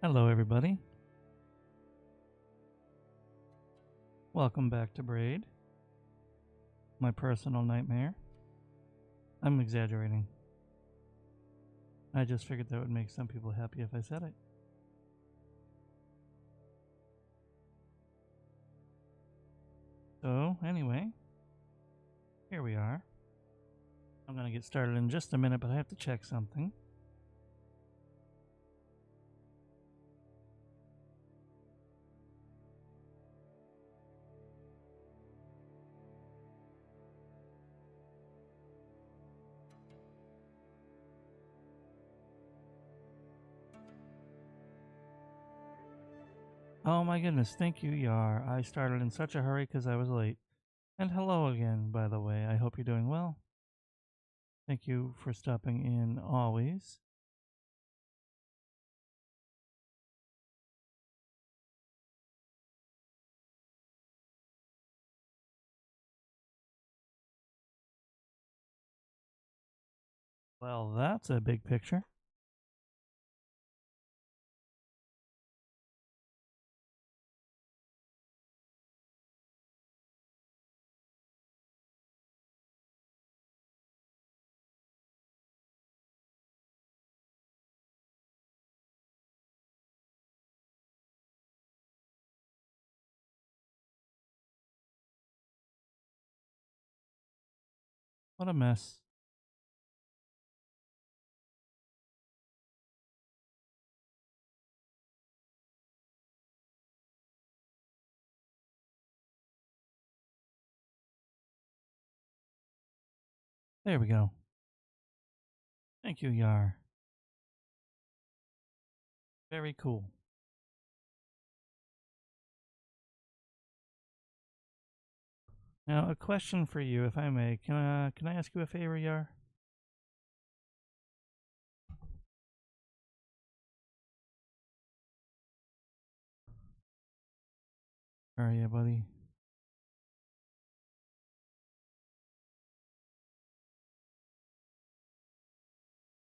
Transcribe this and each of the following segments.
Hello, everybody. Welcome back to Braid, my personal nightmare. I'm exaggerating. I just figured that would make some people happy if I said it. So, anyway, here we are. I'm going to get started in just a minute, but I have to check something. Oh my goodness, thank you, Yar. I started in such a hurry because I was late. And hello again, by the way. I hope you're doing well. Thank you for stopping in always. Well, that's a big picture. What a mess. There we go. Thank you, Yar. Very cool. Now, a question for you, if I may. Can I ask you a favor, Yar? Where are you, buddy?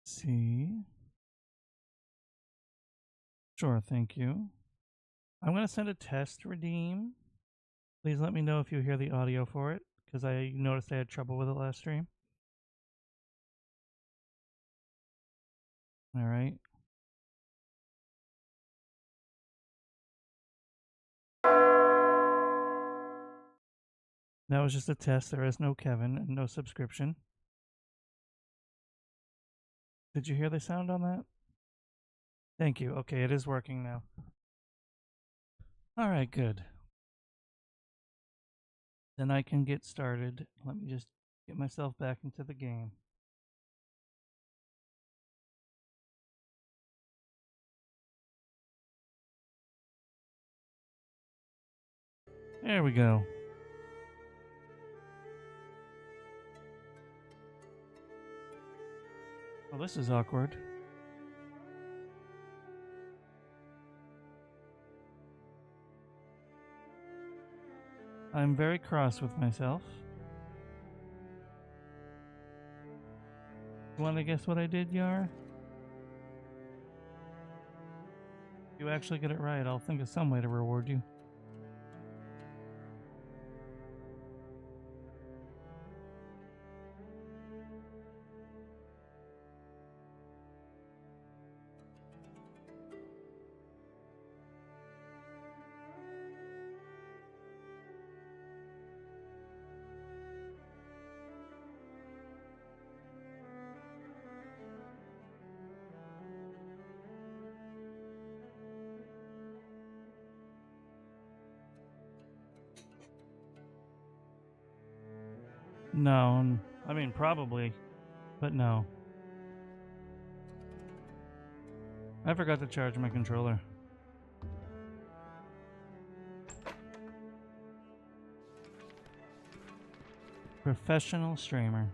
See? Sure, thank you. I'm going to send a test redeem. Please let me know if you hear the audio for it, because I noticed I had trouble with it last stream. All right. That was just a test. There is no Kevin and no subscription. Did you hear the sound on that? Thank you. Okay, it is working now. All right, good. Then I can get started. Let me just get myself back into the game. There we go. Well, this is awkward. I'm very cross with myself. You want to guess what I did, Yar? If you actually get it right, I'll think of some way to reward you. No, I mean, probably, but no. I forgot to charge my controller. Professional streamer.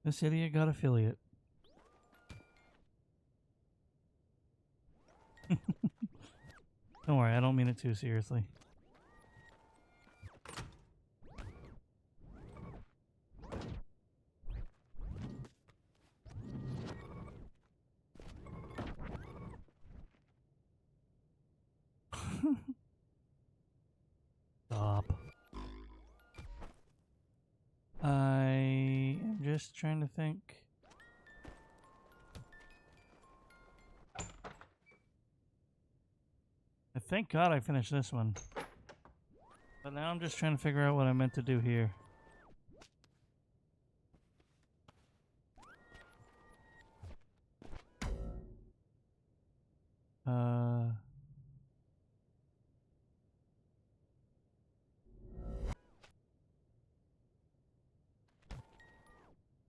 This idiot got affiliate. Don't worry, I don't mean it too seriously. Stop. I am just trying to think. Thank God I finished this one. But now I'm just trying to figure out what I meant to do here.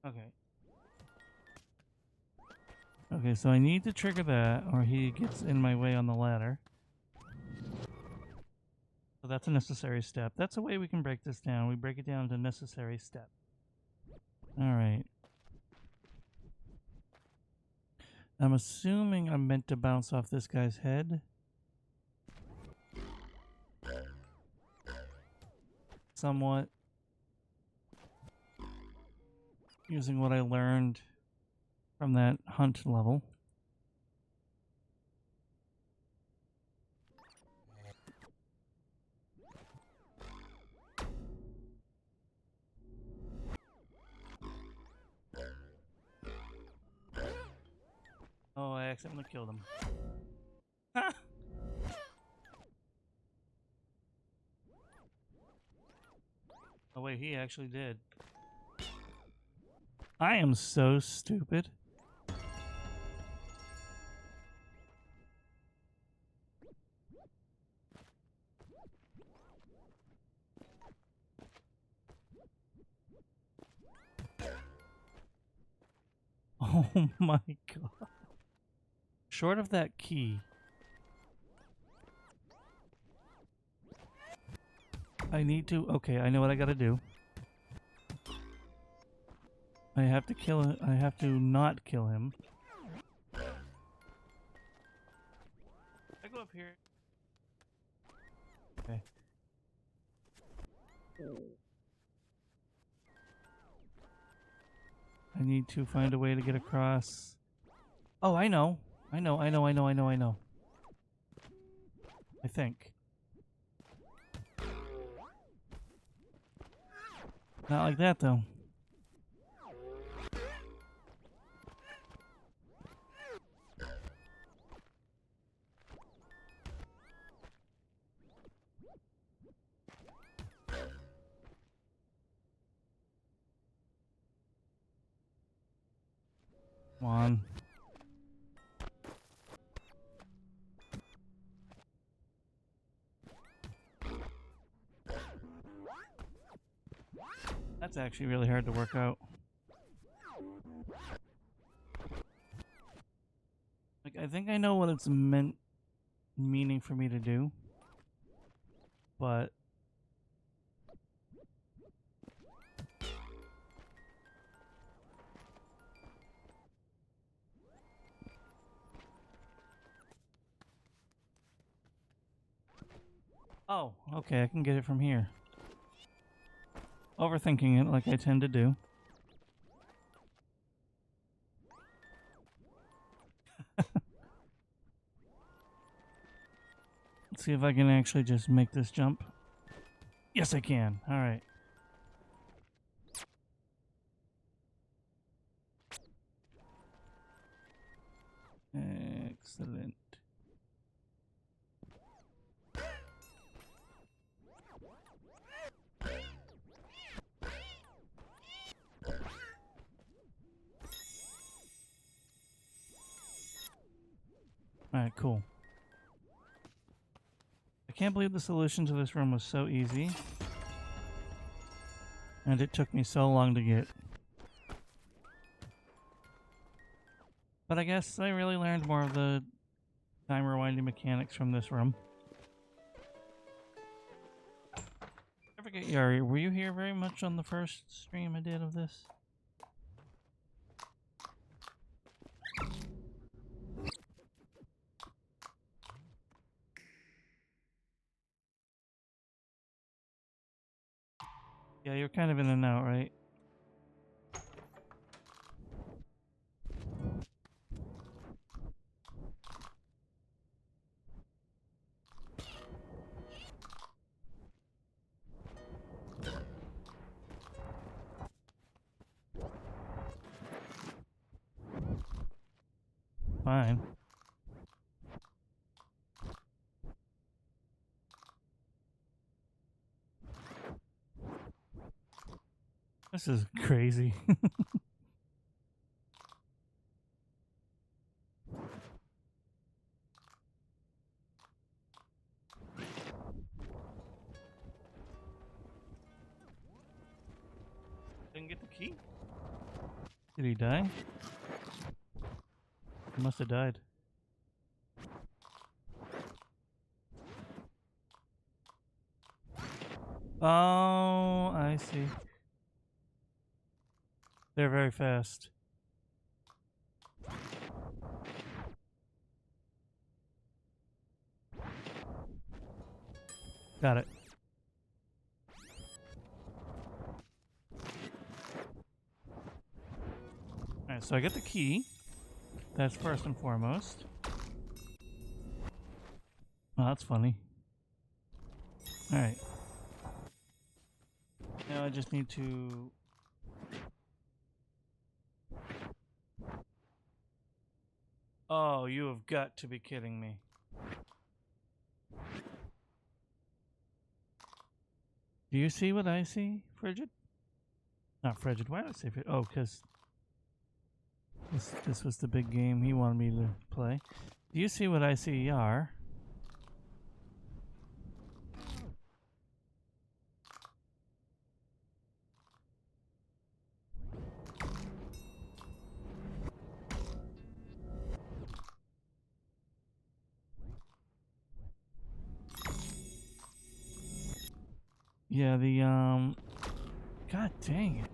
Okay. Okay, so I need to trigger that, or he gets in my way on the ladder. So that's a necessary step. That's a way we can break this down. We break it down to necessary step. Alright. I'm assuming I'm meant to bounce off this guy's head. Somewhat. Using what I learned from that hunt level. Oh, I accidentally killed him. Oh wait, he actually did. I am so stupid. Oh my god. Short of that key. I need to... Okay, I know what I gotta do. I have to kill him. I have to not kill him. I go up here. Okay. I need to find a way to get across. Oh, I know. I know. I think. Not like that, though. Come on. That's actually really hard to work out. Like, I think I know what it's meaning for me to do. But... Oh, okay, I can get it from here. Overthinking it like I tend to do. Let's see if I can actually just make this jump. Yes, I can. All right. Excellent. Alright, cool. I can't believe the solution to this room was so easy. And it took me so long to get. But I guess I really learned more of the time rewinding mechanics from this room. I forget, Yari, were you here very much on the first stream I did of this? Yeah, you're kind of in and out, right? fine. This is crazy. Didn't get the key? Did he die? He must have died. Oh, I see. They're very fast. Got it. Alright, so I get the key. That's first and foremost. Oh, that's funny. Alright. Now I just need to... Oh, you have got to be kidding me. Do you see what I see, Frijid? Not Frijid, why did I say Frijid? Oh, because this was the big game he wanted me to play. Do you see what I see, Yar? Yeah, the, God dang it.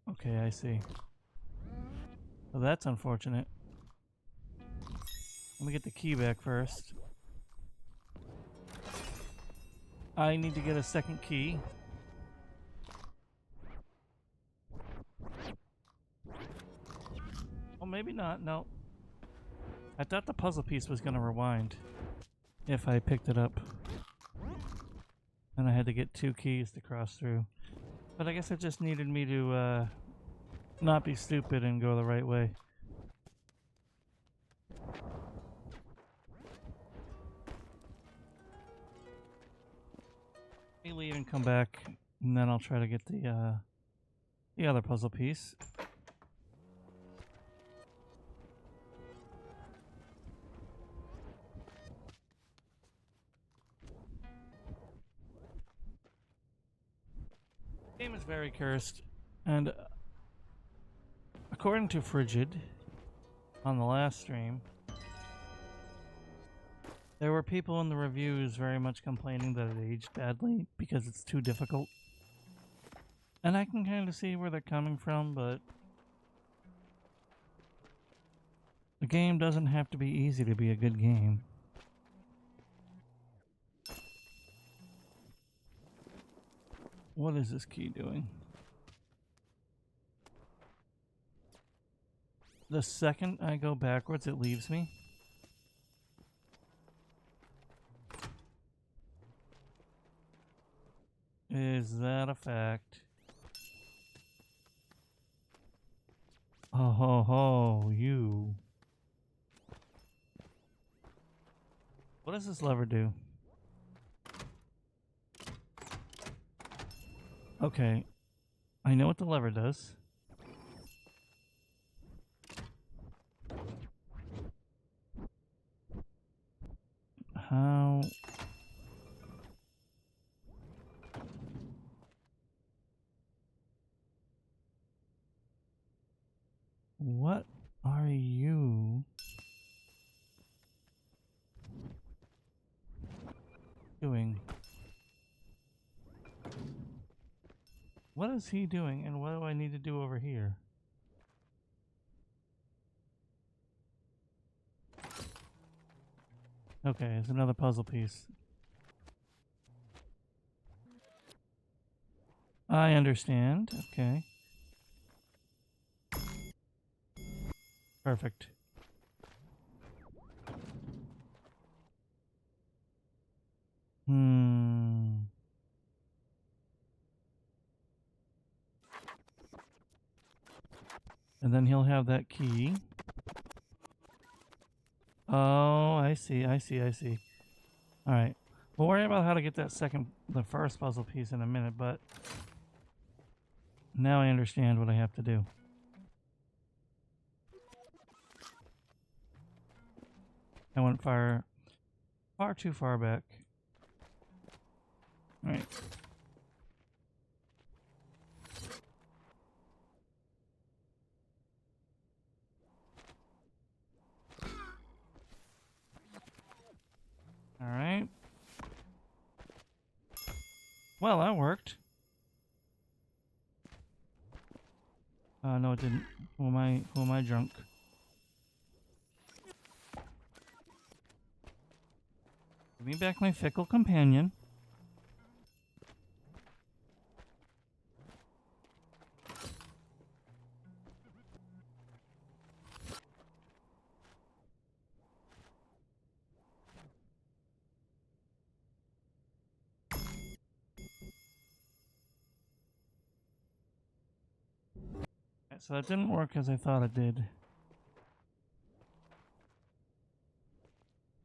Okay, I see. Well, that's unfortunate. Let me get the key back first. I need to get a second key. Oh, maybe not. No. I thought the puzzle piece was going to rewind if I picked it up. And I had to get 2 keys to cross through. But I guess it just needed me to not be stupid and go the right way. Let me leave and come back, and then I'll try to get the other puzzle piece. The game is very cursed, and according to Frijid, on the last stream, there were people in the reviews very much complaining that it aged badly because it's too difficult. And I can kind of see where they're coming from, but the game doesn't have to be easy to be a good game. What is this key doing? The second I go backwards, it leaves me. Is that a fact? Oh ho ho, you. What does this lever do? Okay, I know what the lever does. How? What are you doing? What is he doing, and what do I need to do over here? Okay, it's another puzzle piece. I understand. Okay. Perfect. And then he'll have that key. Oh, I see. Alright. We'll worry about how to get the first puzzle piece in a minute, but now I understand what I have to do. I went far too far back. Alright. Alright. Well, that worked. No it didn't. Who am I drunk? Give me back my fickle companion. So that didn't work as I thought it did.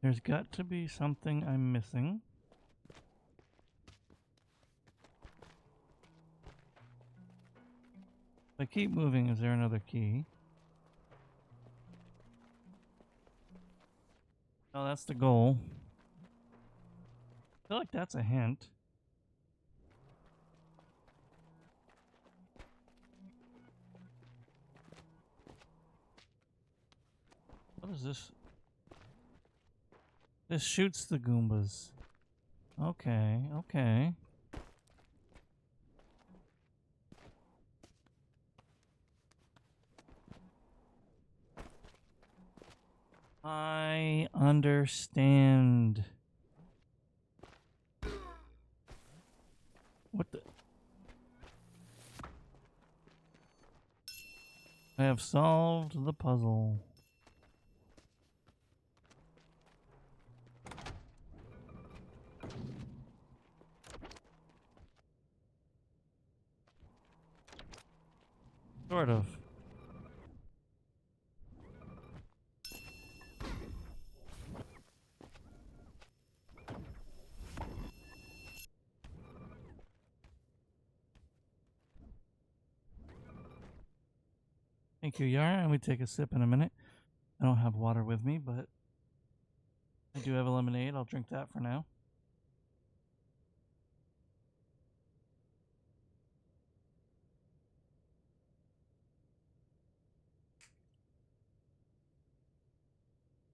There's got to be something I'm missing. If I keep moving, is there another key? Oh, that's the goal. I feel like that's a hint. What is this? This shoots the Goombas. Okay, okay. I understand. What the? I have solved the puzzle. Sort of. Thank you, Yara. And we take a sip in a minute. I don't have water with me, but I do have a lemonade. I'll drink that for now.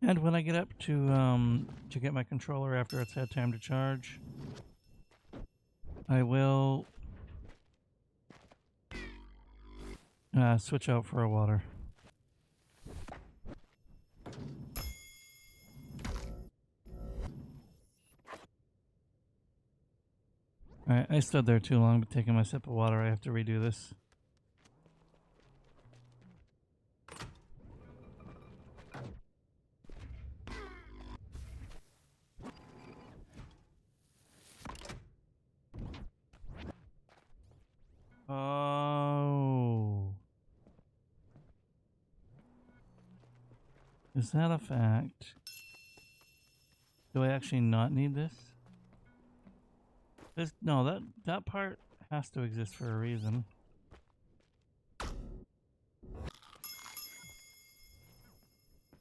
And when I get up to get my controller after it's had time to charge, I will switch out for a water. Alright, I stood there too long, but taking my sip of water, I have to redo this. Oh. Is that a fact? Do I actually not need this? No, that part has to exist for a reason.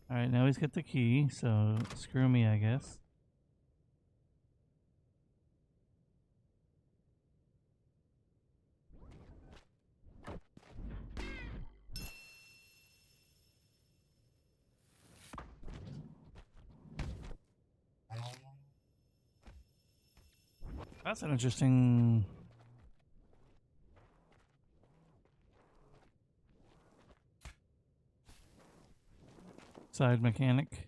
Alright, now he's got the key, so screw me, I guess. That's an interesting... side mechanic.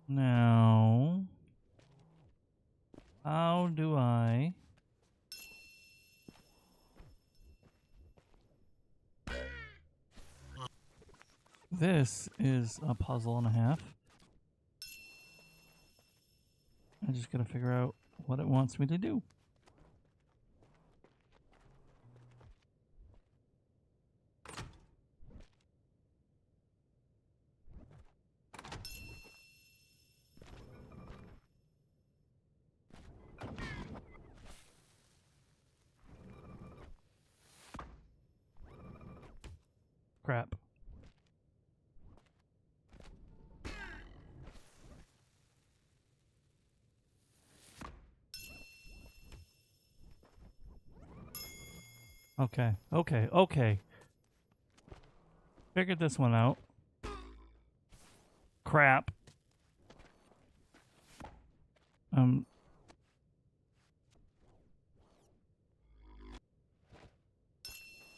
Now, how do I... This is a puzzle and a half. I just gotta figure out what it wants me to do. Crap. Okay. Figured this one out. Crap.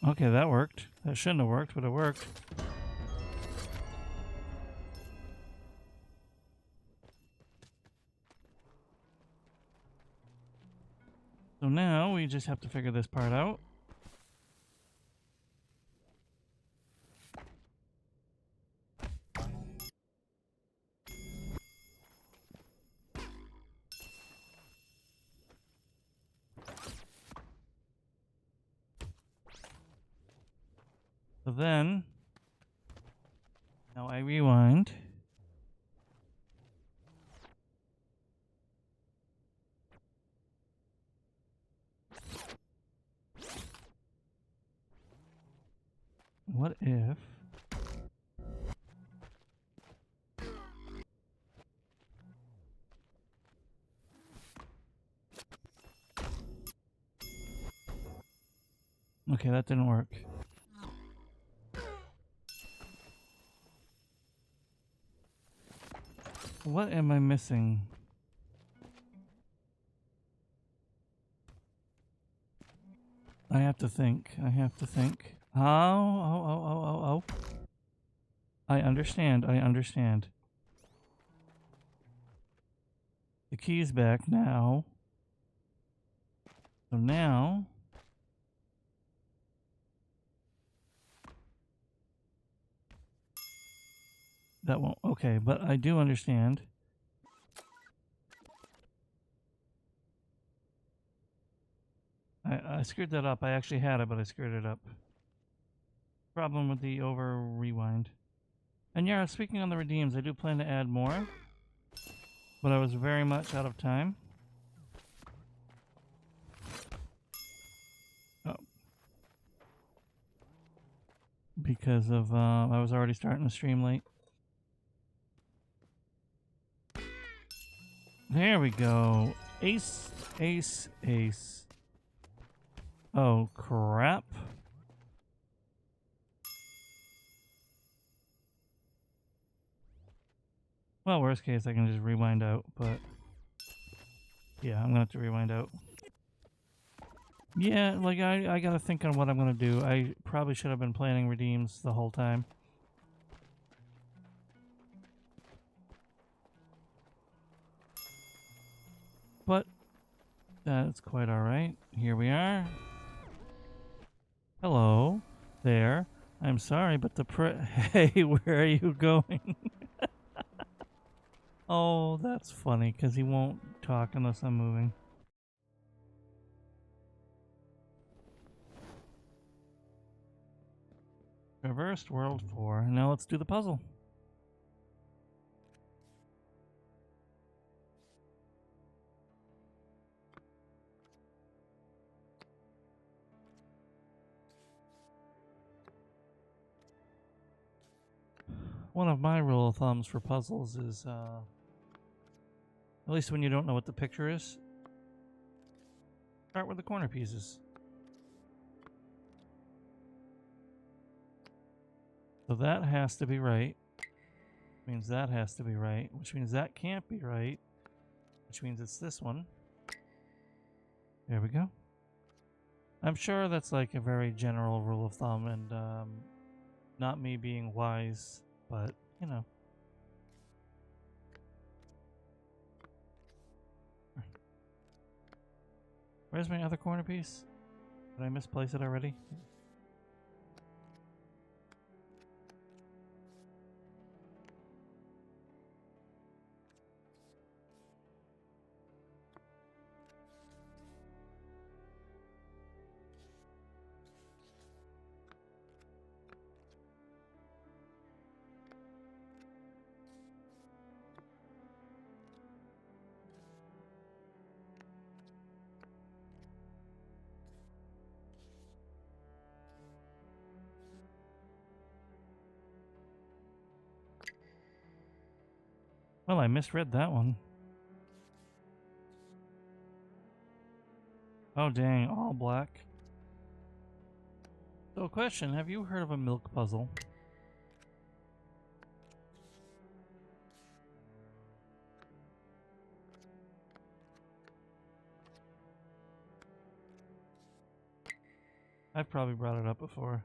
Okay, that worked. That shouldn't have worked, but it worked. So now we just have to figure this part out. So then, now I rewind. What if... Okay, that didn't work. What am I missing? I have to think. Oh. I understand. The key's back now. So now... That won't... Okay, but I do understand. I screwed that up. I actually had it, but I screwed it up. Problem with the over rewind. And yeah, speaking on the redeems, I do plan to add more. But I was very much out of time. Oh. Because of, I was already starting to stream late. There we go. Ace. Oh, crap. Well, worst case, I can just rewind out, but... Yeah, I'm gonna have to rewind out. Yeah, like, I gotta think on what I'm gonna do. I probably should have been planning redeems the whole time. But that's quite alright. Here we are. Hello there. I'm sorry, but the Hey, where are you going? Oh, that's funny, because he won't talk unless I'm moving. Traversed World 4. Now let's do the puzzle. One of my rule of thumbs for puzzles is, at least when you don't know what the picture is, start with the corner pieces. So that has to be right. Which means that has to be right. Which means that can't be right. Which means it's this one. There we go. I'm sure that's like a very general rule of thumb and not me being wise, but you know. Where's my other corner piece? Did I misplace it already? Well, I misread that one. Oh dang, all black. So question, have you heard of a milk puzzle? I've probably brought it up before.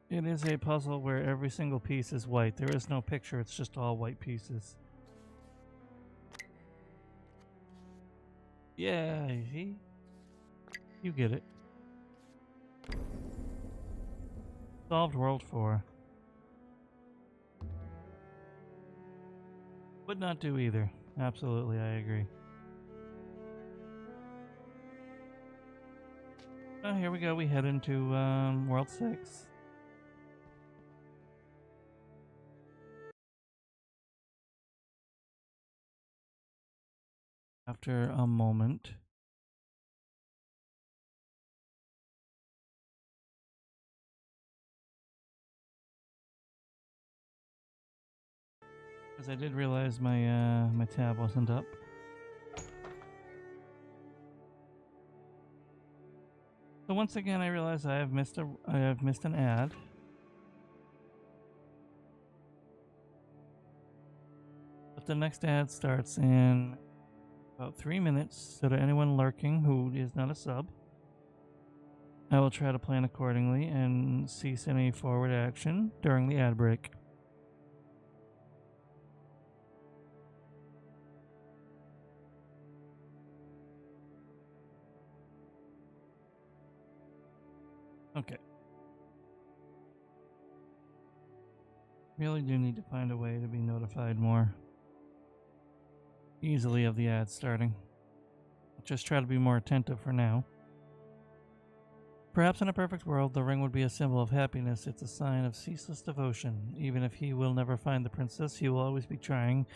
It is a puzzle where every single piece is white. There is no picture, it's just all white pieces. Yeah, see? You get it. Solved World 4. Would not do either. Absolutely, I agree. Oh, here we go. We head into World 6. After a moment. Because I did realize my my tab wasn't up. So once again, I realize I have missed an ad. But the next ad starts in about 3 minutes, so to anyone lurking who is not a sub, I will try to plan accordingly and cease any forward action during the ad break. Okay. Really do need to find a way to be notified more easily of the ads starting. I'll just try to be more attentive for now. Perhaps in a perfect world, the ring would be a symbol of happiness. It's a sign of ceaseless devotion. Even if he will never find the princess, he will always be trying.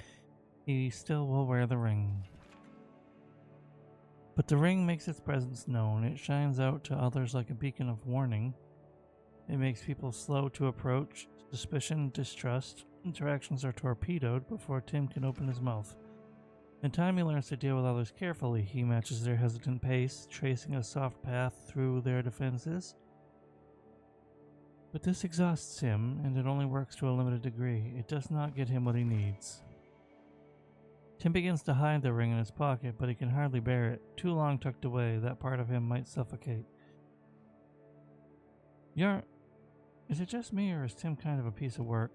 He still will wear the ring. But the ring makes its presence known. It shines out to others like a beacon of warning. It makes people slow to approach. Suspicion, distrust, interactions are torpedoed before Tim can open his mouth. In time, he learns to deal with others carefully. He matches their hesitant pace, tracing a soft path through their defenses. But this exhausts him, and it only works to a limited degree. It does not get him what he needs. Tim begins to hide the ring in his pocket, but he can hardly bear it. Too long tucked away, that part of him might suffocate. Is it just me, or is Tim kind of a piece of work?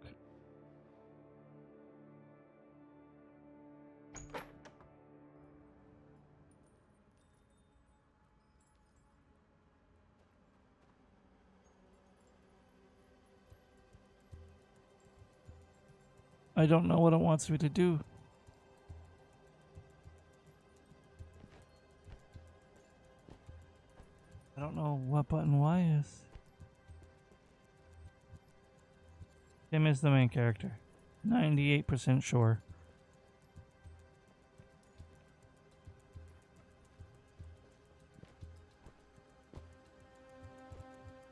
I don't know what it wants me to do. I don't know what button Y is. Tim is the main character. 98% sure.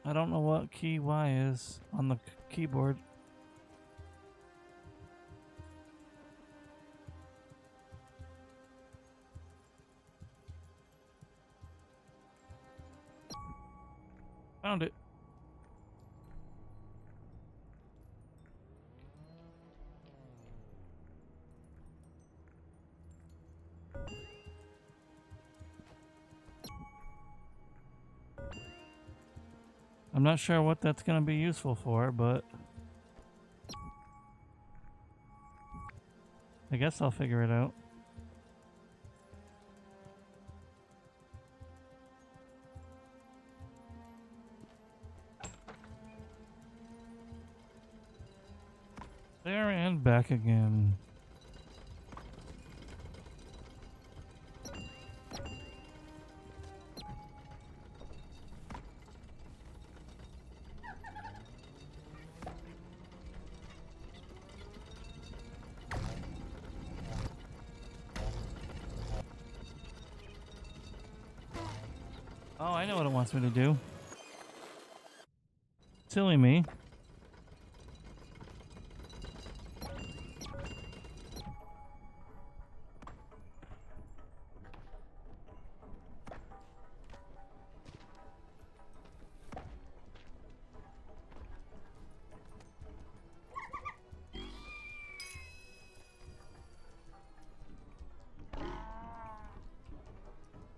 I don't know what key Y is on the keyboard. Found it. I'm not sure what that's going to be useful for, but I guess I'll figure it out. There and back again. Oh, I know what it wants me to do. Silly me.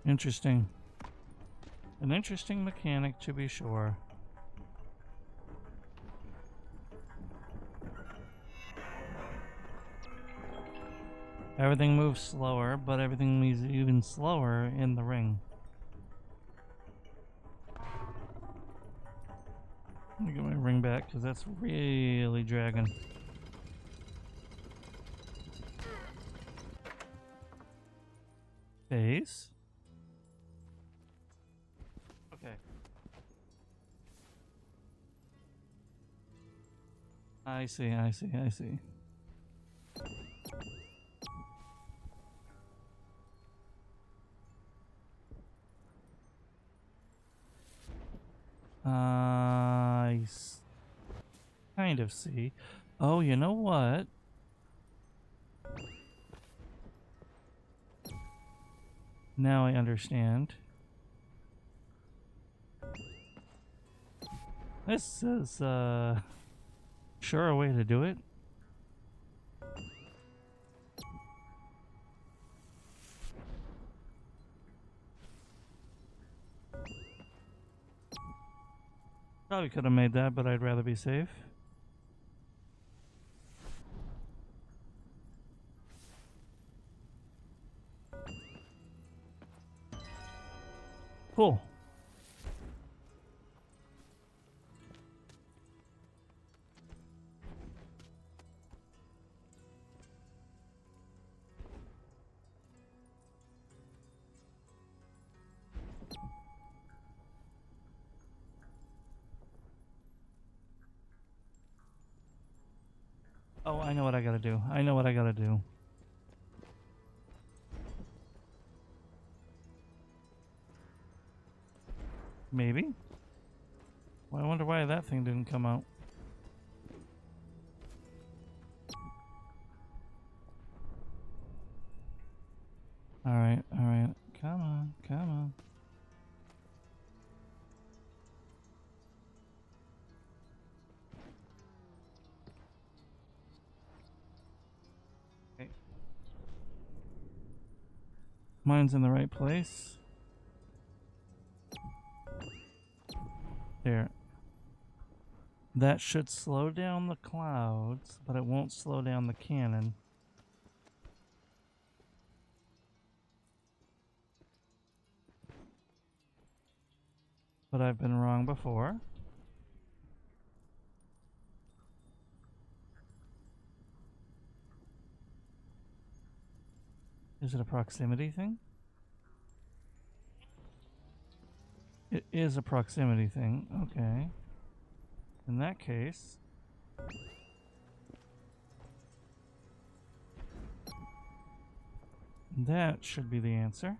Interesting. An interesting mechanic, to be sure. Everything moves slower, but everything moves even slower in the ring. Let me get my ring back because that's really dragging. Base. Okay. I see, I see, I see. Kind of see. Oh, you know what? Now I understand. This is, sure a way to do it. Probably could have made that, but I'd rather be safe. Cool. Oh, I know what I gotta do. I know what I gotta do. Maybe? Well, I wonder why that thing didn't come out. Alright, alright. Come on, come on. Okay. Mine's in the right place. There. That should slow down the clouds, but it won't slow down the cannon. But I've been wrong before. Is it a proximity thing? It is a proximity thing. Okay. In that case... that should be the answer.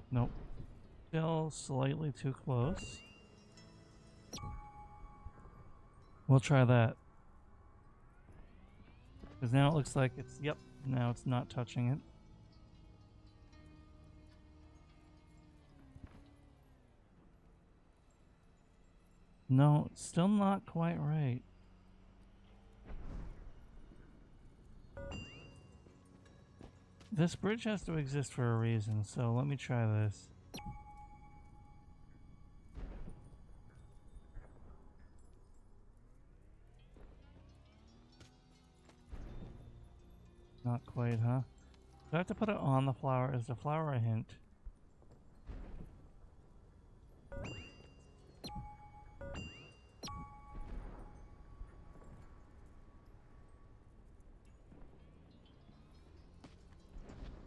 Nope. Still slightly too close. We'll try that. Because now it looks like it's... yep. Now it's not touching it. No, it's still not quite right. This bridge has to exist for a reason, so let me try this. Not quite, huh? Do I have to put it on the flower? Is the flower a hint?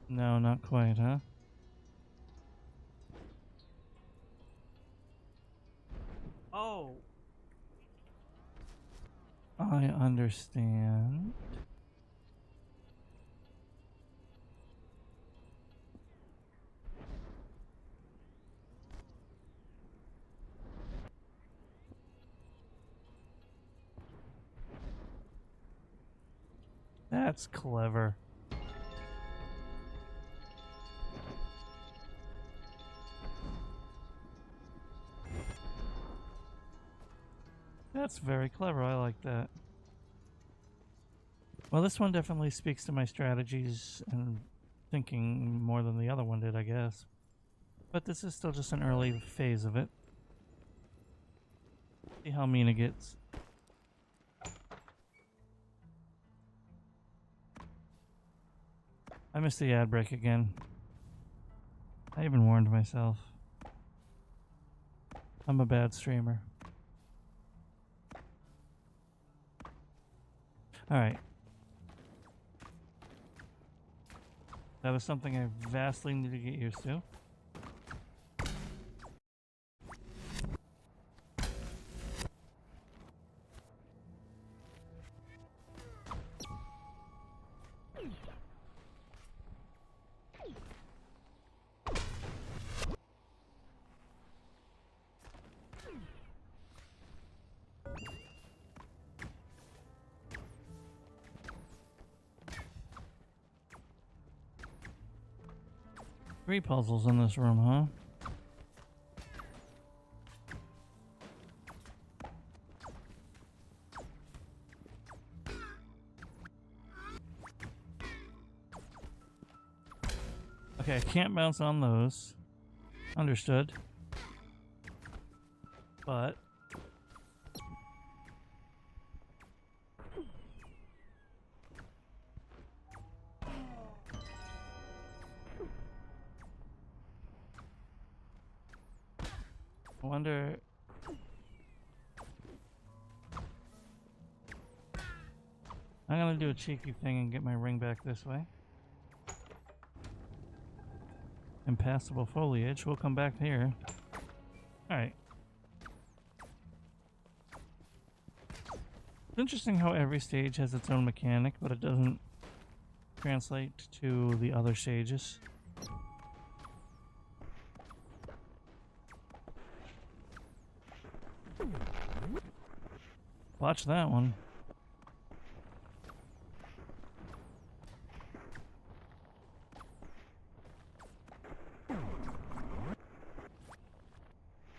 No, not quite, huh? Oh! I understand. That's clever. That's very clever. I like that. Well, this one definitely speaks to my strategies and thinking more than the other one did, I guess. But this is still just an early phase of it. See how mean it gets. I missed the ad break again. I even warned myself. I'm a bad streamer. Alright. That was something I vastly need to get used to. Three puzzles in this room, huh? Okay, I can't bounce on those. Understood. But I wonder. I'm gonna do a cheeky thing and get my ring back this way. Impassable foliage. We'll come back here. Alright. It's interesting how every stage has its own mechanic, but it doesn't translate to the other stages. Watch that one.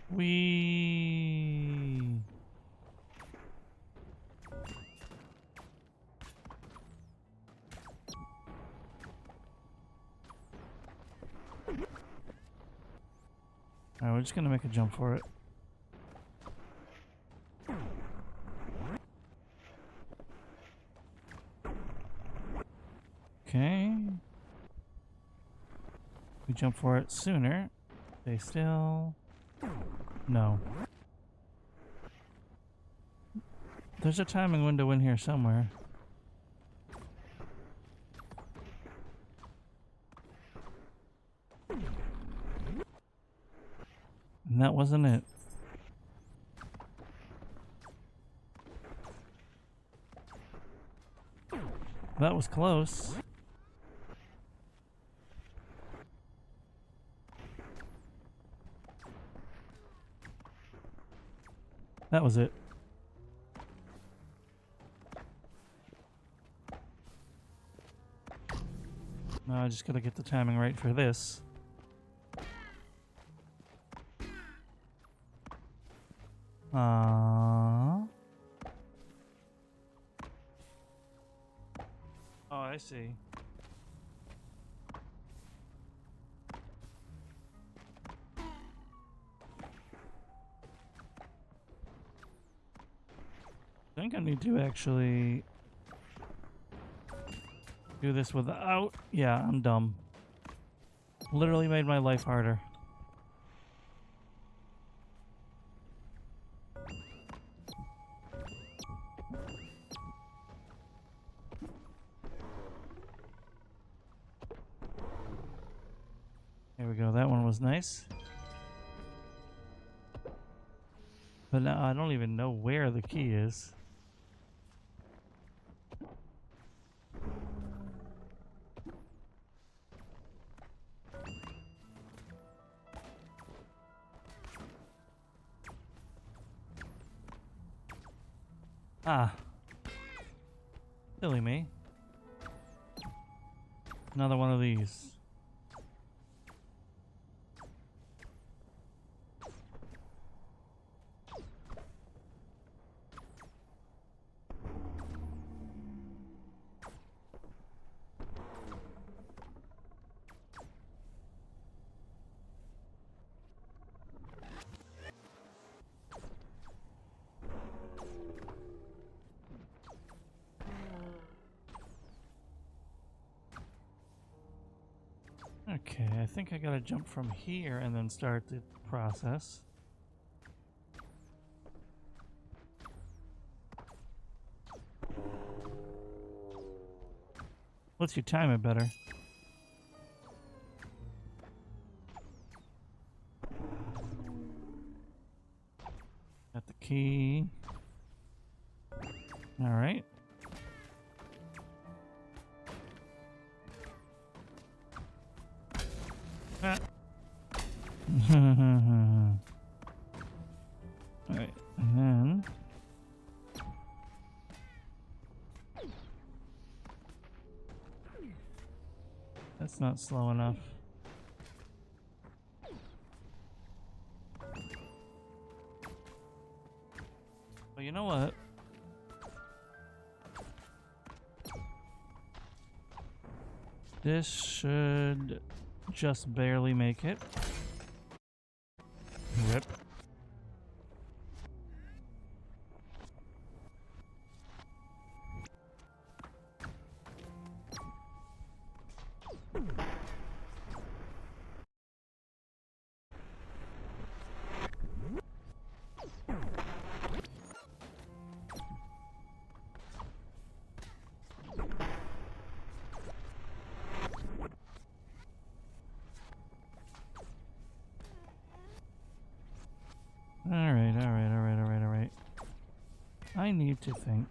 Wee. Alright, we're just gonna make a jump for it. Okay. We jump for it sooner. Stay still. No. There's a timing window in here somewhere. And that wasn't it. That was close. That was it. Now I just gotta get the timing right for this. Oh, I see. I think I need to actually do this without... Yeah, I'm dumb. Literally made my life harder. There we go, that one was nice. But now I don't even know where the key is. Ah. Silly me. Another one of these. Okay, I think I gotta jump from here and then start the process. Lets you time it better. Got the key. All right. Ah. All right, and then that's not slow enough. Well, you know what? This should just barely make it. Rip. All right. I need to think.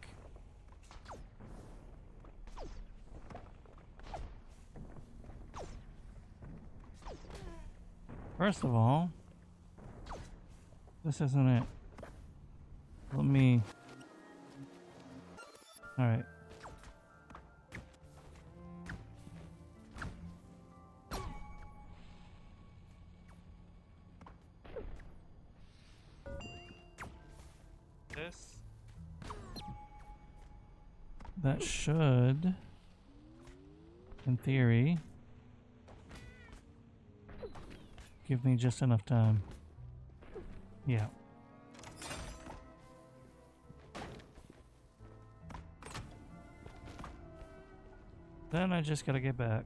First of all, this isn't it. Let me... All right. That should, in theory, give me just enough time. Yeah. Then I just gotta get back.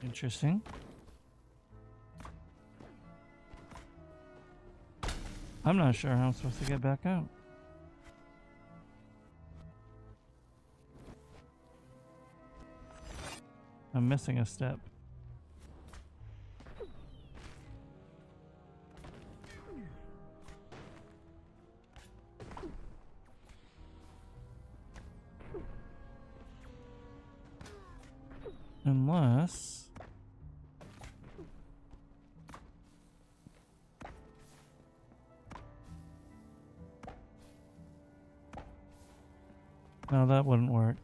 Interesting. I'm not sure how I'm supposed to get back out. I'm missing a step. Unless... No, that wouldn't work.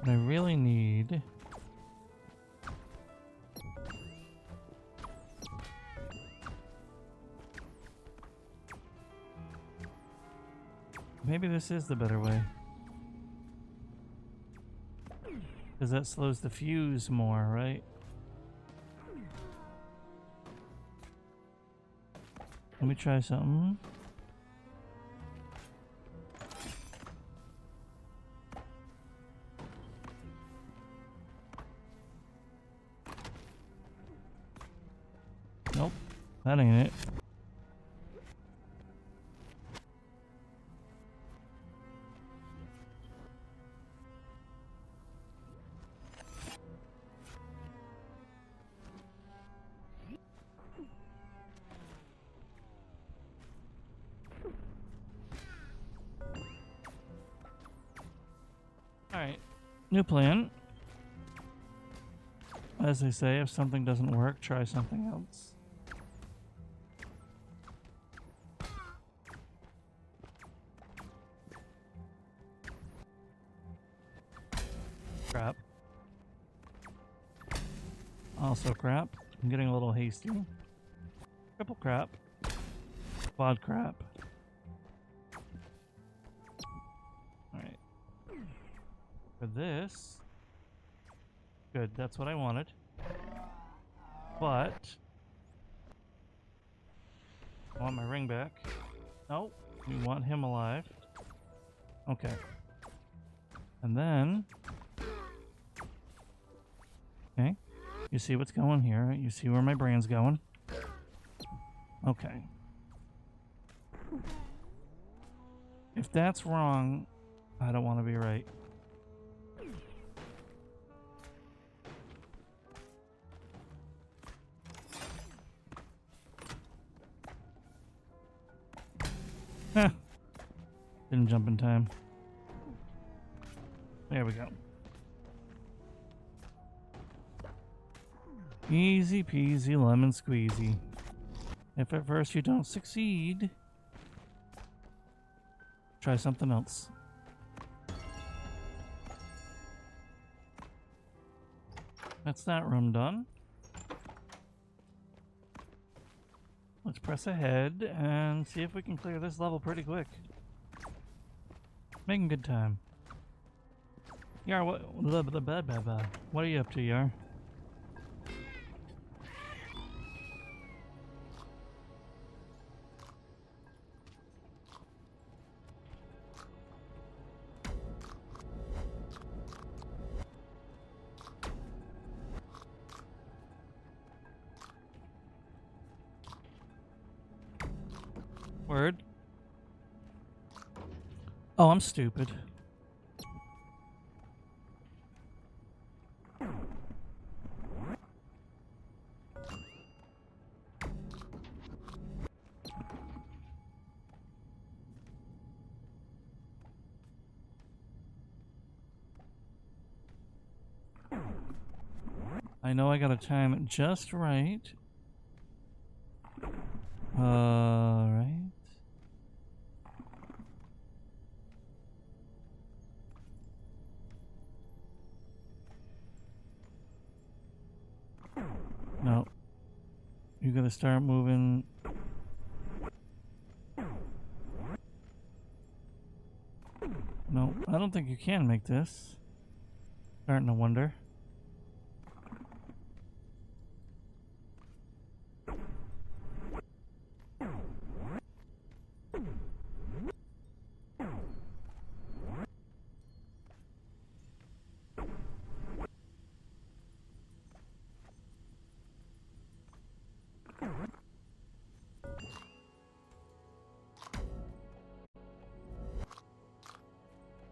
What I really need... Maybe this is the better way. Because that slows the fuse more, right? Let me try something. Nope, that ain't it. Alright, new plan. As they say, if something doesn't work, try something else. Crap. Also crap. I'm getting a little hasty. Triple crap. Quad crap. for this. Good, that's what I wanted. But I want my ring back. No, we want him alive. Okay. And then... Okay. You see what's going here. You see where my brain's going. Okay. If that's wrong, I don't want to be right. Huh. Didn't jump in time. There we go. Easy peasy lemon squeezy. If at first you don't succeed, try something else. That's that room done. Let's press ahead and see if we can clear this level pretty quick. Making good time. Yar, what are you up to, Yar? Word. Oh, I'm stupid. I know I gotta time it just right. Right. No. You gotta start moving. No, I don't think you can make this. Starting to wonder.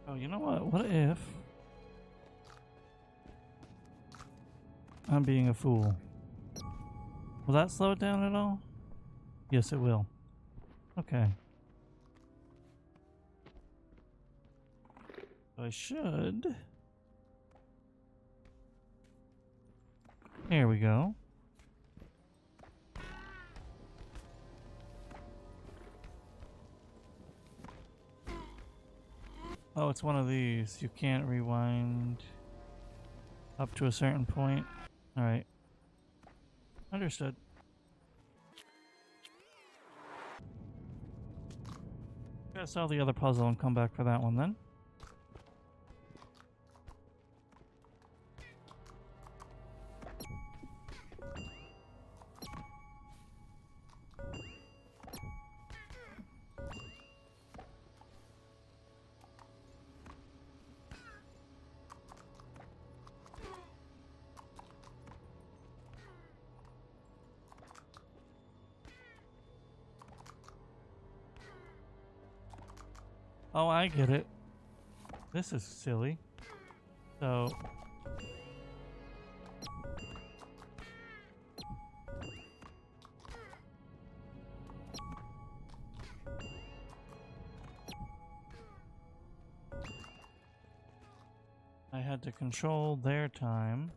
Oh, you know what? What if I'm being a fool? Will that slow it down at all? Yes, it will. Okay. I should. There we go. Oh, it's one of these. You can't rewind up to a certain point. Alright. Understood. Gotta solve the other puzzle and come back for that one then. Oh, I get it. This is silly. So... I had to control their time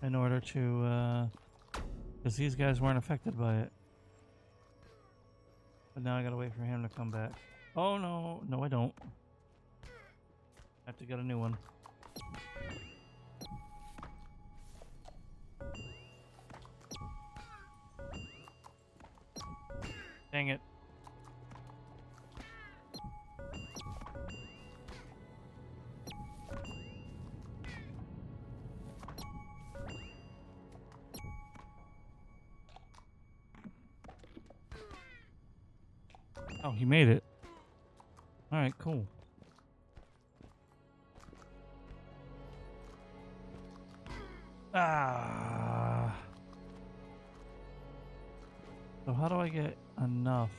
in order to, because these guys weren't affected by it. But now I gotta wait for him to come back. Oh no, no I don't. I have to get a new one. Dang it. Oh, he made it. Alright, cool. Ah. So how do I get enough?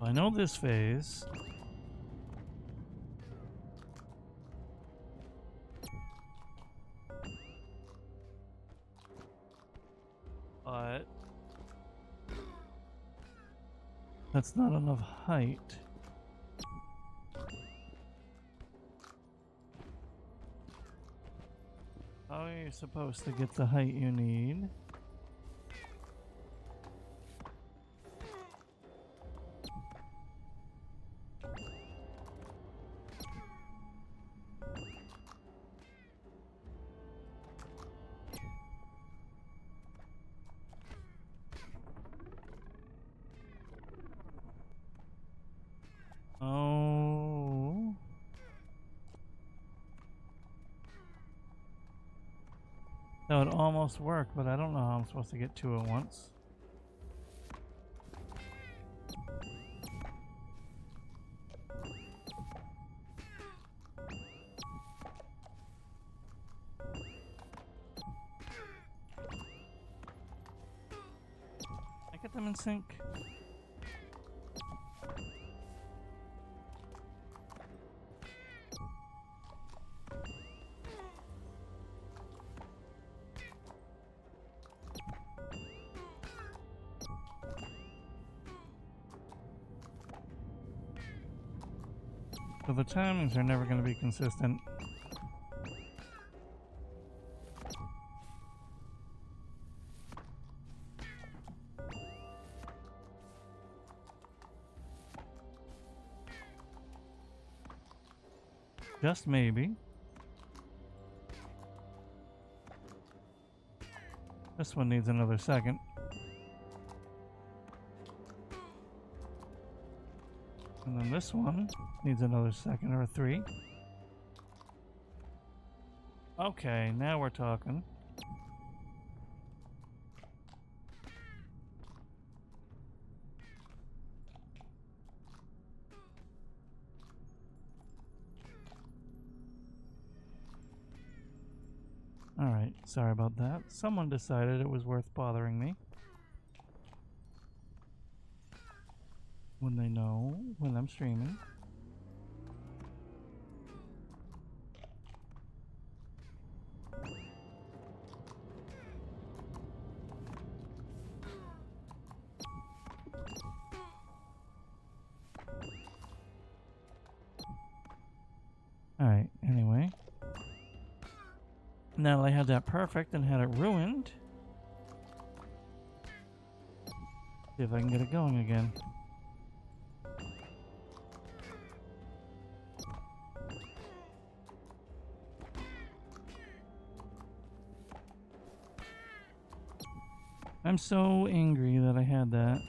I know this phase. But that's not enough height. How are you supposed to get the height you need? Oh. That would almost work, but I don't know how I'm supposed to get two at once. I get them in sync. So the timings are never going to be consistent. Just maybe. This one needs another second. And then this one needs another second or three. Okay, now we're talking. Alright, sorry about that. Someone decided it was worth bothering me. When they know when I'm streaming. Alright, anyway. Now that I had that perfect and had it ruined, see if I can get it going again. I'm so angry that I had that,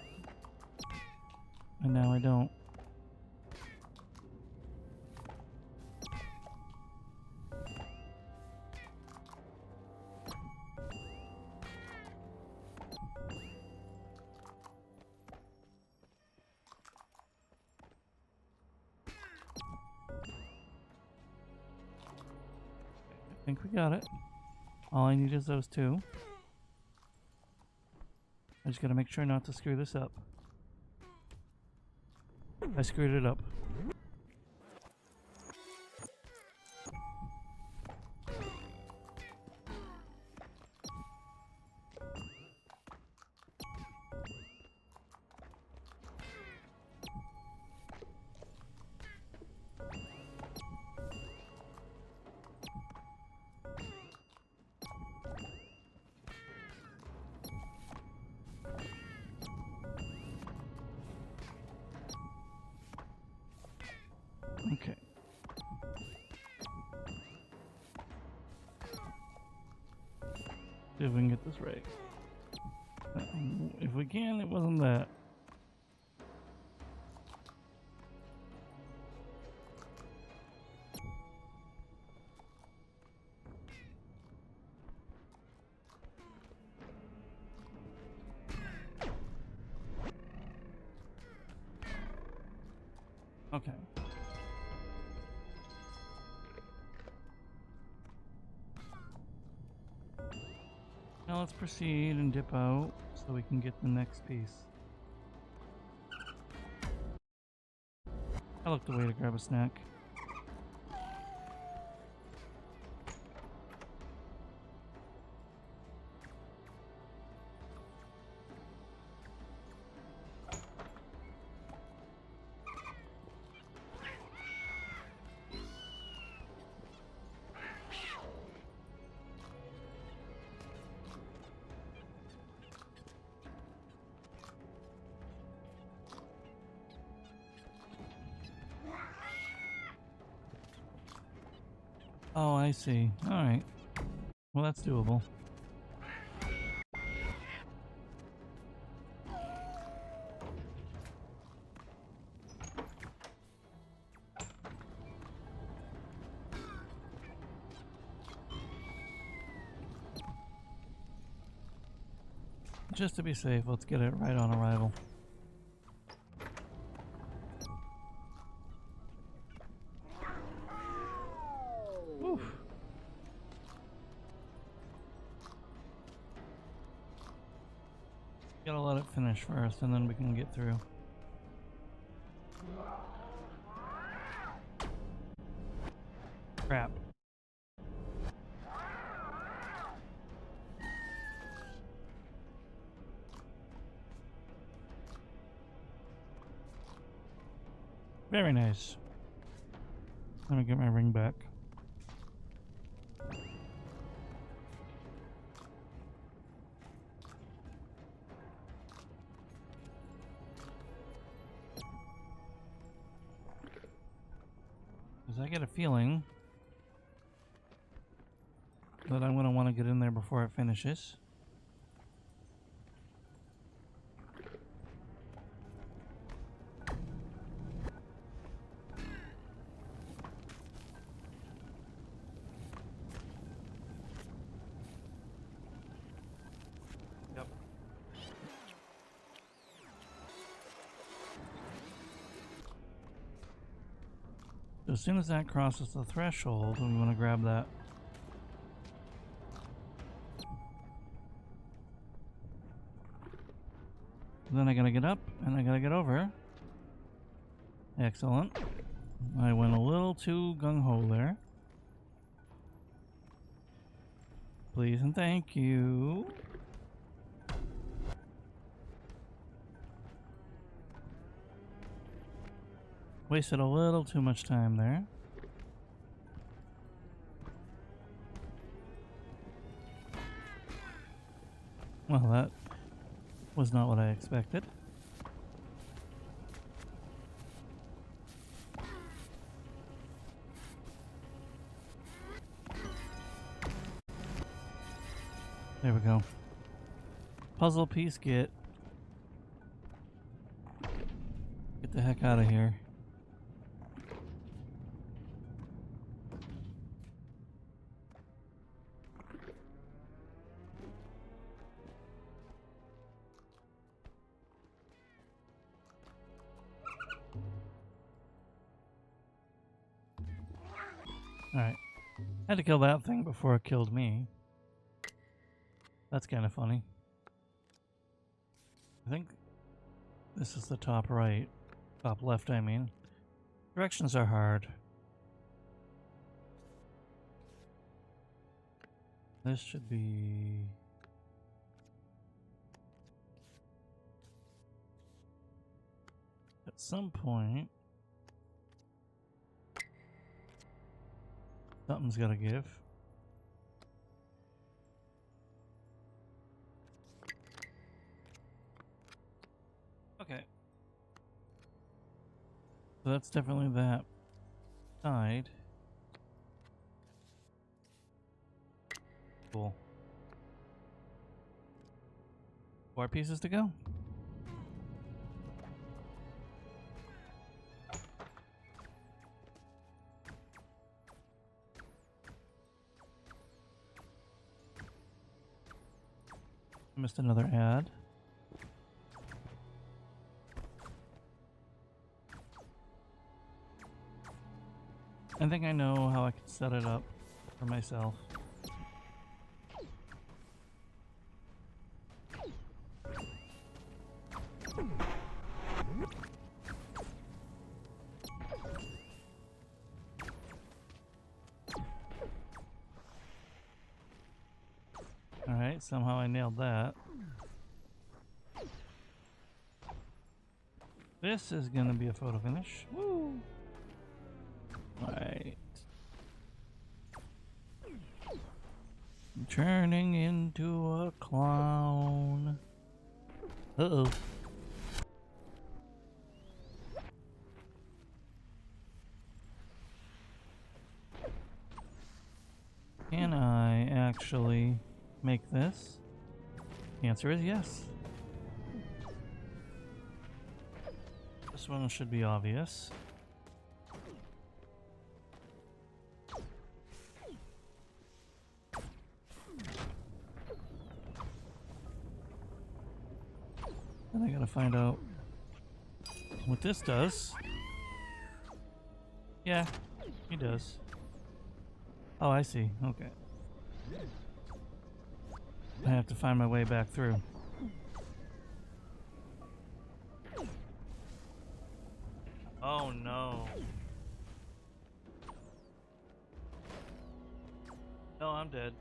and now I don't. I think we got it. All I need is those two. I just gotta make sure not to screw this up. I screwed it up. See if we can get this right. If we can, it wasn't that. Okay. Now let's proceed and dip out so we can get the next piece. I looked away to grab a snack. Oh, I see. Alright. Well, that's doable. Just to be safe, let's get it right on arrival. Oof. Gotta let it finish first, and then we can get through. Crap. Very nice. Let me get my ring back. Because I get a feeling that I'm going to want to get in there before it finishes. Yep. So as soon as that crosses the threshold, we want to grab that. Then I gotta get up and I gotta get over. Excellent. I went a little too gung-ho there. Please and thank you. Wasted a little too much time there. Well, that was not what I expected. There we go. Puzzle piece get. Get the heck out of here. Alright. Had to kill that thing before it killed me. That's kind of funny. I think this is the top right. Top left, I mean. Directions are hard. This should be... at some point... something's gotta give. Okay. So that's definitely that side. Cool. 4 pieces to go. Missed another ad. I think I know how I can set it up for myself. Alright, somehow I nailed that. This is gonna be a photo finish. Woo! Alright. I'm turning into a clown. Uh-oh. Can I actually make this? The answer is yes. This one should be obvious. Then I gotta find out what this does. Yeah, he does. Oh, I see. Okay. I have to find my way back through. Oh no. No, I'm dead.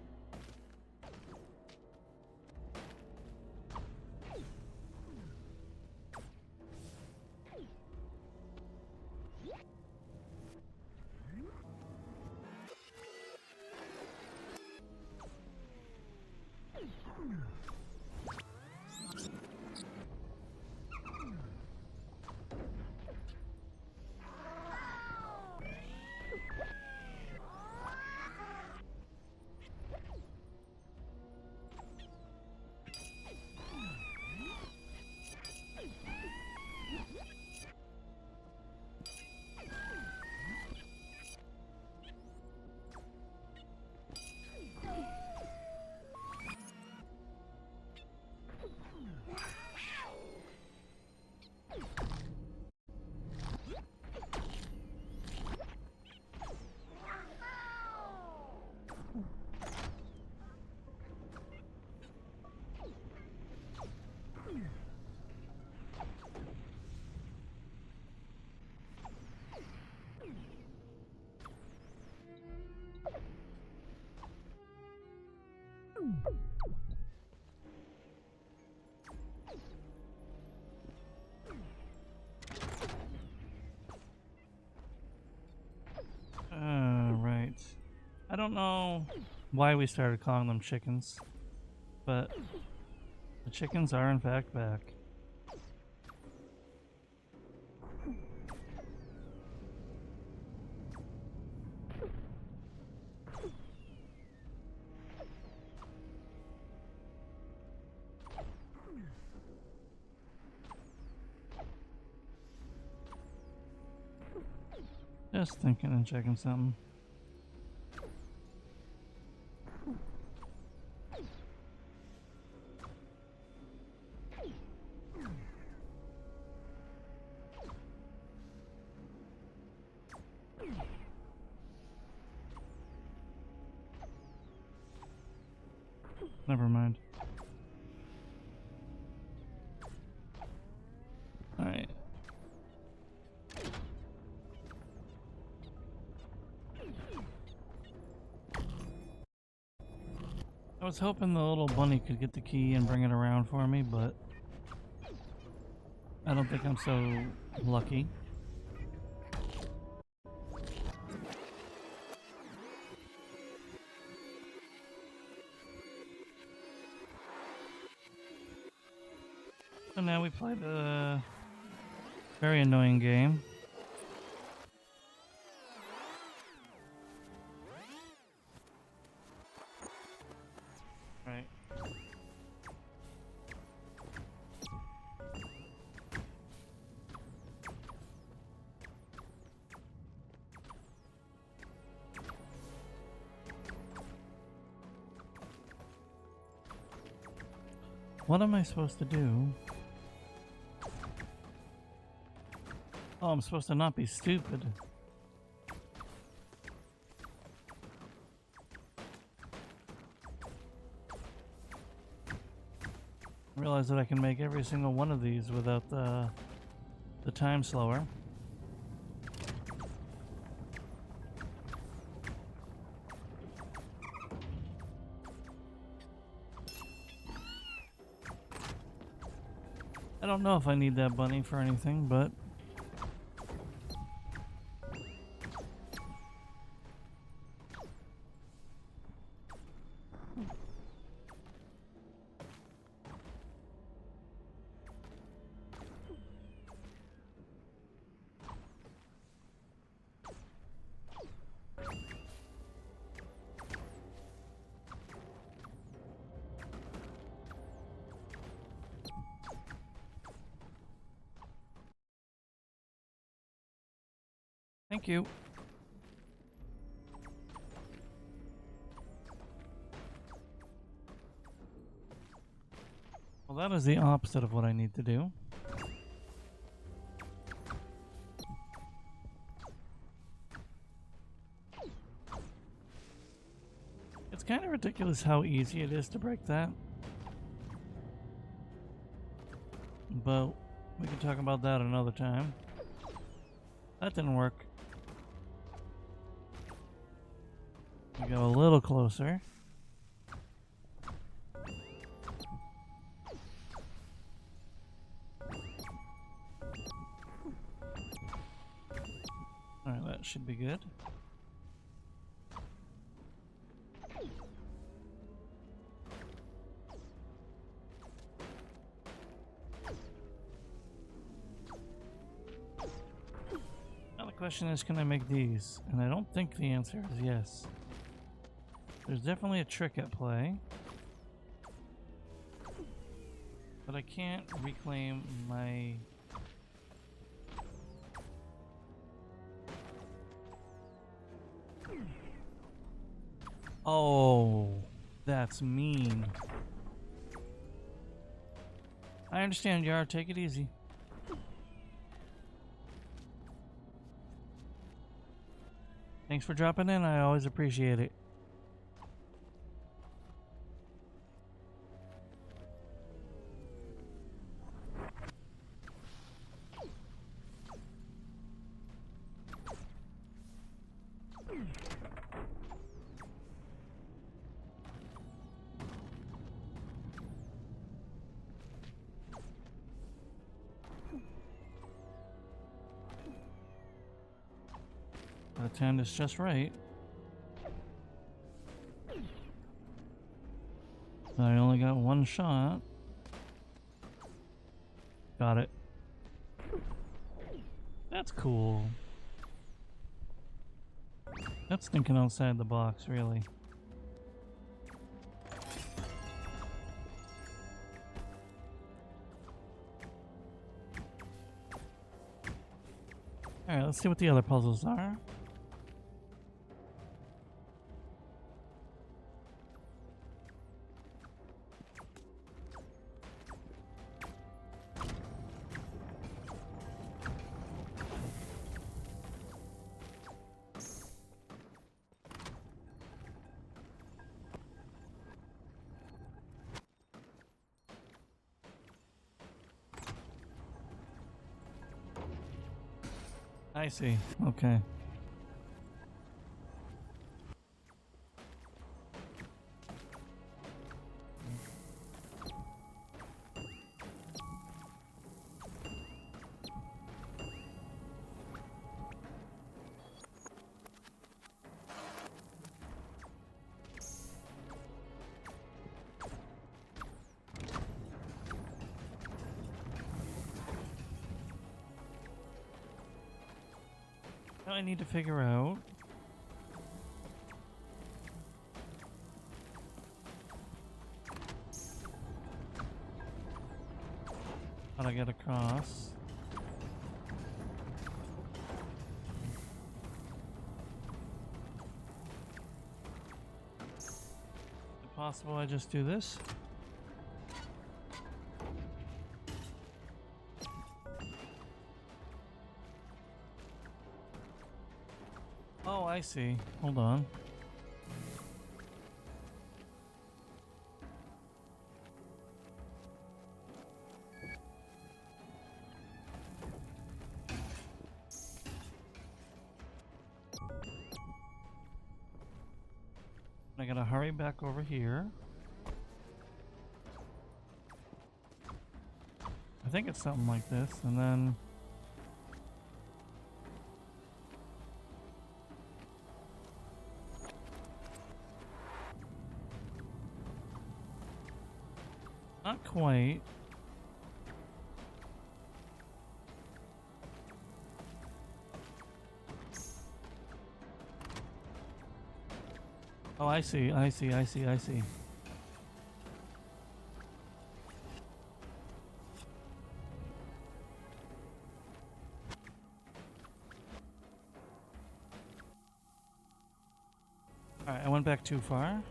Right. I don't know why we started calling them chickens, but the chickens are in fact back. Just thinking and checking something. Never mind. Alright. I was hoping the little bunny could get the key and bring it around for me, but I don't think I'm so lucky. So now we play the very annoying game. Right. What am I supposed to do? Oh, I'm supposed to not be stupid. I realize that I can make every single one of these without the time slower. I don't know if I need that bunny for anything, but thank you. Well, that is the opposite of what I need to do. It's kind of ridiculous how easy it is to break that. But we can talk about that another time. That didn't work. We go a little closer. Alright, that should be good. Now the question is, can I make these? And I don't think the answer is yes. There's definitely a trick at play. But I can't reclaim my... Oh, that's mean. I understand, Yar. Take it easy. Thanks for dropping in. I always appreciate it. The 10 is just right. I only got one shot. Got it. That's cool. That's thinking outside the box, really. Alright, let's see what the other puzzles are. I see. Okay. Now I need to figure out how to get across. Is it possible I just do this? Oh, I see. Hold on. I gotta hurry back over here. I think it's something like this, and then... Not quite. Oh, I see, I see, I see, I see. Alright, I went back too far.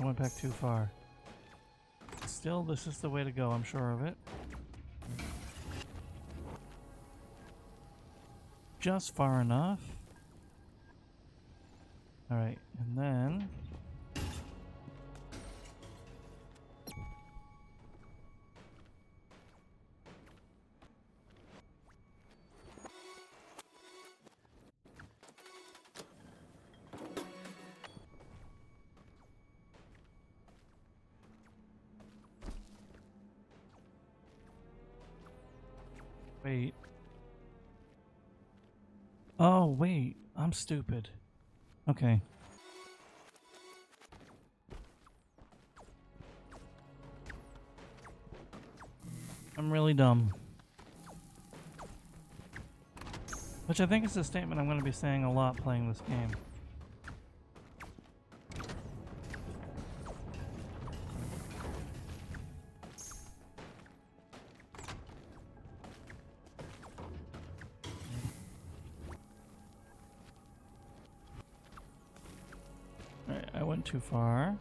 I went back too far. Still, this is the way to go, I'm sure of it. Just far enough. Alright, and then... Wait. Oh, wait. I'm stupid. Okay. I'm really dumb. Which I think is a statement I'm going to be saying a lot playing this game. Alright, I went too far.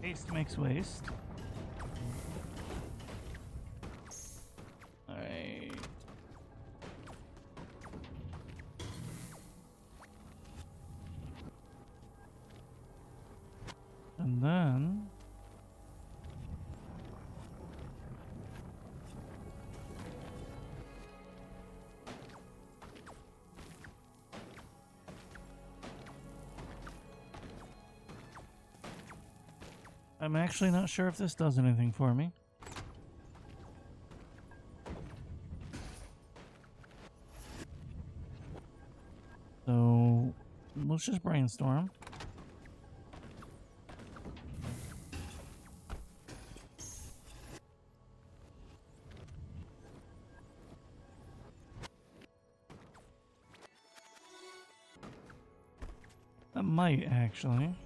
Haste makes waste. Alright. And then... I'm actually not sure if this does anything for me. So, let's just brainstorm. That might actually.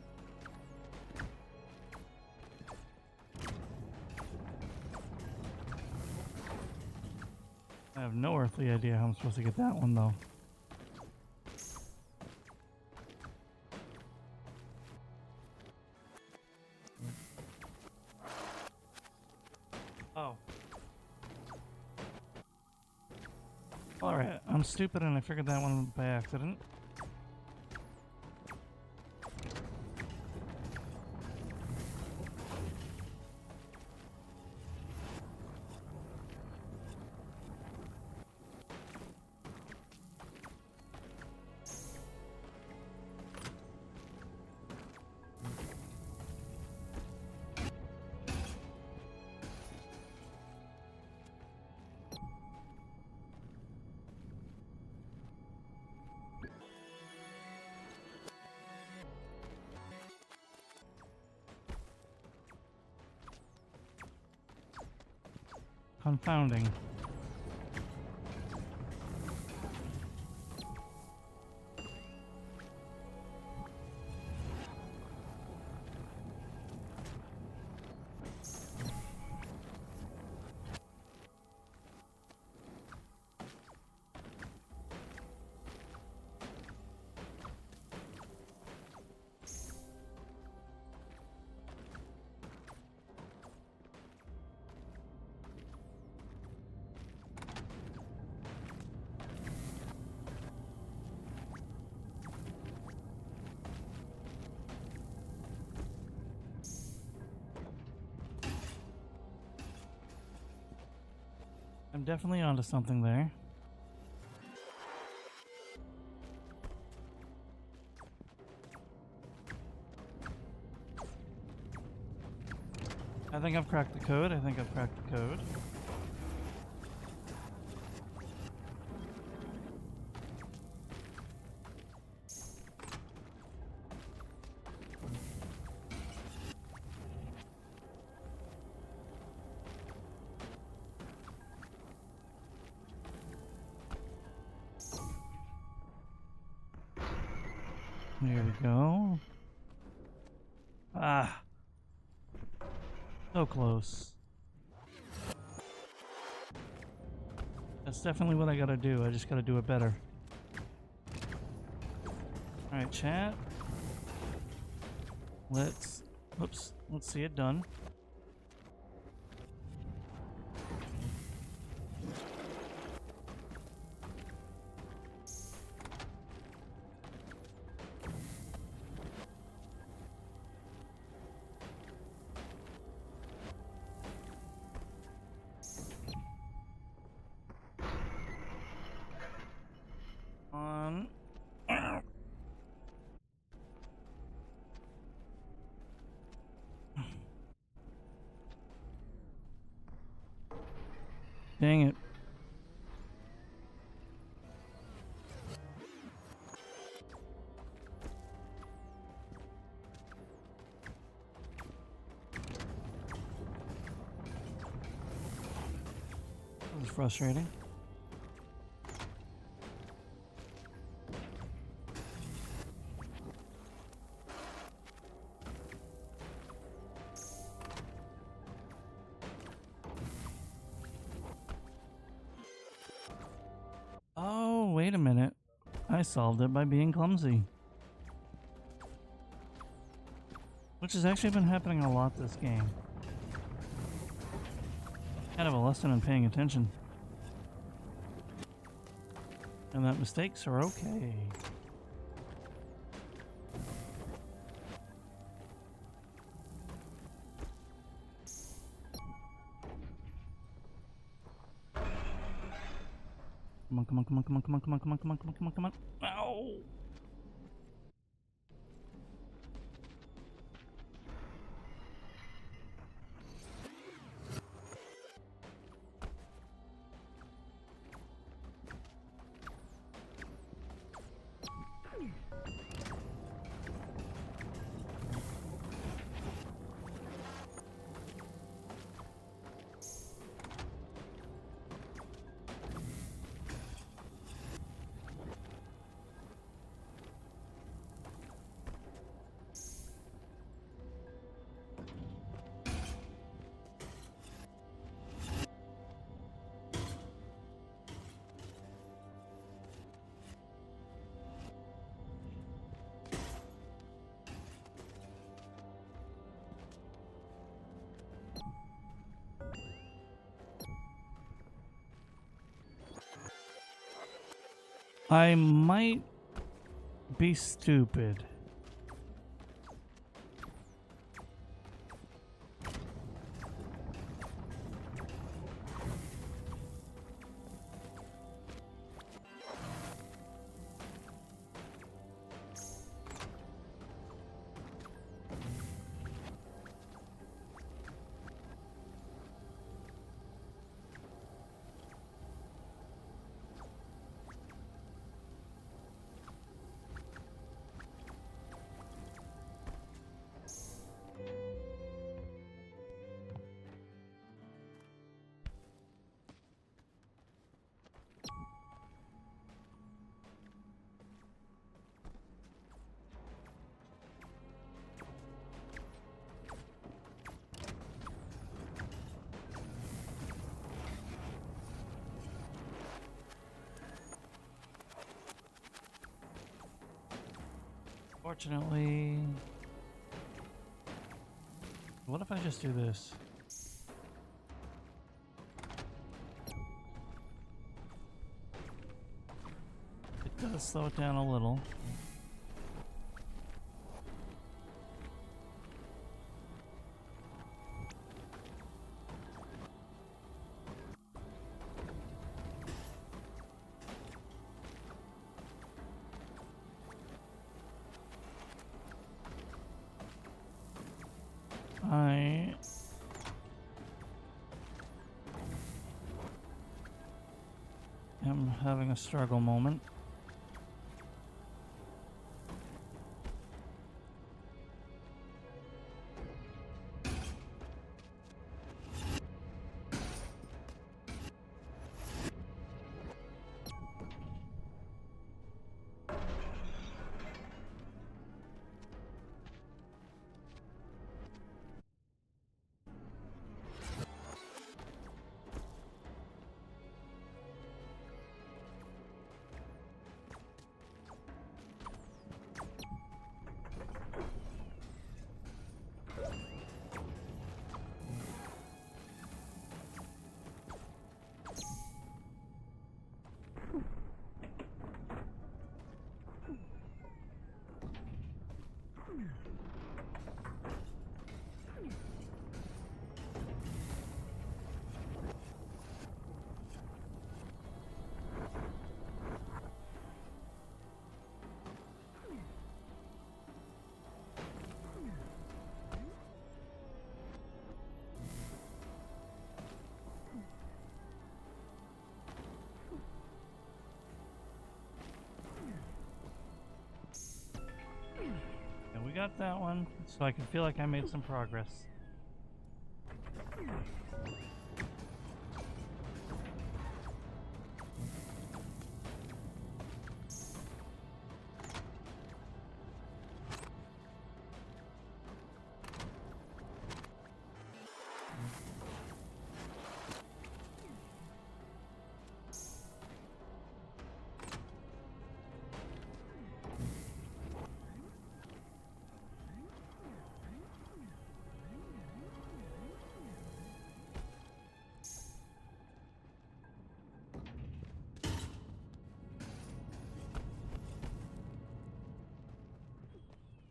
I have no earthly idea how I'm supposed to get that one though. Oh. Alright, I'm stupid and I figured that one by accident. Confounding. I'm definitely onto something there. I think I've cracked the code. There we go. Ah. So close. That's definitely what I gotta do. I just gotta do it better. Alright, chat. Let's see it done. Dang it. That was frustrating. Oh, wait a minute. I solved it by being clumsy. Which has actually been happening a lot this game. Kind of a lesson in paying attention. And that mistakes are okay. Come on, come on, come on, come on, come on, come on, come on, come on, come on, come on, come on. Ow! I might be stupid. Fortunately, what if I just do this? It does slow it down a little. I am having a struggle moment. And we got that one, so I can feel like I made some progress.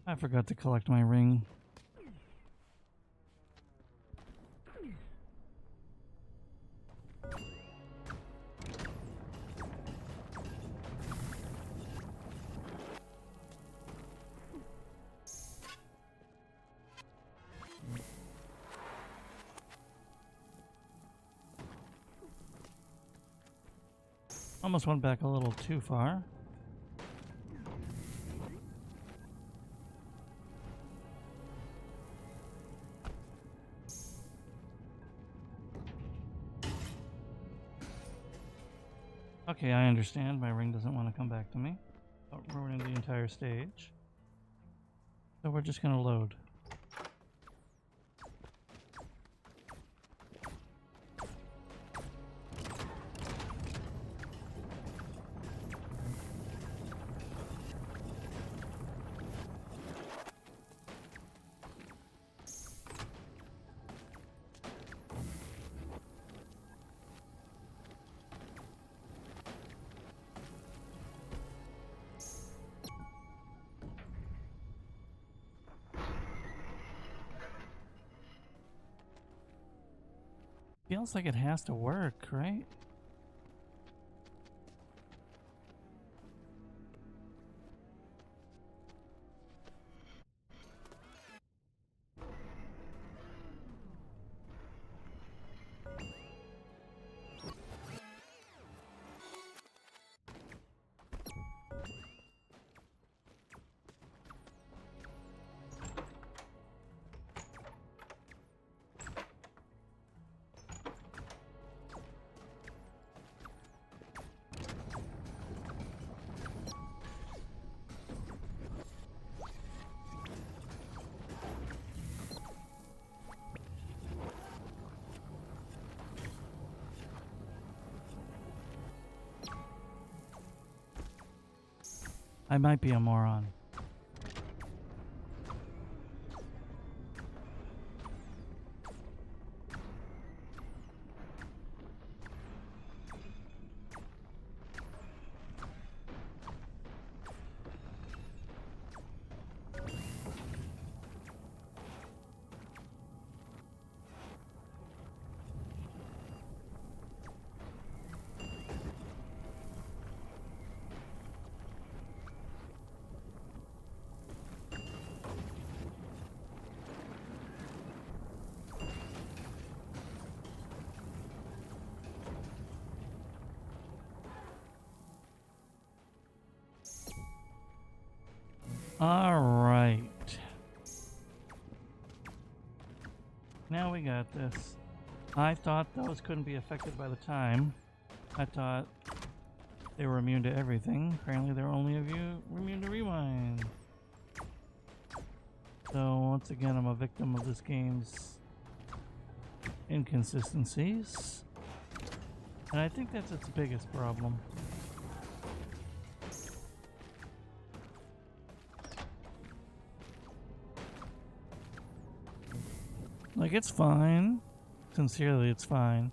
I forgot to collect my ring. Almost went back a little too far. Okay, I understand. My ring doesn't want to come back to me, ruining the entire stage. So we're just gonna load. Feels like it has to work, right? I might be a moron. Alright. Now we got this. I thought those couldn't be affected by the time. I thought they were immune to everything. Apparently they're only immune to rewind. So once again, I'm a victim of this game's inconsistencies. And I think that's its biggest problem. Like, it's fine. Sincerely, it's fine.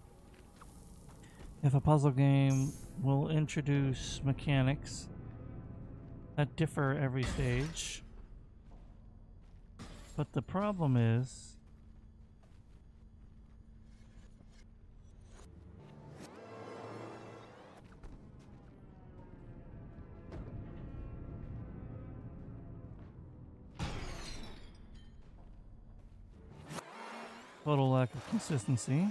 If a puzzle game will introduce mechanics that differ every stage. But the problem is total lack of consistency.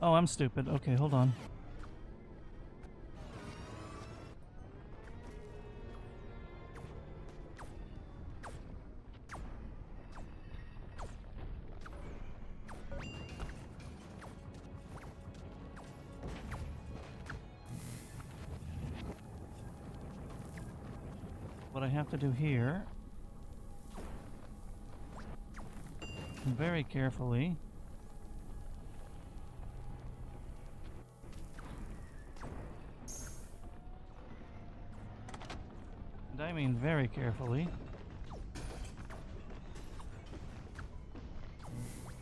Oh, I'm stupid. Okay, hold on. What I have to do here, very carefully, and I mean very carefully.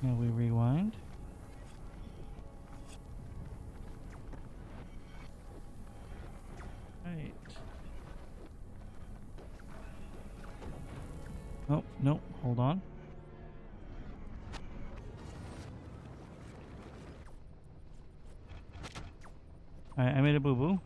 Now we rewind. Right. Oh, no, hold on. Alright, I made a boo-boo.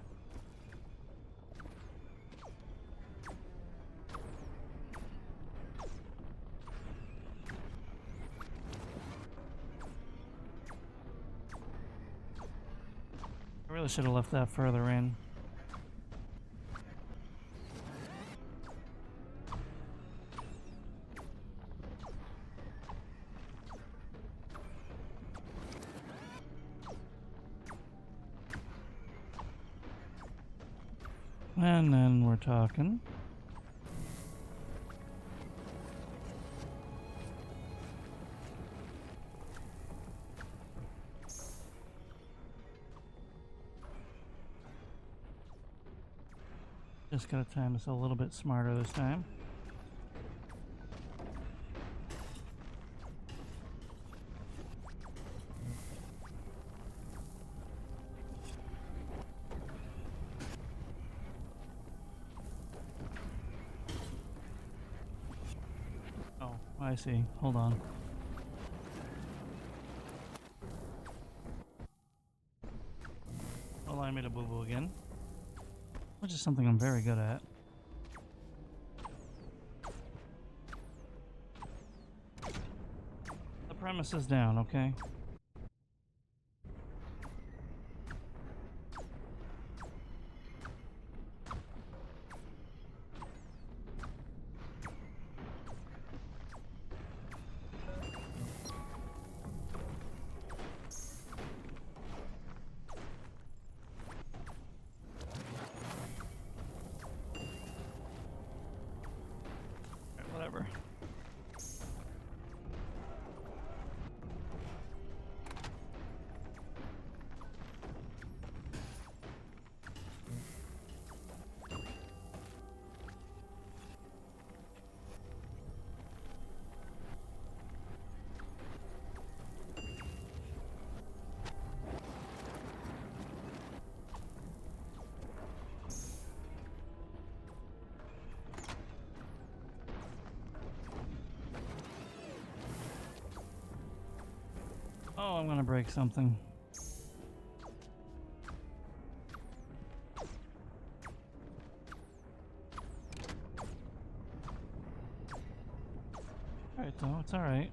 I really should have left that further in. And then we're talking. Just gotta time this a little bit smarter this time. Oh, I see. Hold on. Well, I made a boo-boo again. Which is something I'm very good at. The premise is down, okay? Whatever. Oh, I'm gonna break something. Alright though, it's alright.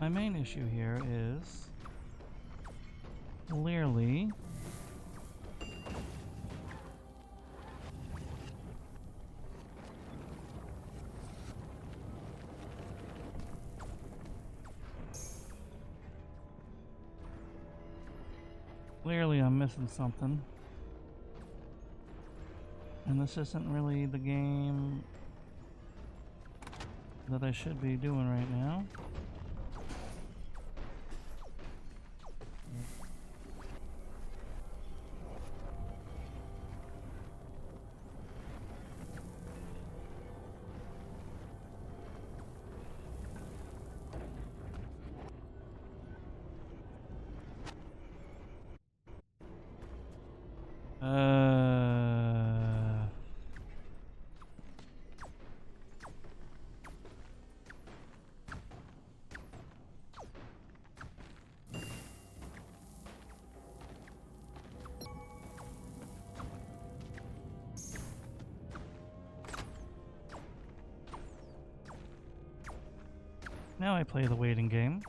My main issue here is clearly I'm missing something. And this isn't really the game that I should be doing right now. Now I play the waiting game.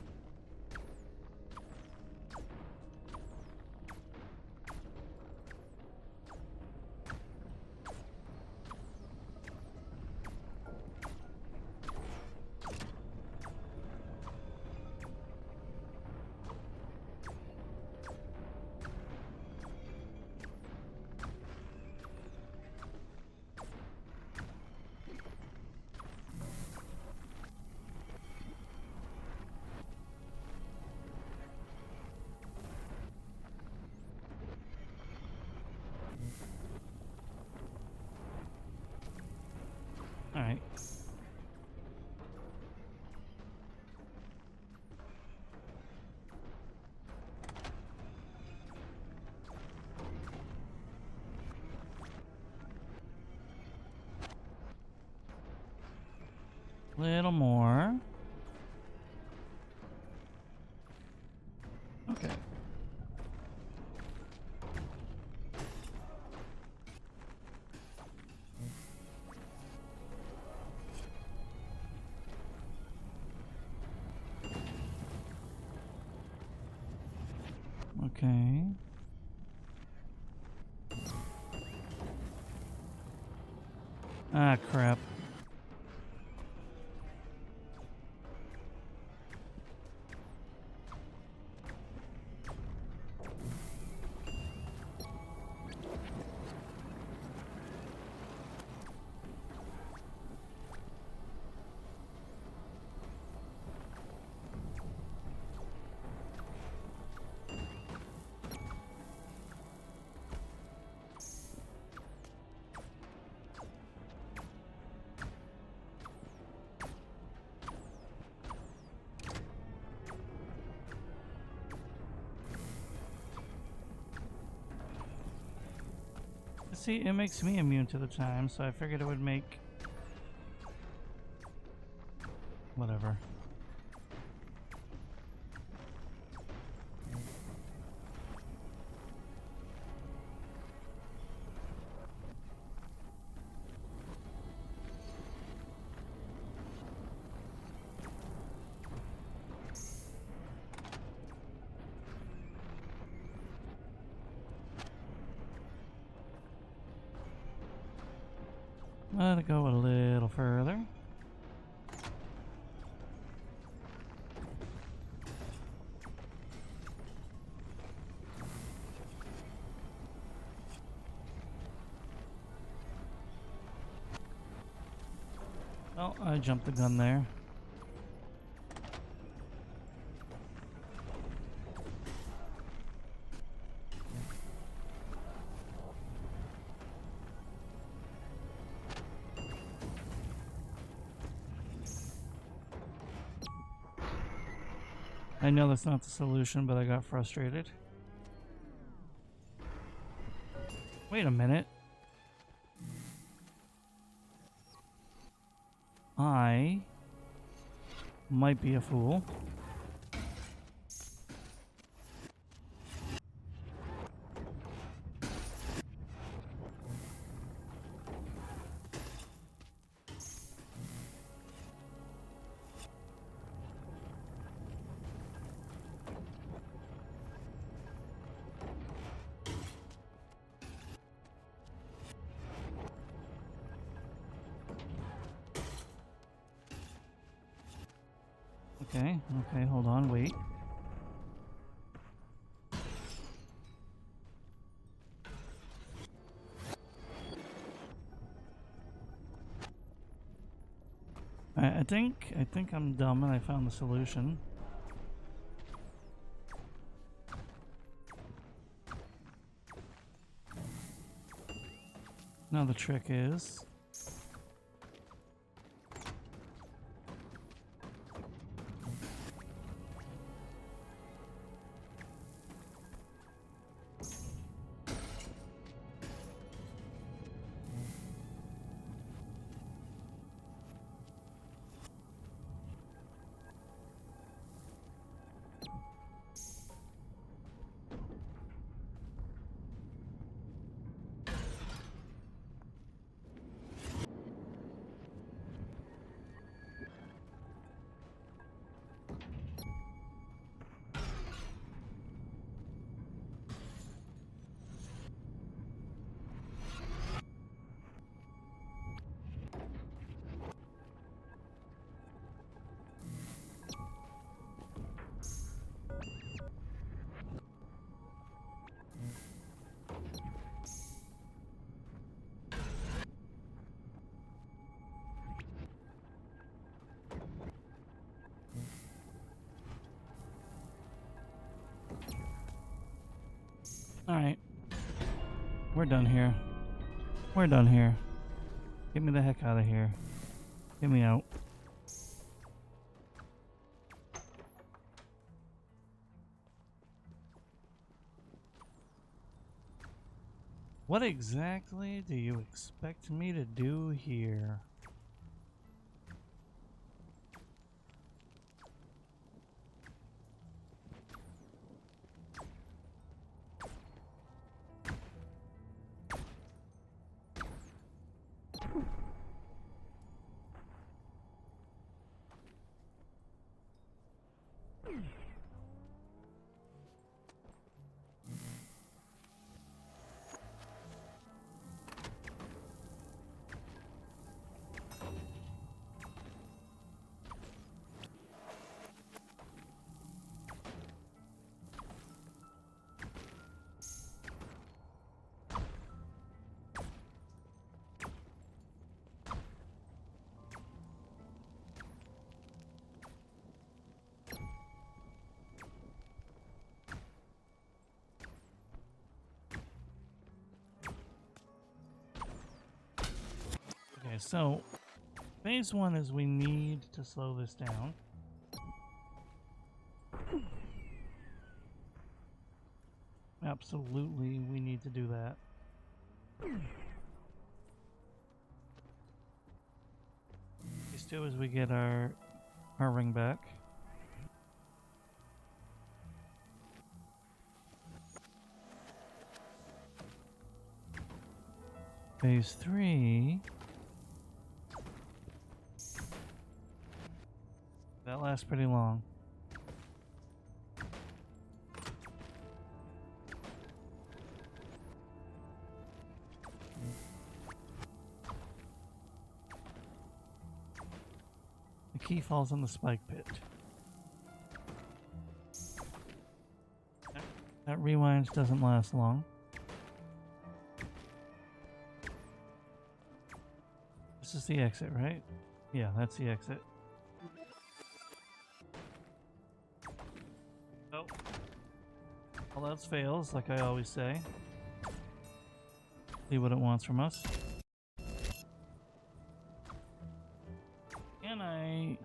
All right. Little more. Okay. Okay. Ah, crap. See, it makes me immune to the time, so I figured it would make... whatever. Let it go a little further. Oh, I jumped the gun there. I know that's not the solution, but I got frustrated. Wait a minute. I might be a fool. Okay, okay, hold on, wait. I think I'm dumb and I found the solution. Now the trick is alright. We're done here. We're done here. Get me the heck out of here. Get me out. What exactly do you expect me to do here? Okay, so phase one is we need to slow this down. Absolutely, we need to do that. Phase two is we get our ring back. Phase three. That lasts pretty long. The key falls in the spike pit. That rewind doesn't last long. This is the exit, right? Yeah, that's the exit. Oh. All else fails, like I always say. See what it wants from us. Can I...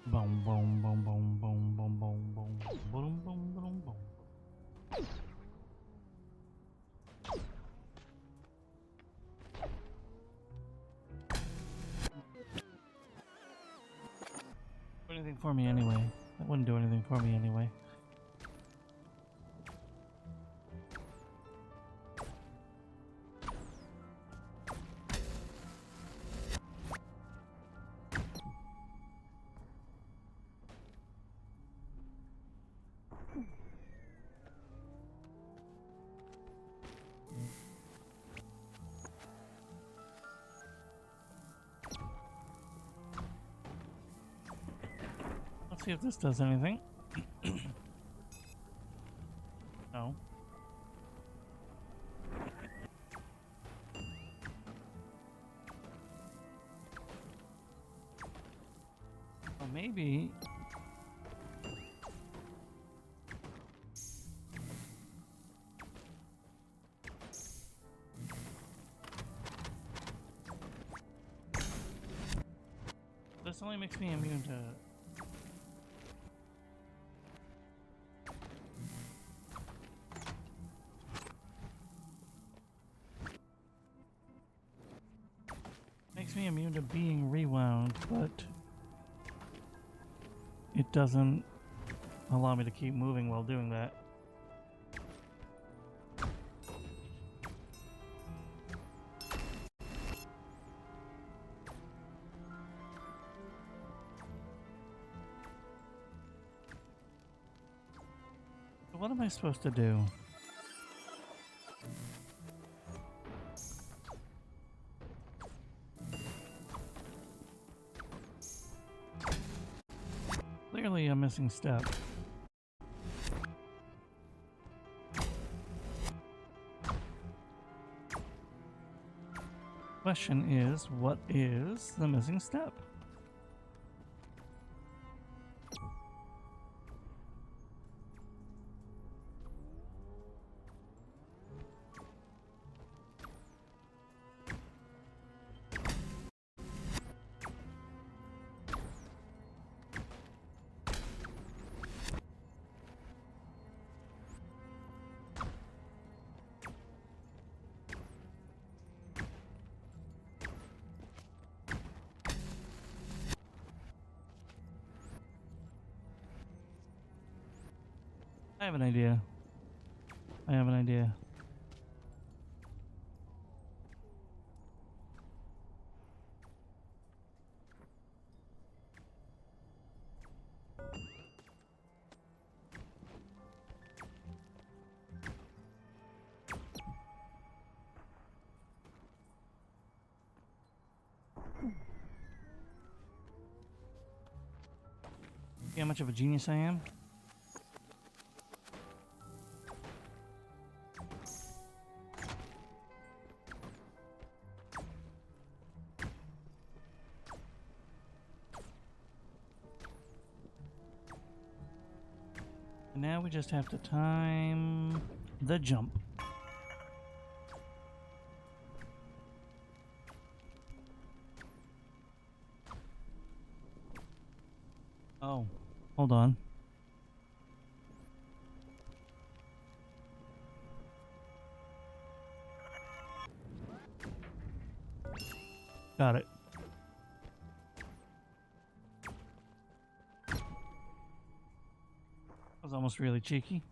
Boom, boom, boom, boom, boom, boom, boom, boom, boom, boom, boom, boom. for me anyway. That wouldn't do anything for me anyway. Let's see if this does anything. No. Well, maybe. This only makes me immune to. Makes me immune to being rewound, but it doesn't allow me to keep moving while doing that. So what am I supposed to do? Clearly a missing step. Question is, what is the missing step? I have an idea. I have an idea. See how much of a genius I am? And now we just have to time the jump. Oh, hold on. Got it. That was almost really cheeky.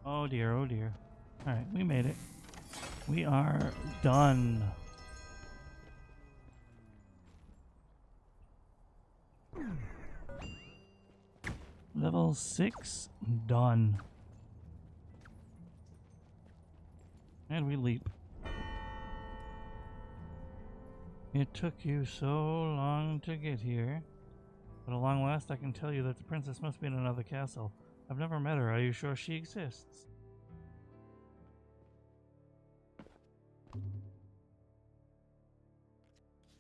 Oh dear, oh dear. Alright, we made it. We are done. Level 6, done. And we leap. It took you so long to get here. But at long last I can tell you that the princess must be in another castle. I've never met her. Are you sure she exists?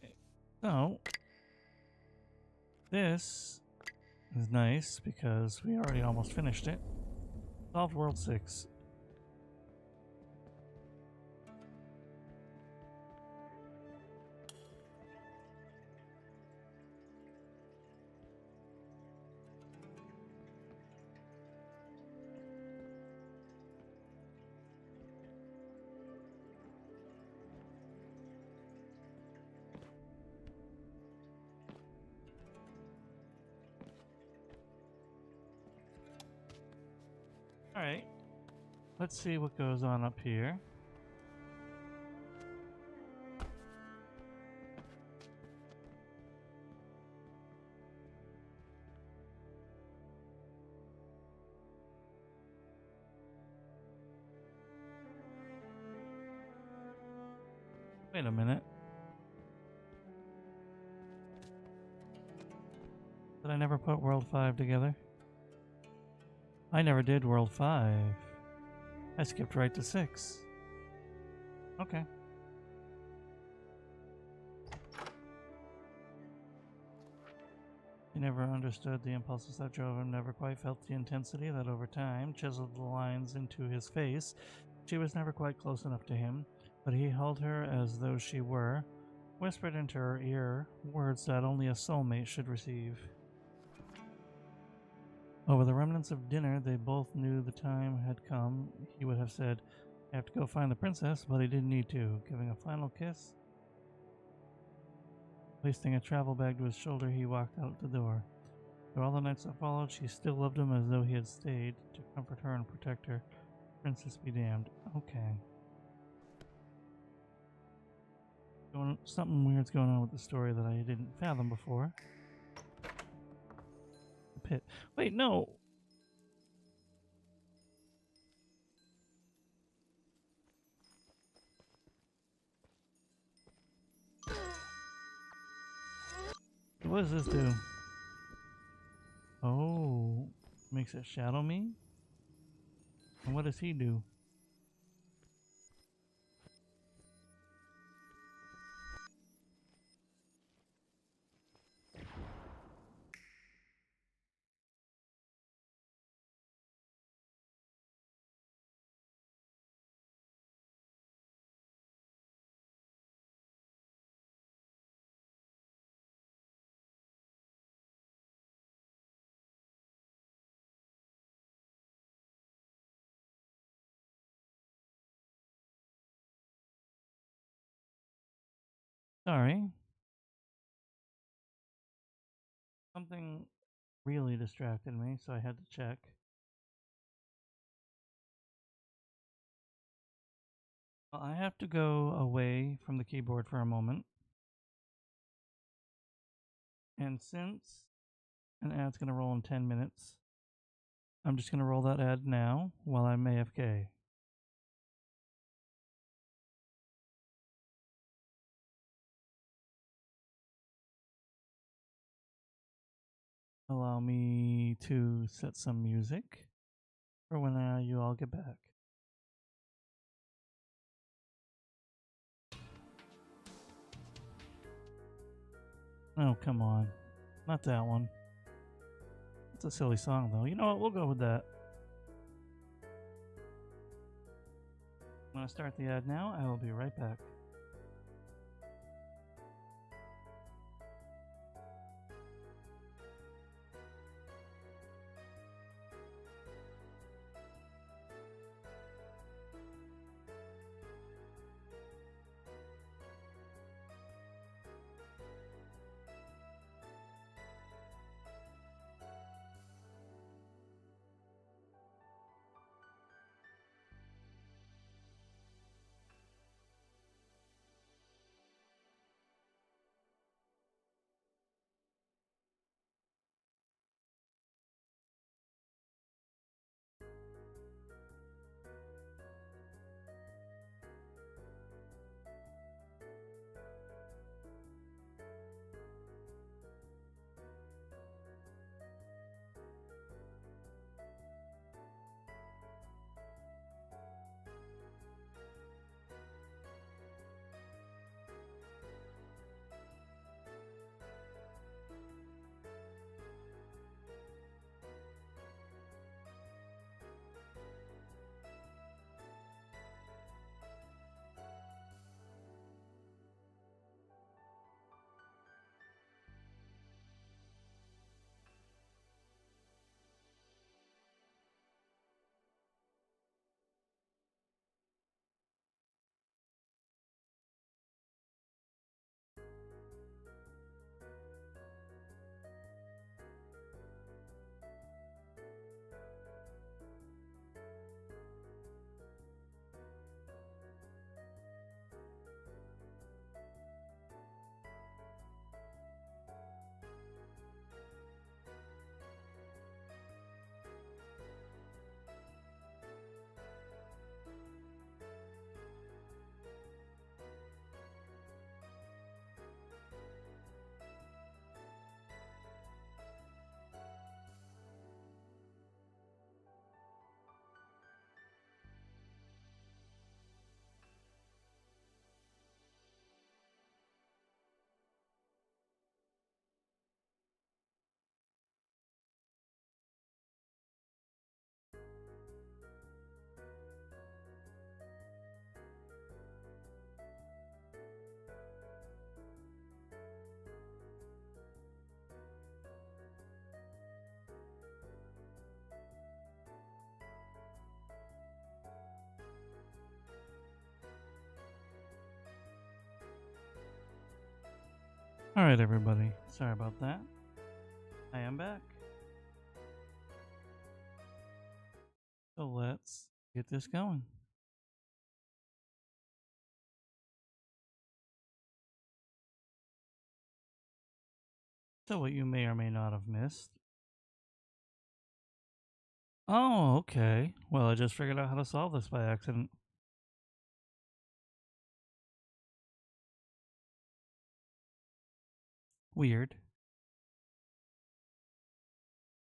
Okay. So, this is nice because we already almost finished it. Solved World 6. Alright. Let's see what goes on up here. Wait a minute. Did I never put World 5 together? I never did World 5. I skipped right to 6. Okay. He never understood the impulses that drove him, never quite felt the intensity that over time chiseled the lines into his face. She was never quite close enough to him, but he held her as though she were, whispered into her ear words that only a soulmate should receive. Over the remnants of dinner, they both knew the time had come. He would have said, "I have to go find the princess," but he didn't need to. Giving a final kiss, placing a travel bag to his shoulder, he walked out the door. Through all the nights that followed, she still loved him as though he had stayed to comfort her and protect her. Princess be damned. Okay. Something weird's going on with the story that I didn't fathom before. The pit. Wait, no! What does this do? Oh, makes it shadow me? And what does he do? Sorry. Something really distracted me, so I had to check. Well, I have to go away from the keyboard for a moment. And since an ad's going to roll in 10 minutes, I'm just going to roll that ad now while I'm AFK. Allow me to set some music for when you all get back. Oh, come on. Not that one. It's a silly song, though. You know what? We'll go with that. I'm going to start the ad now. I will be right back. Alright, everybody. Sorry about that. I am back. So let's get this going. So, what you may or may not have missed. Oh, okay. Well, I just figured out how to solve this by accident. Weird.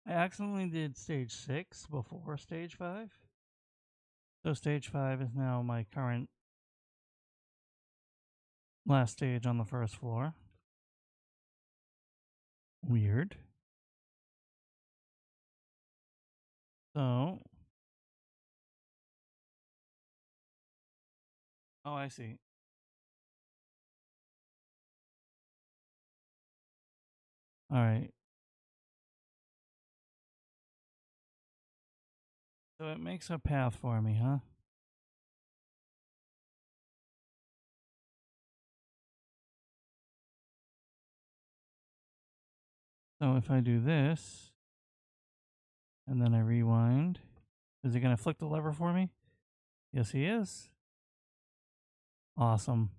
I accidentally did stage 6 before stage 5. So, stage 5 is now my current last stage on the first floor. Weird. So, oh, I see. Alright. So, it makes a path for me, huh? So, if I do this, and then I rewind, is he going to flick the lever for me? Yes, he is. Awesome.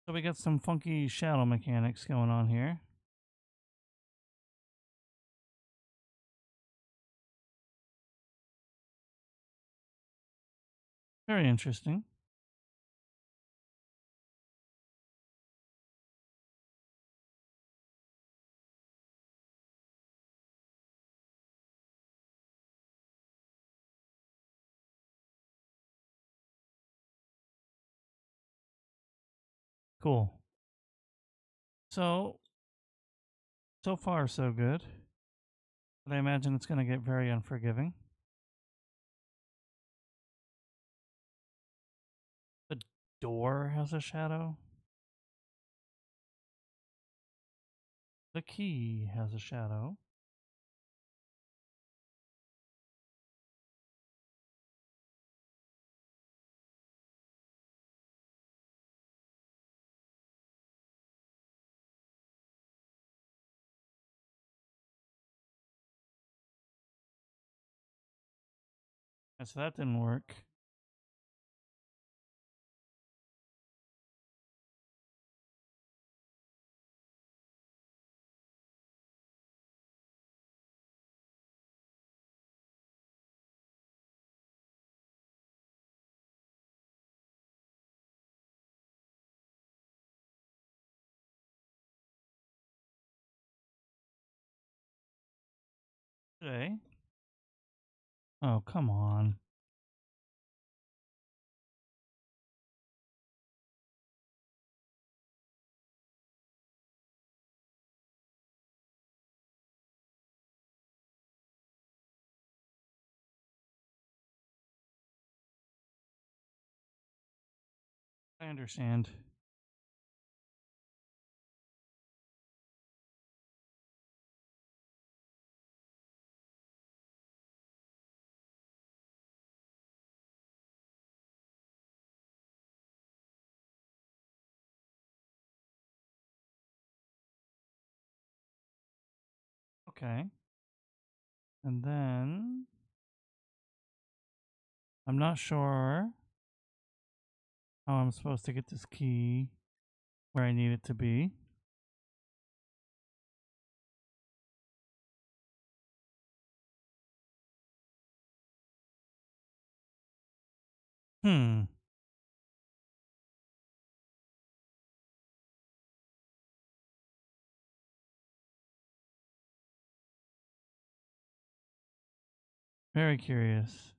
So we got some funky shadow mechanics going on here. Very interesting. Cool. So far so good. But I imagine it's going to get very unforgiving. The door has a shadow. The key has a shadow. And so that didn't work. Today. Oh, come on. I understand. Okay. And then I'm not sure how I'm supposed to get this key where I need it to be. Hmm. Very curious.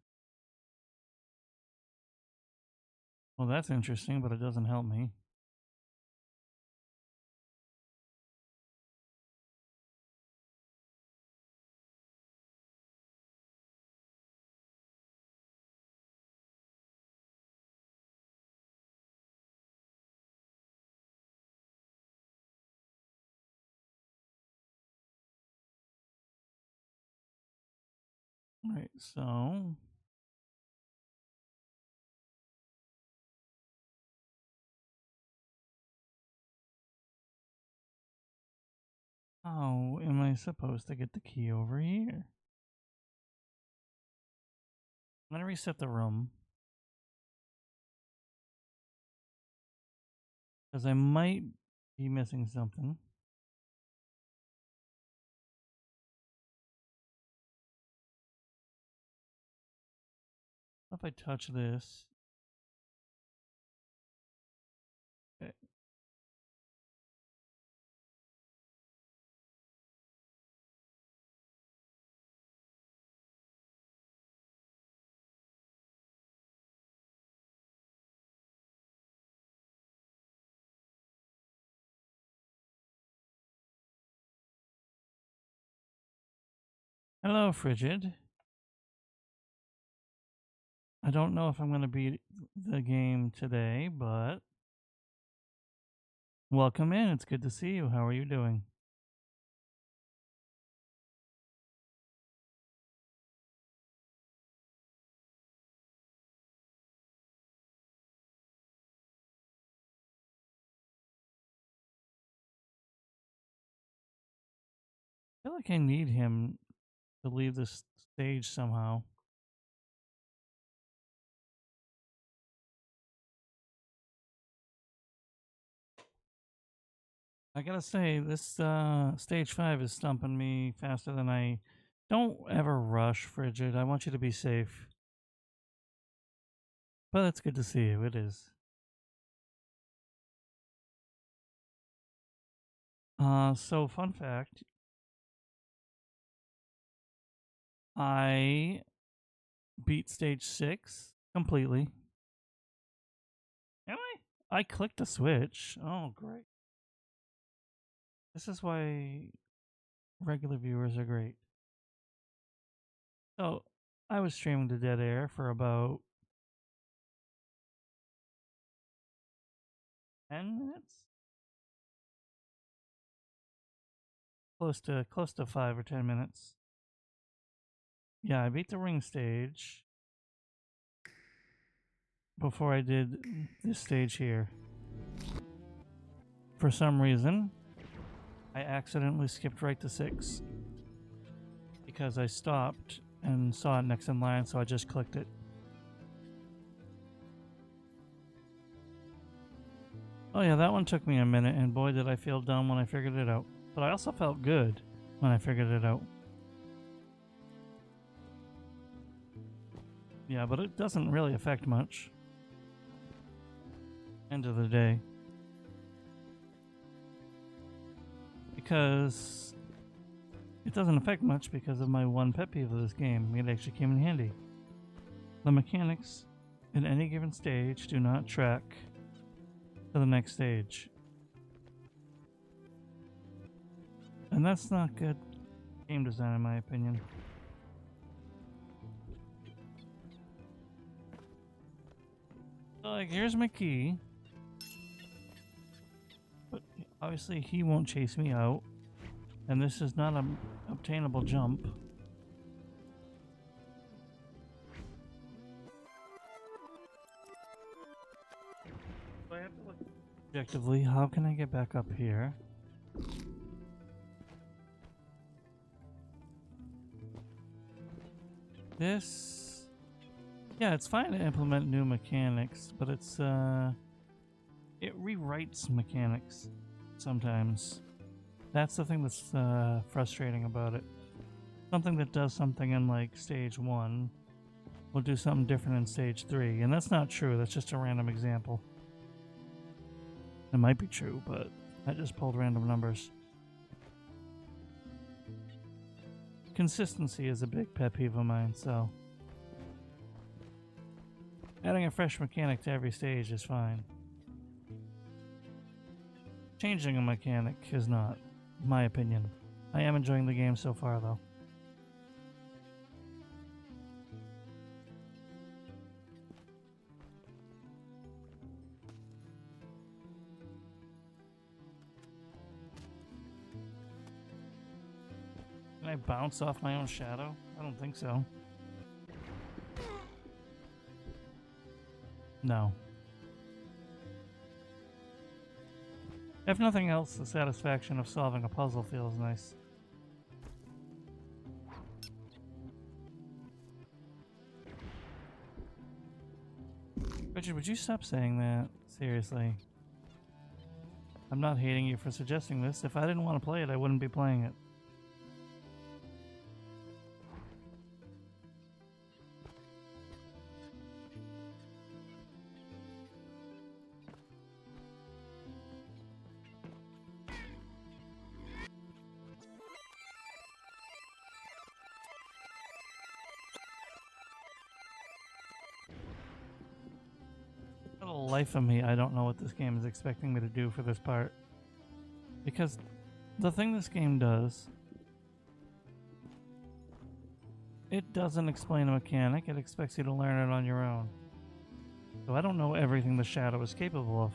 Well, that's interesting, but it doesn't help me. Right, so I supposed to get the key over here? I'm gonna reset the room. Because I might be missing something. If I touch this. Okay. Hello, Frijid. I don't know if I'm going to beat the game today, but welcome in. It's good to see you. How are you doing? I feel like I need him to leave this stage somehow. I gotta say, this stage 5 is stumping me faster than I... Don't ever rush, Frigid. I want you to be safe. But it's good to see you. It is. So fun fact. I beat stage 6 completely. Am I? I clicked the switch. Oh, great. This is why regular viewers are great. So, I was streaming to dead air for about 10 minutes? Close to 5 or 10 minutes. Yeah, I beat the ring stage before I did this stage here. For some reason, I accidentally skipped right to 6 because I stopped and saw it next in line, so I just clicked it. Oh yeah, that one took me a minute, and boy did I feel dumb when I figured it out. But I also felt good when I figured it out. Yeah, but it doesn't really affect much. End of the day. Because it doesn't affect much because of my one pet peeve of this game. It actually came in handy. The mechanics in any given stage do not track to the next stage. And that's not good game design in my opinion. So like, here's my key. But obviously he won't chase me out. And this is not an obtainable jump. So I have to look objectively, how can I get back up here? This... Yeah, it's fine to implement new mechanics, but it's, it rewrites mechanics sometimes. That's the thing that's frustrating about it. Something that does something in, like, stage 1 will do something different in stage 3, and that's not true, that's just a random example. It might be true, but I just pulled random numbers. Consistency is a big pet peeve of mine, so adding a fresh mechanic to every stage is fine. Changing a mechanic is not, my opinion. I am enjoying the game so far, though. Can I bounce off my own shadow? I don't think so. No. If nothing else, the satisfaction of solving a puzzle feels nice. Frijid, would you stop saying that? Seriously. I'm not hating you for suggesting this. If I didn't want to play it, I wouldn't be playing it. For the life of me, I don't know what this game is expecting me to do for this part. Because the thing this game does, it doesn't explain a mechanic, it expects you to learn it on your own. So I don't know everything the shadow is capable of.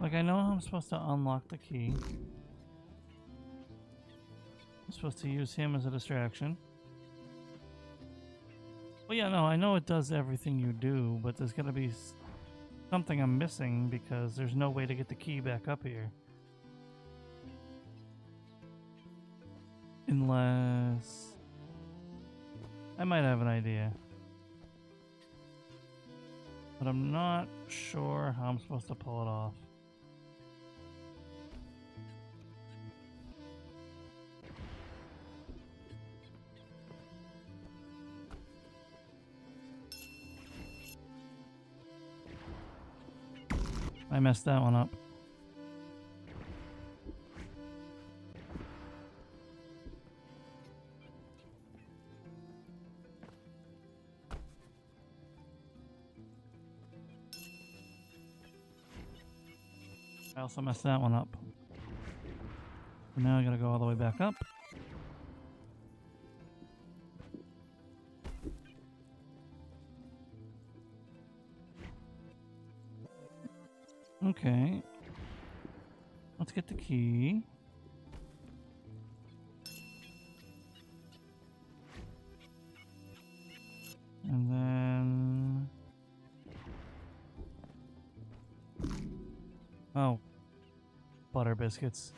Like, I know I'm supposed to unlock the key. I'm supposed to use him as a distraction. Well, yeah, no, I know it does everything you do, but there's gotta be something I'm missing because there's no way to get the key back up here. Unless... I might have an idea. But I'm not sure how I'm supposed to pull it off. I messed that one up. I also messed that one up. Now I gotta go all the way back up. Okay. Let's get the key. And then... Oh. Butter biscuits.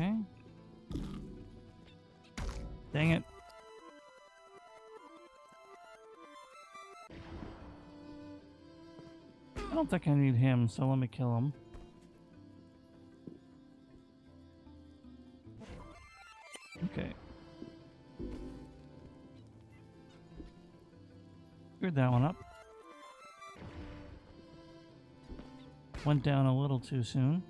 Okay. Dang it. I don't think I need him, so let me kill him. Okay. Screwed that one up. Went down a little too soon.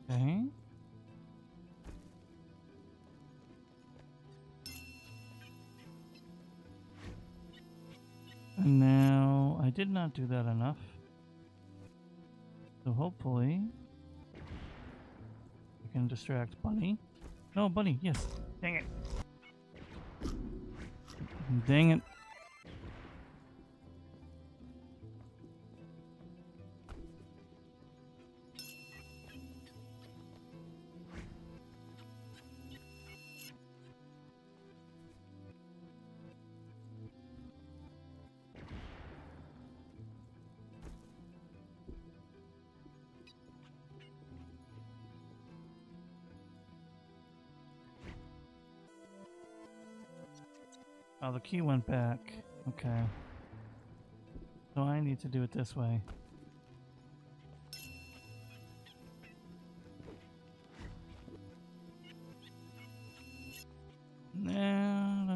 Okay. And now I did not do that enough. So hopefully I can distract Bunny. No, Bunny, yes. Dang it. Dang it. Oh, the key went back. Okay. So I need to do it this way. No.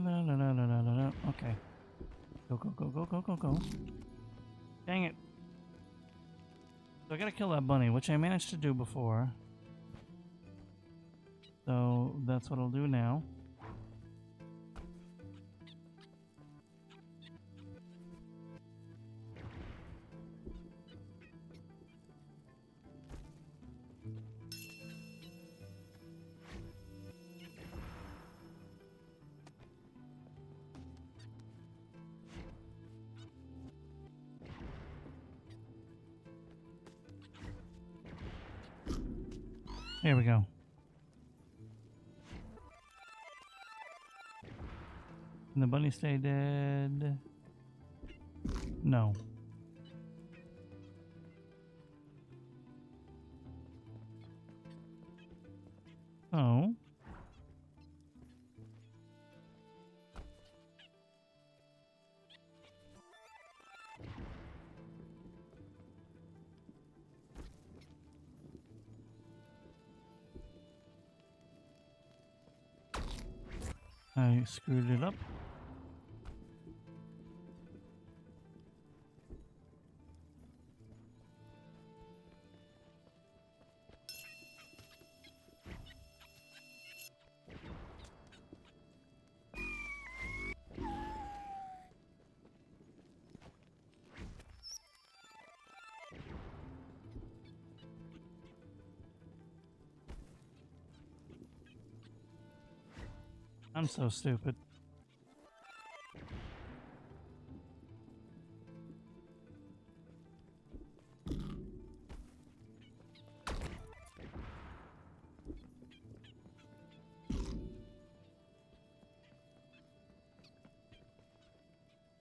Okay. Go. Dang it. So I gotta kill that bunny, which I managed to do before. So that's what I'll do now. Here we go. Can the bunny stay dead? No. Oh. I screwed it up. I'm so stupid.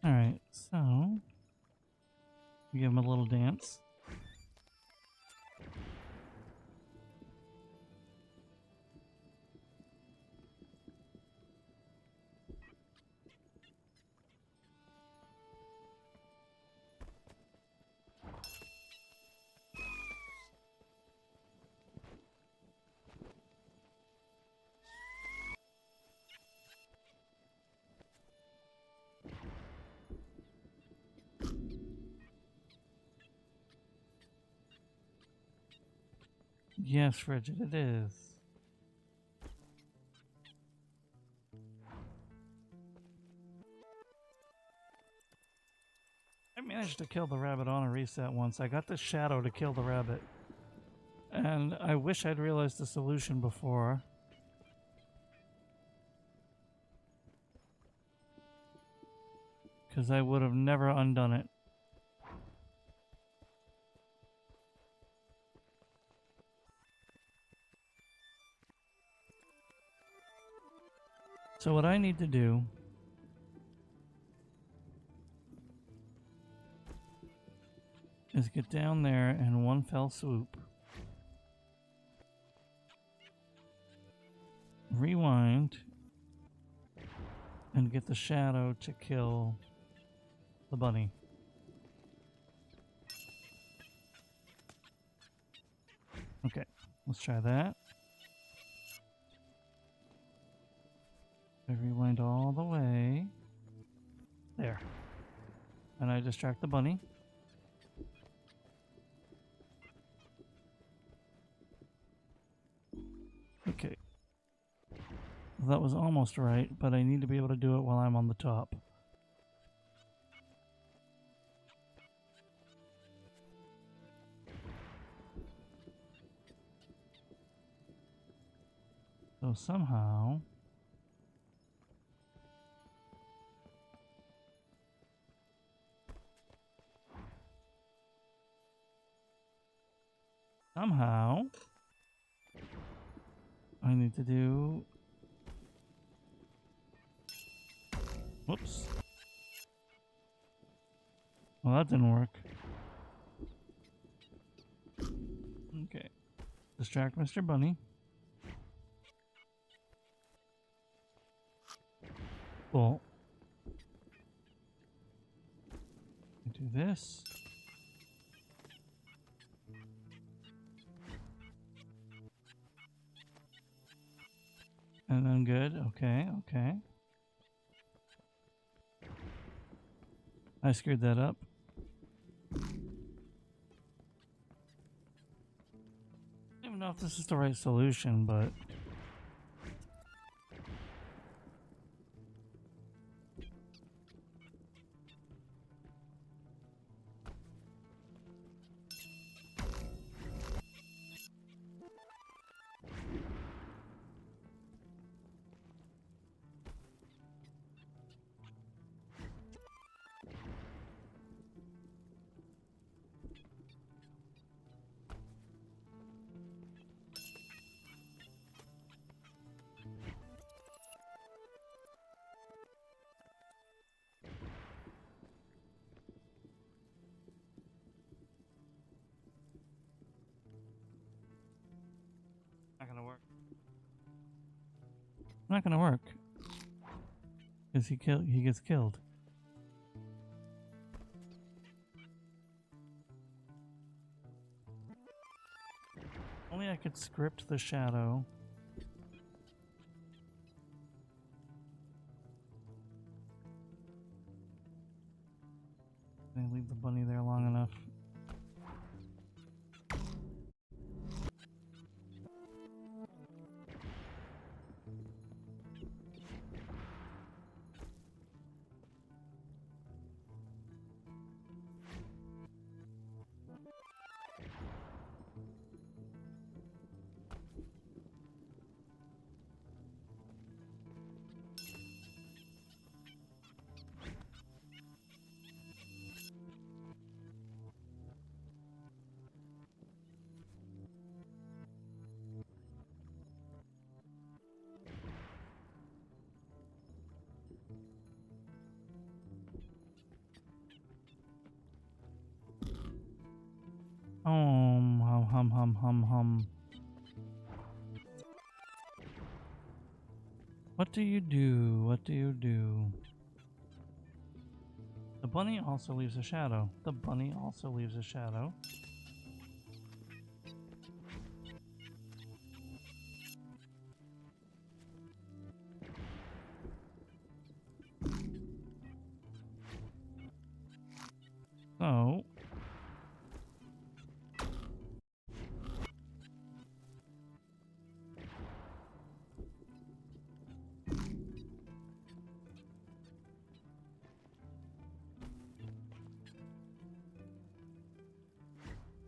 Alright, so give him a little dance. Yes, Frijid, it is. I managed to kill the rabbit on a reset once. I got the shadow to kill the rabbit. And I wish I'd realized the solution before. Because I would have never undone it. So what I need to do is get down there in one fell swoop. Rewind. And get the shadow to kill the bunny. Okay, let's try that. I rewind all the way. There. And I distract the bunny. Okay. Well, that was almost right, but I need to be able to do it while I'm on the top. So somehow I need to do... Whoops. Well, that didn't work. Okay. Distract Mr. Bunny. Cool. Do this. And then good. Okay, okay. I screwed that up. I don't even know if this is the right solution, but... Not gonna work. Not gonna work. Because he gets killed. Only I could script the shadow. Can I leave the bunny there long enough? Hum. What do you do? What do you do? The bunny also leaves a shadow. The bunny also leaves a shadow. So...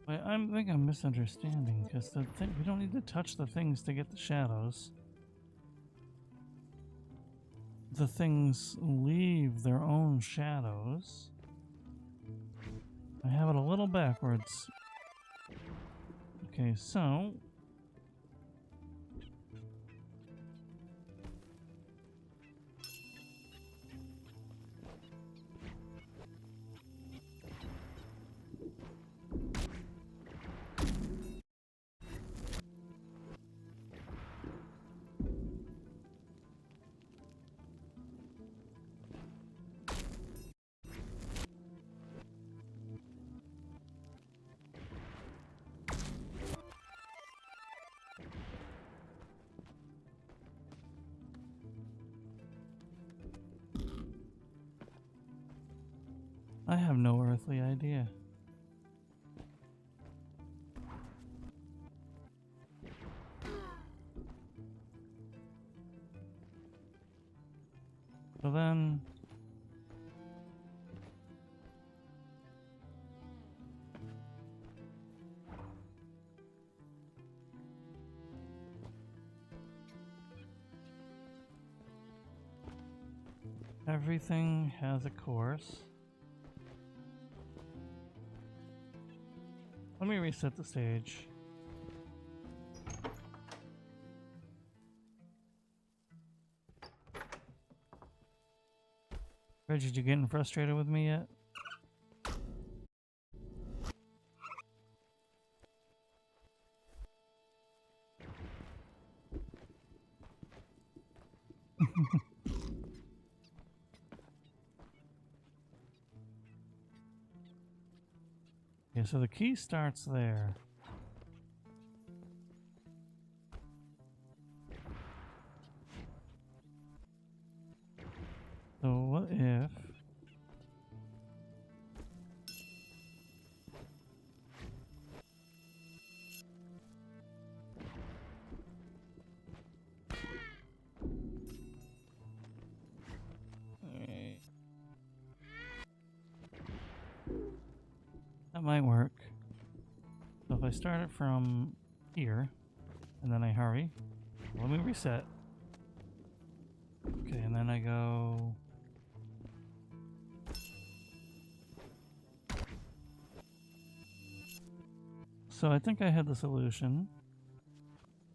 I think I'm misunderstanding, because we don't need to touch the things to get the shadows. The things leave their own shadows. I have it a little backwards. Okay, so... I have no earthly idea. So then... everything has a course. Let me reset the stage. Frijid, you getting frustrated with me yet? Okay, so the key starts there. So what if... That might work. So if I start it from here, and then I hurry, let me reset. Okay, and then I go... So I think I had the solution,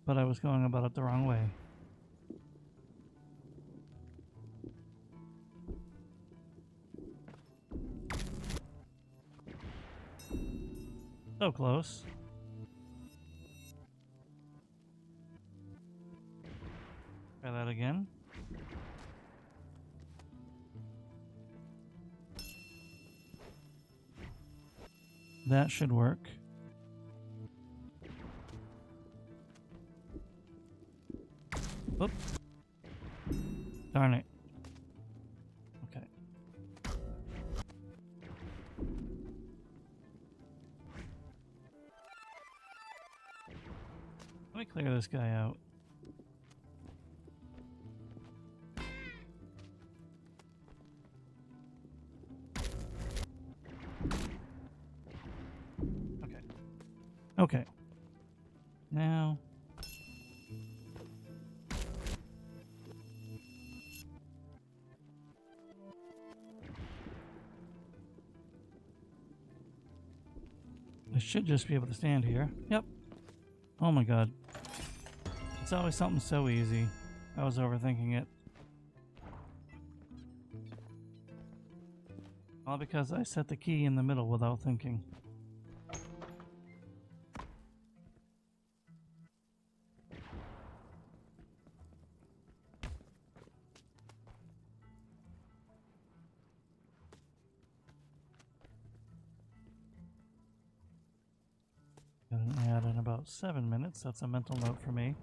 but I was going about it the wrong way. So close. Try that again. That should work. Oop. Darn it. Okay. Let me clear this guy out. Okay. Okay. Now... I should just be able to stand here. Yep. Oh my god. It's always something so easy. I was overthinking it. All because I set the key in the middle without thinking. Got an ad in about 7 minutes. That's a mental note for me.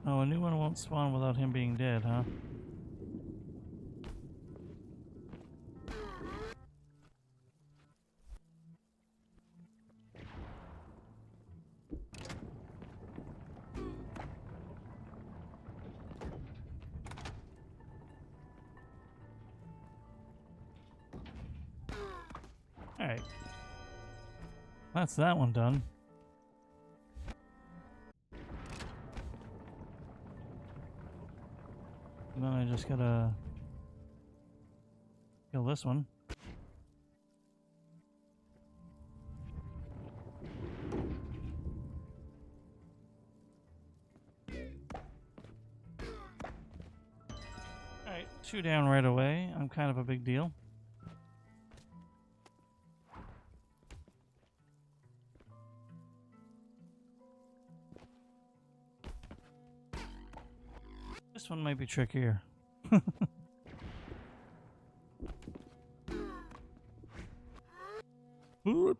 Oh, a new one won't spawn without him being dead, huh? Alright. That's that one done. And then I just gotta kill this one. Alright, 2 down right away. I'm kind of a big deal. This one might be trickier. Ooh.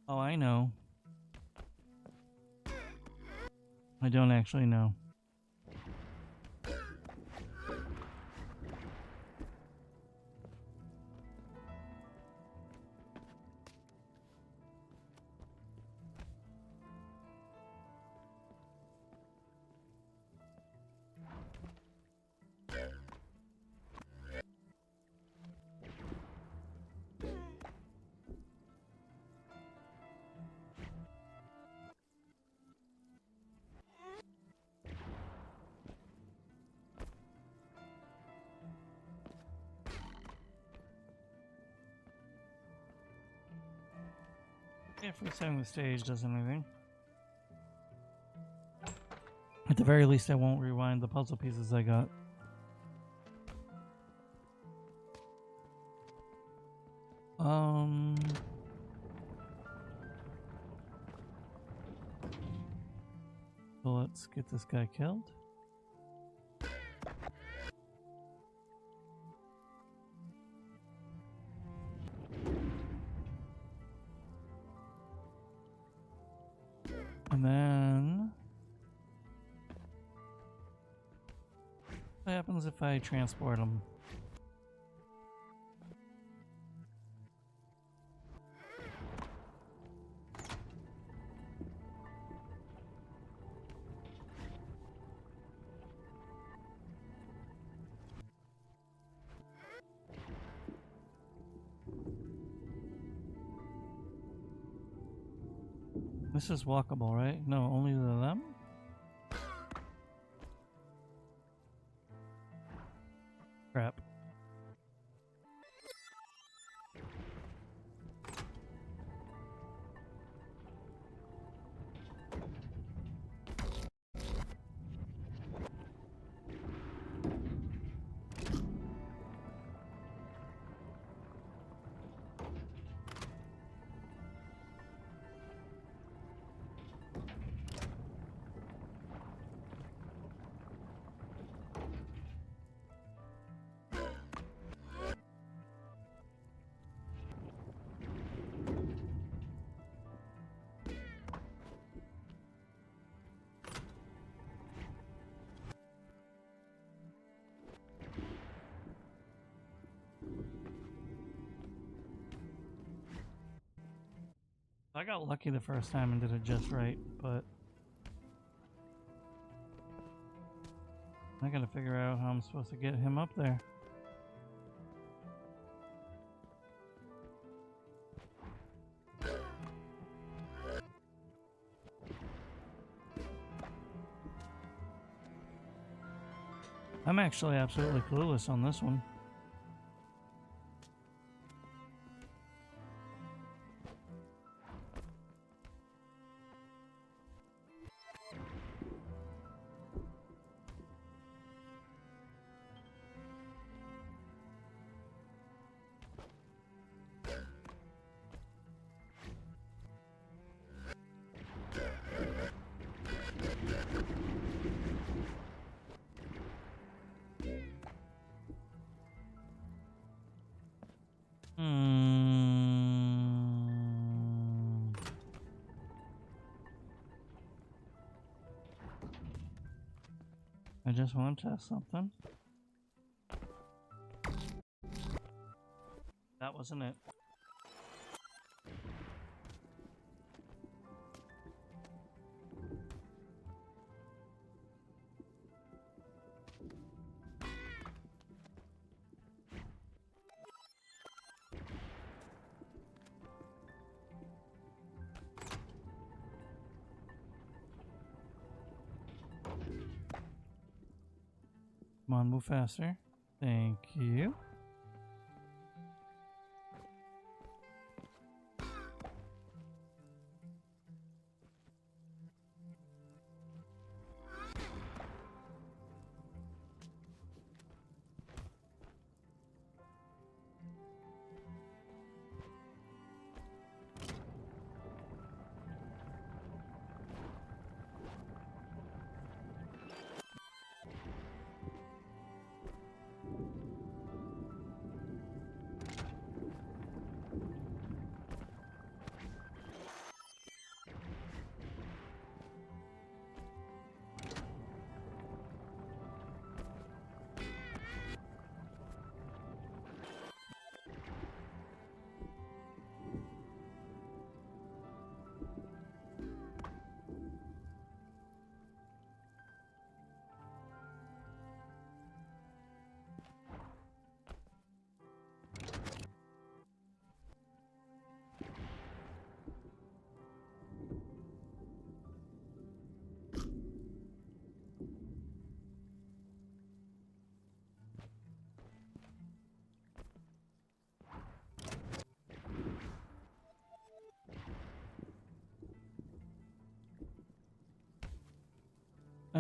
Oh, I know. I don't actually know. If resetting the stage does anything. At the very least, I won't rewind the puzzle pieces I got. So let's get this guy killed. And then what happens if I transport him? This is walkable, right? No, only to them? Crap. I got lucky the first time and did it just right, but I gotta figure out how I'm supposed to get him up there. I'm actually absolutely clueless on this one. I just want to test something. That wasn't it. Come on, move faster. Thank you.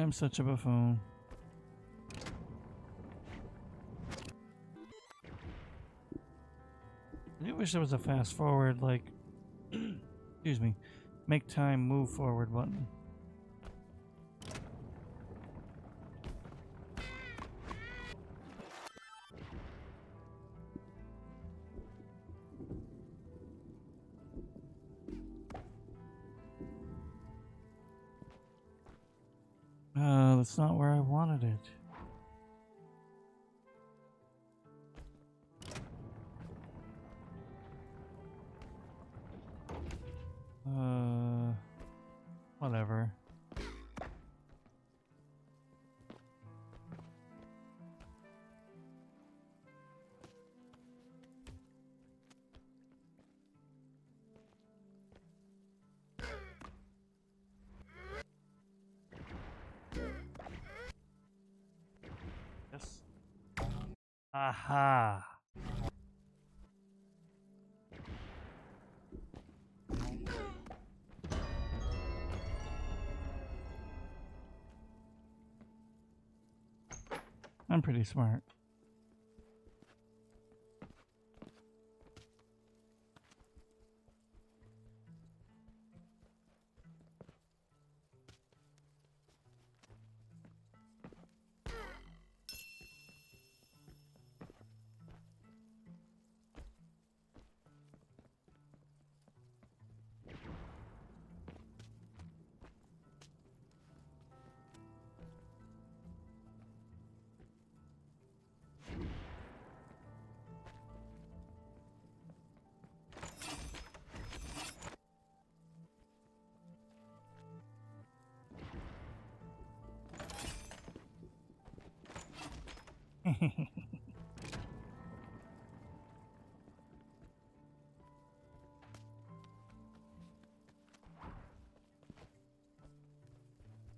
I'm such a buffoon. I do wish there was a fast forward, like, excuse me, make time move forward button. That's not where I wanted it. Whatever. Yes. Aha. I'm pretty smart.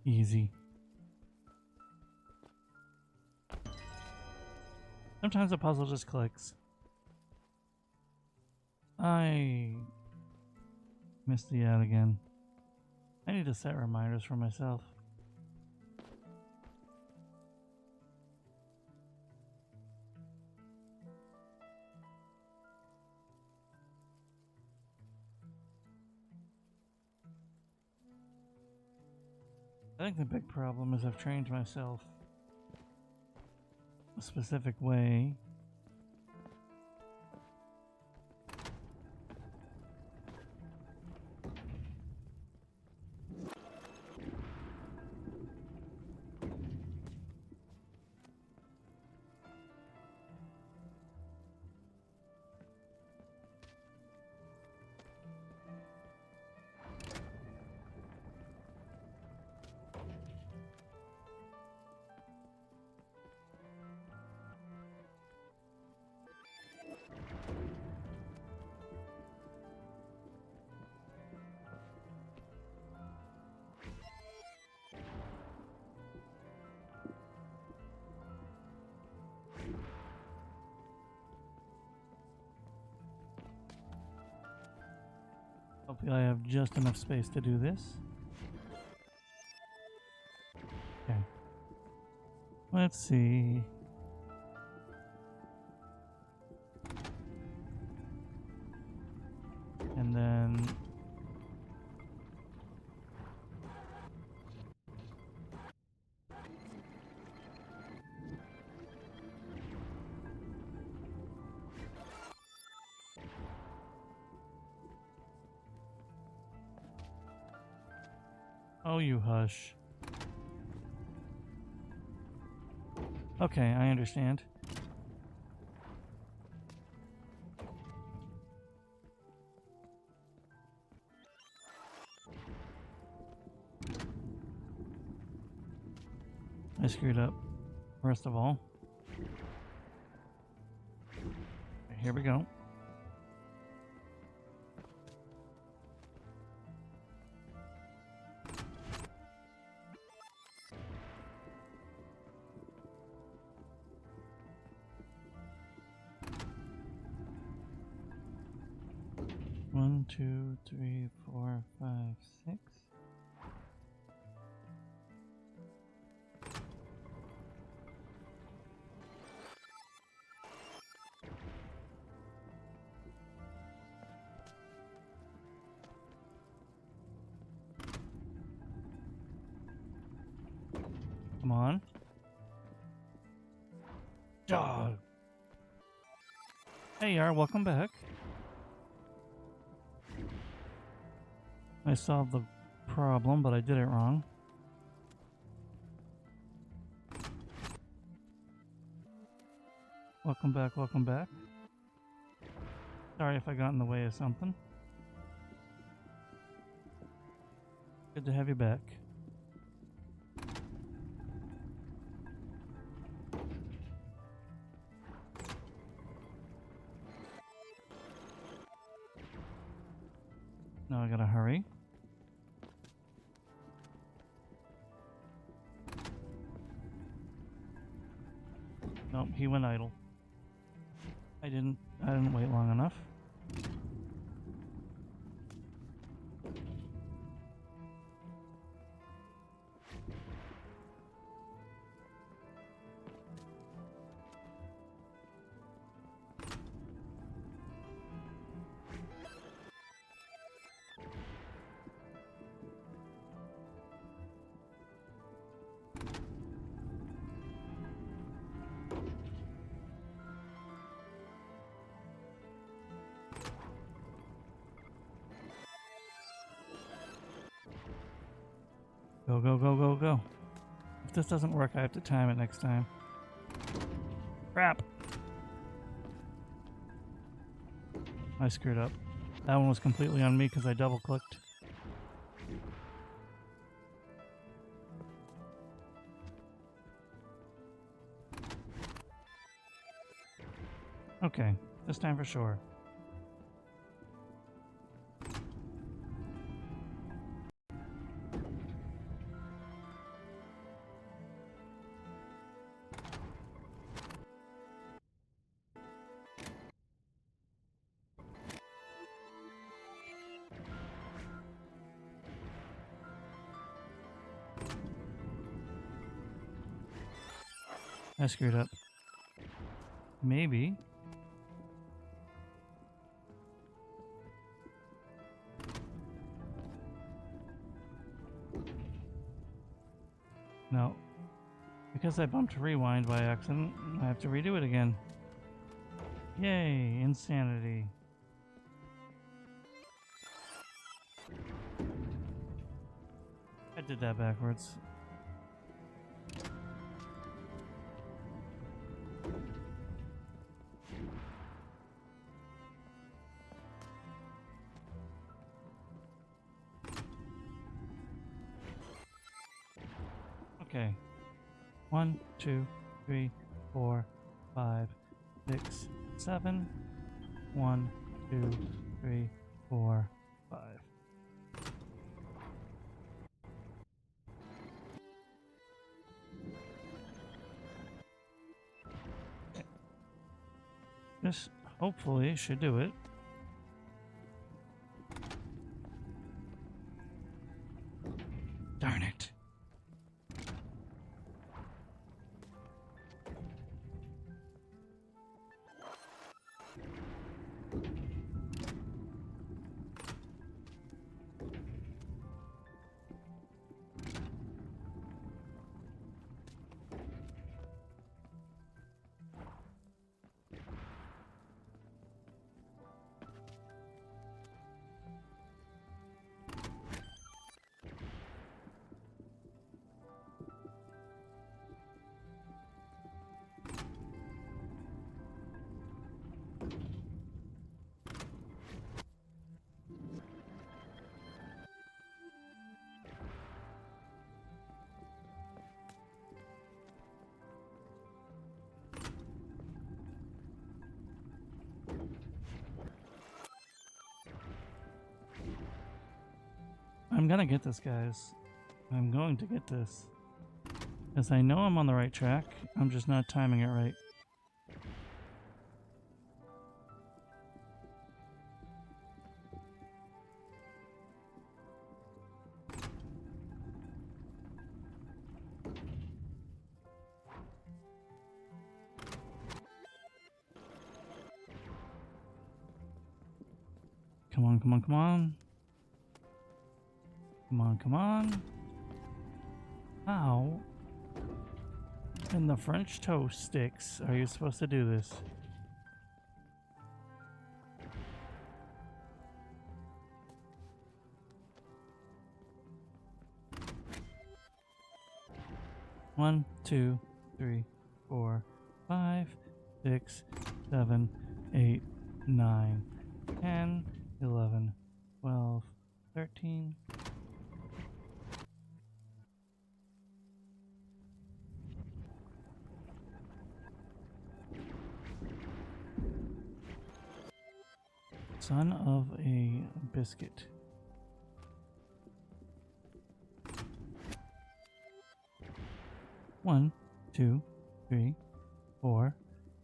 Easy. Sometimes a puzzle just clicks. I missed the ad again. I need to set reminders for myself. I think the big problem is I've trained myself a specific way. Hopefully I have just enough space to do this. Okay. Let's see. And then... Oh, you hush. Okay, I understand. I screwed up, first of all. Here we go. One, two, three, four, five, six. Come on. Dog. Hey, Yar, welcome back. I solved the problem, but I did it wrong. Welcome back, welcome back. Sorry if I got in the way of something. Good to have you back. Now I gotta hurry. Nope, he went idle. I didn't wait long enough. Go, go, go, go, go. If this doesn't work, I have to time it next time. Crap! I screwed up. That one was completely on me because I double-clicked. Okay, this time for sure. I screwed up. Maybe. No. Because I bumped rewind by accident, I have to redo it again. Yay, insanity. I did that backwards. Okay. 1, 2, 3, 4, 5, 6, 7. 1, 2, 3, 4, 5. This hopefully should do it. Darn it. I'm gonna get this, guys. I'm going to get this. Because I know I'm on the right track. I'm just not timing it right. Come on, come on, come on. Come on, come on. Ow. And the French toast sticks. Are you supposed to do this? One, 2, 3, 4, 5, 6, 7, 8, 9, 10, 11, 12, 13. Son of a biscuit. One, 2, 3, 4,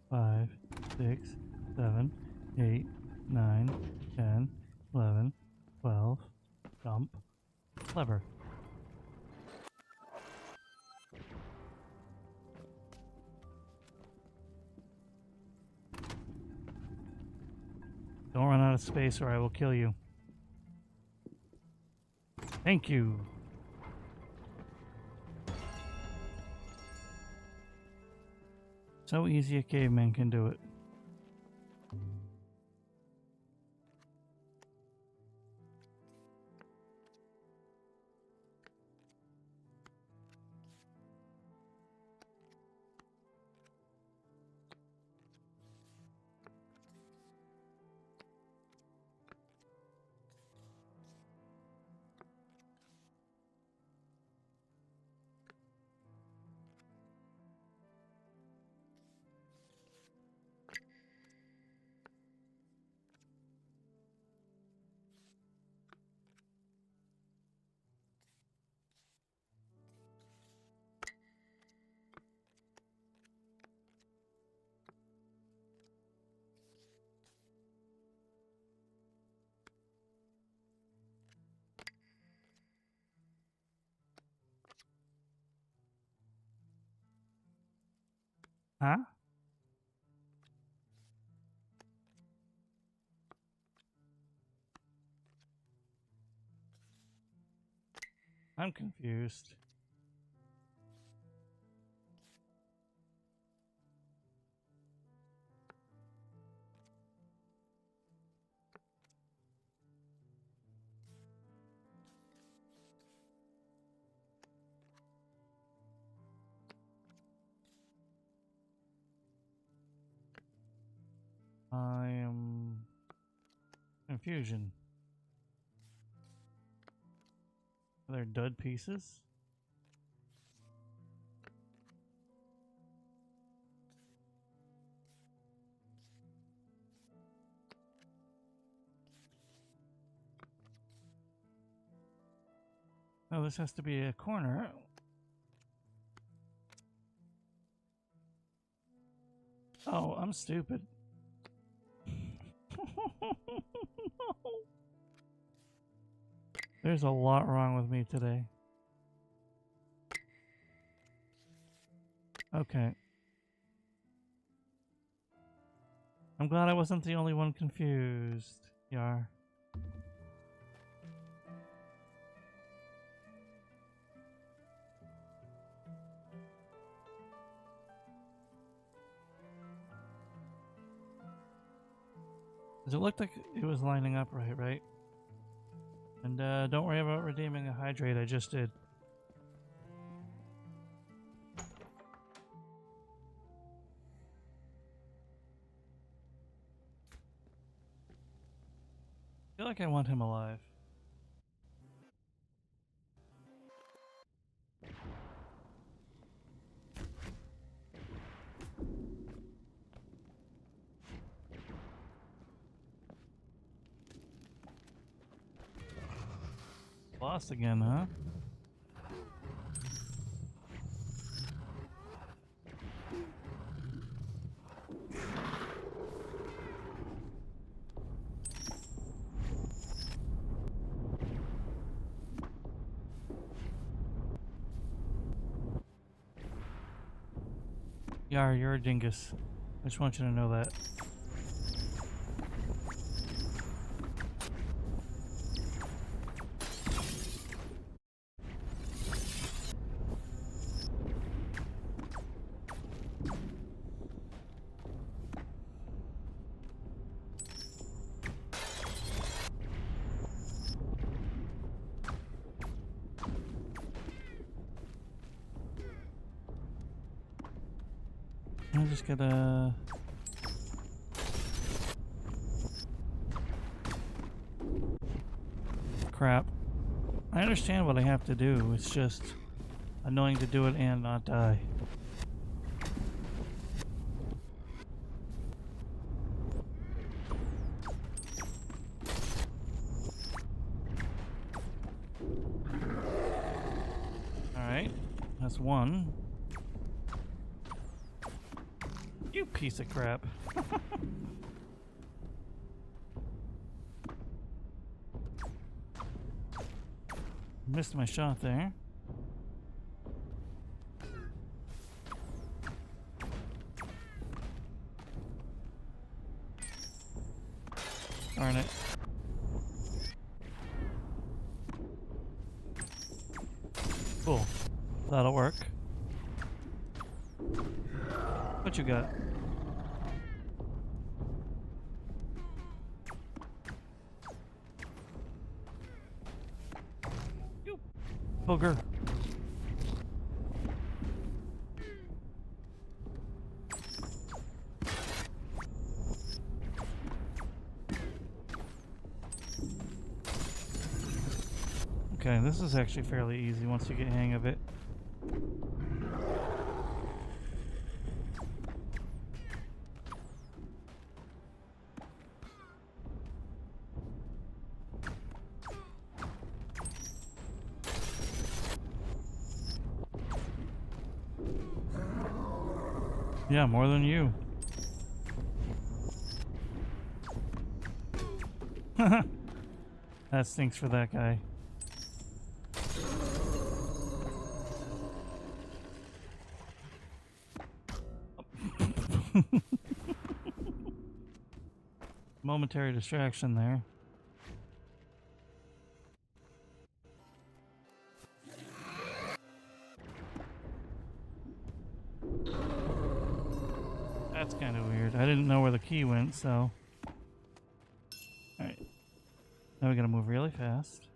5, 6, 7, 8, 9, 10, 11, 12. Jump. Clever. Don't run out of space or I will kill you. Thank you. So easy a caveman can do it. Huh? I'm confused. I am confusion. Are there dud pieces? Oh, this has to be a corner. Oh, I'm stupid. There's a lot wrong with me today. Okay. I'm glad I wasn't the only one confused. Yar. Does it look like it was lining up right? And don't worry about redeeming a hydrate, I just did. I feel like I want him alive. Lost again, huh? Yar, you're a dingus. I just want you to know that. I just gotta... Crap. I understand what I have to do. It's just annoying to do it and not die. Alright. That's one. You piece of crap. Missed my shot there. Darn it. Cool. That'll work. What you got? You booger. Okay, this is actually fairly easy once you get the hang of it. Yeah, more than you. That stinks for that guy. Momentary distraction there. That's kind of weird. I didn't know where the key went, so... Alright. Now we gotta move really fast.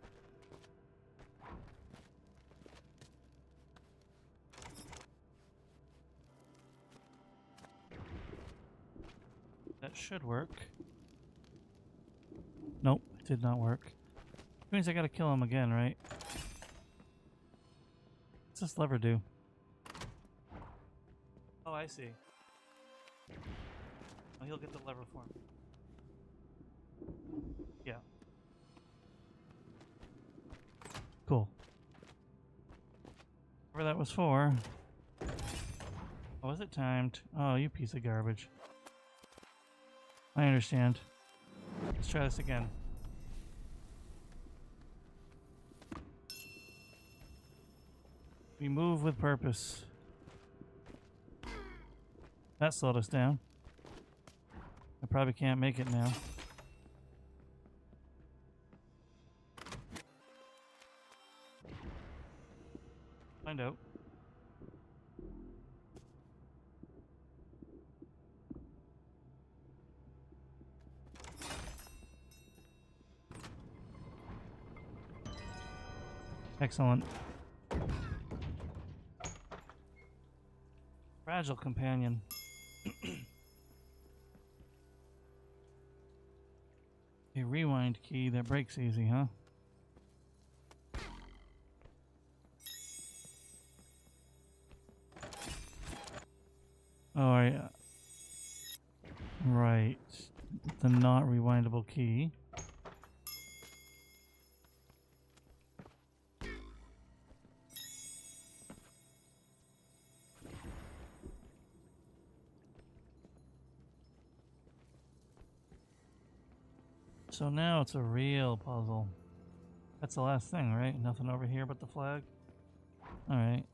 That should work. Nope, it did not work. Which means I gotta kill him again, right? What's this lever do? Oh, I see. Oh, he'll get the lever for me. Yeah. Cool. Whatever that was for. Oh, was it timed? Oh, you piece of garbage. I understand. Let's try this again. We move with purpose. That slowed us down. I probably can't make it now. Find out. Excellent. Fragile companion. A rewind key that breaks easy, huh? Oh, yeah. Right. The not rewindable key. So now it's a real puzzle. That's the last thing, right? Nothing over here but the flag? Alright.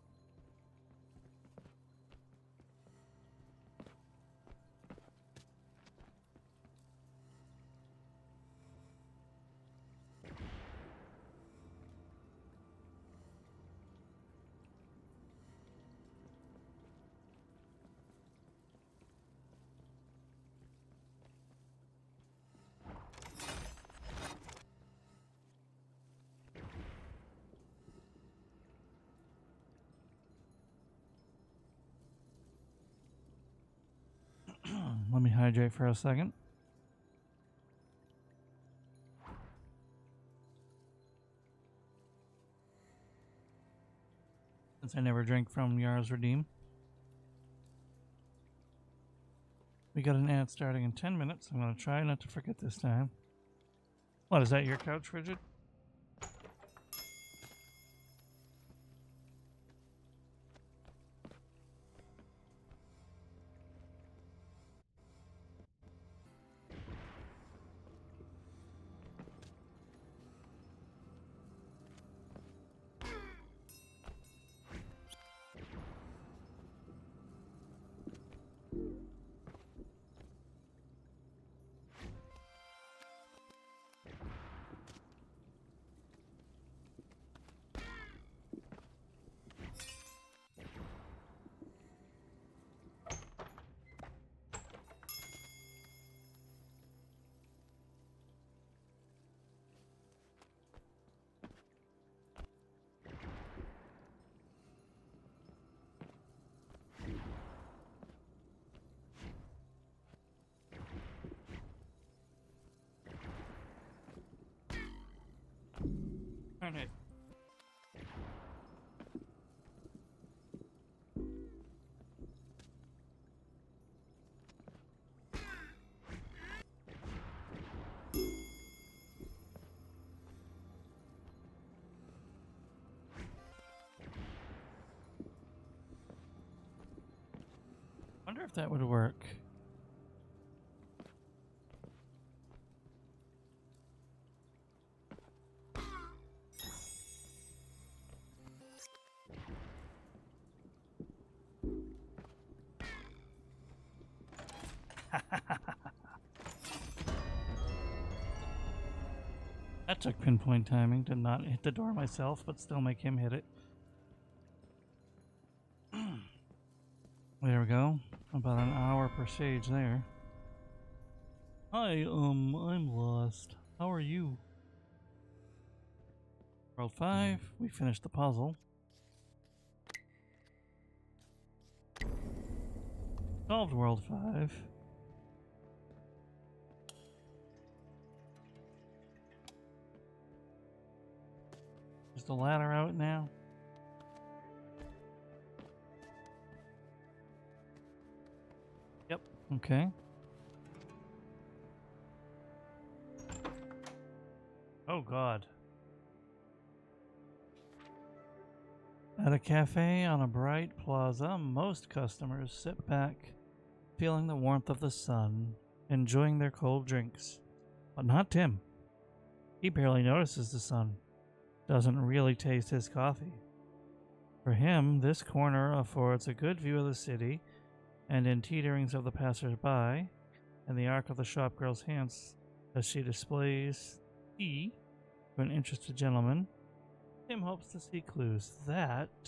Let me hydrate for a second. Since I never drank from Yar's Redeem. We got an ad starting in 10 minutes. I'm going to try not to forget this time. What, is that your couch, Frijid? Alright. Wonder if that would work. That took pinpoint timing. Did not hit the door myself, but still make him hit it. There we go. About an hour per stage there. Hi, I'm lost. How are you? World 5, we finished the puzzle. Solved World 5. Is the ladder out now? Yep, okay. Oh God. At a cafe on a bright plaza, most customers sit back, feeling the warmth of the sun, enjoying their cold drinks. But not Tim. He barely notices the sun, doesn't really taste his coffee. For him, this corner affords a good view of the city, and in teeterings of the passers-by, and the arc of the shopgirl's hands as she displays tea to an interested gentleman, Tim hopes to see clues. That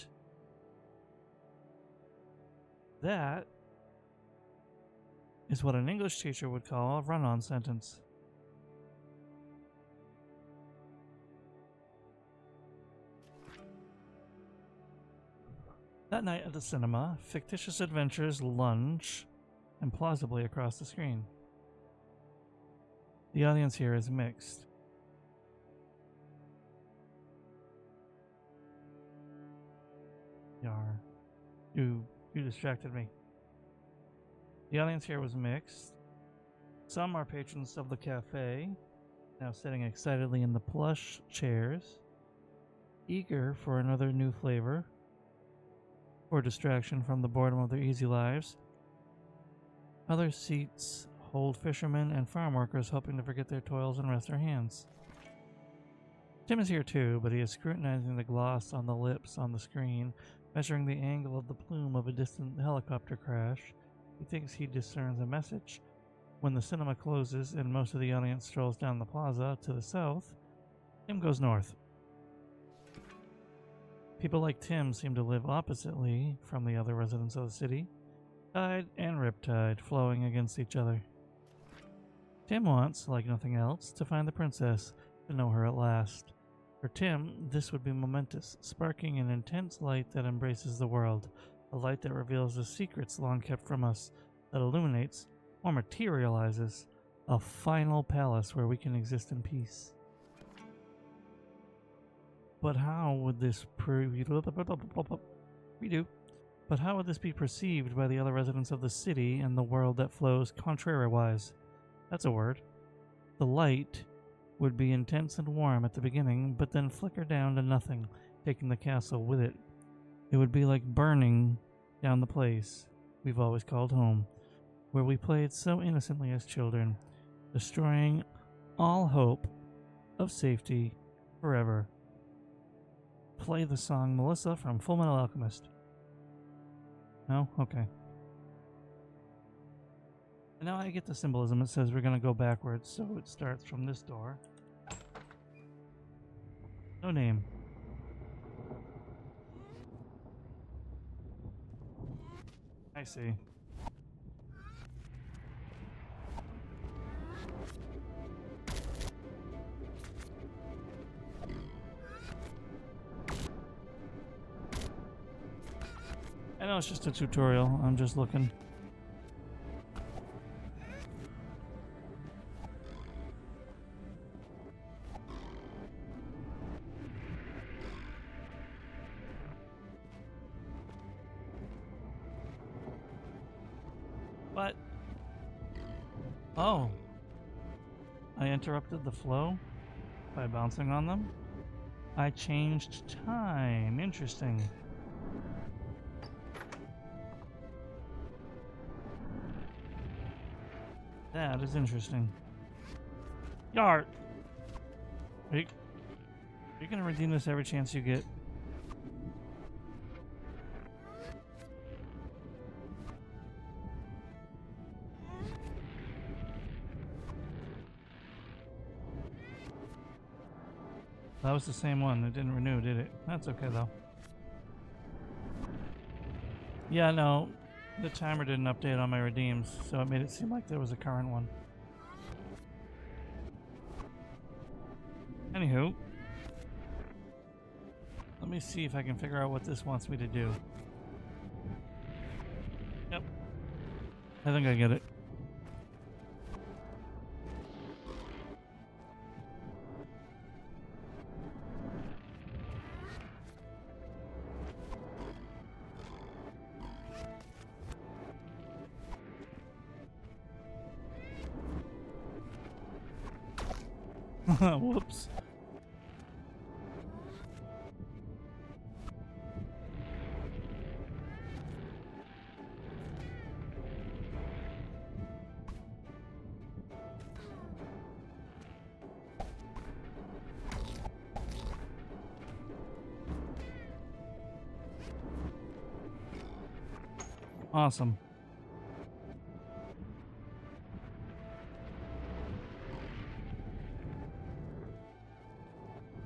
is what an English teacher would call a run-on sentence. That night at the cinema, fictitious adventures lunge implausibly across the screen. The audience here is mixed. Yar. You distracted me. The audience here was mixed. Some are patrons of the cafe, now sitting excitedly in the plush chairs, eager for another new flavor, or distraction from the boredom of their easy lives. Other seats hold fishermen and farm workers hoping to forget their toils and rest their hands. Tim is here too, but he is scrutinizing the gloss on the lips on the screen, measuring the angle of the plume of a distant helicopter crash. He thinks he discerns a message. When the cinema closes and most of the audience strolls down the plaza to the south, Tim goes north. People like Tim seem to live oppositely from the other residents of the city, tide and riptide flowing against each other. Tim wants, like nothing else, to find the princess, to know her at last. For Tim, this would be momentous, sparking an intense light that embraces the world, a light that reveals the secrets long kept from us, that illuminates or materializes a final palace where we can exist in peace. But how would this But how would this be perceived by the other residents of the city and the world that flows contrariwise? That's a word. The light would be intense and warm at the beginning, but then flicker down to nothing, taking the castle with it. It would be like burning down the place we've always called home, where we played so innocently as children, destroying all hope of safety forever. Play the song Melissa from Fullmetal Alchemist. No? Okay. And now I get the symbolism. It says we're going to go backwards, so it starts from this door. No name. I see. I know it's just a tutorial. I'm just looking. What? Oh. I interrupted the flow by bouncing on them? I changed time. Interesting. That is interesting. Yart! Are you gonna redeem this every chance you get? That was the same one. It didn't renew, did it? That's okay, though. Yeah, no. The timer didn't update on my redeems, so it made it seem like there was a current one. Anywho. Let me see if I can figure out what this wants me to do. Yep. I think I get it. Whoops. Awesome.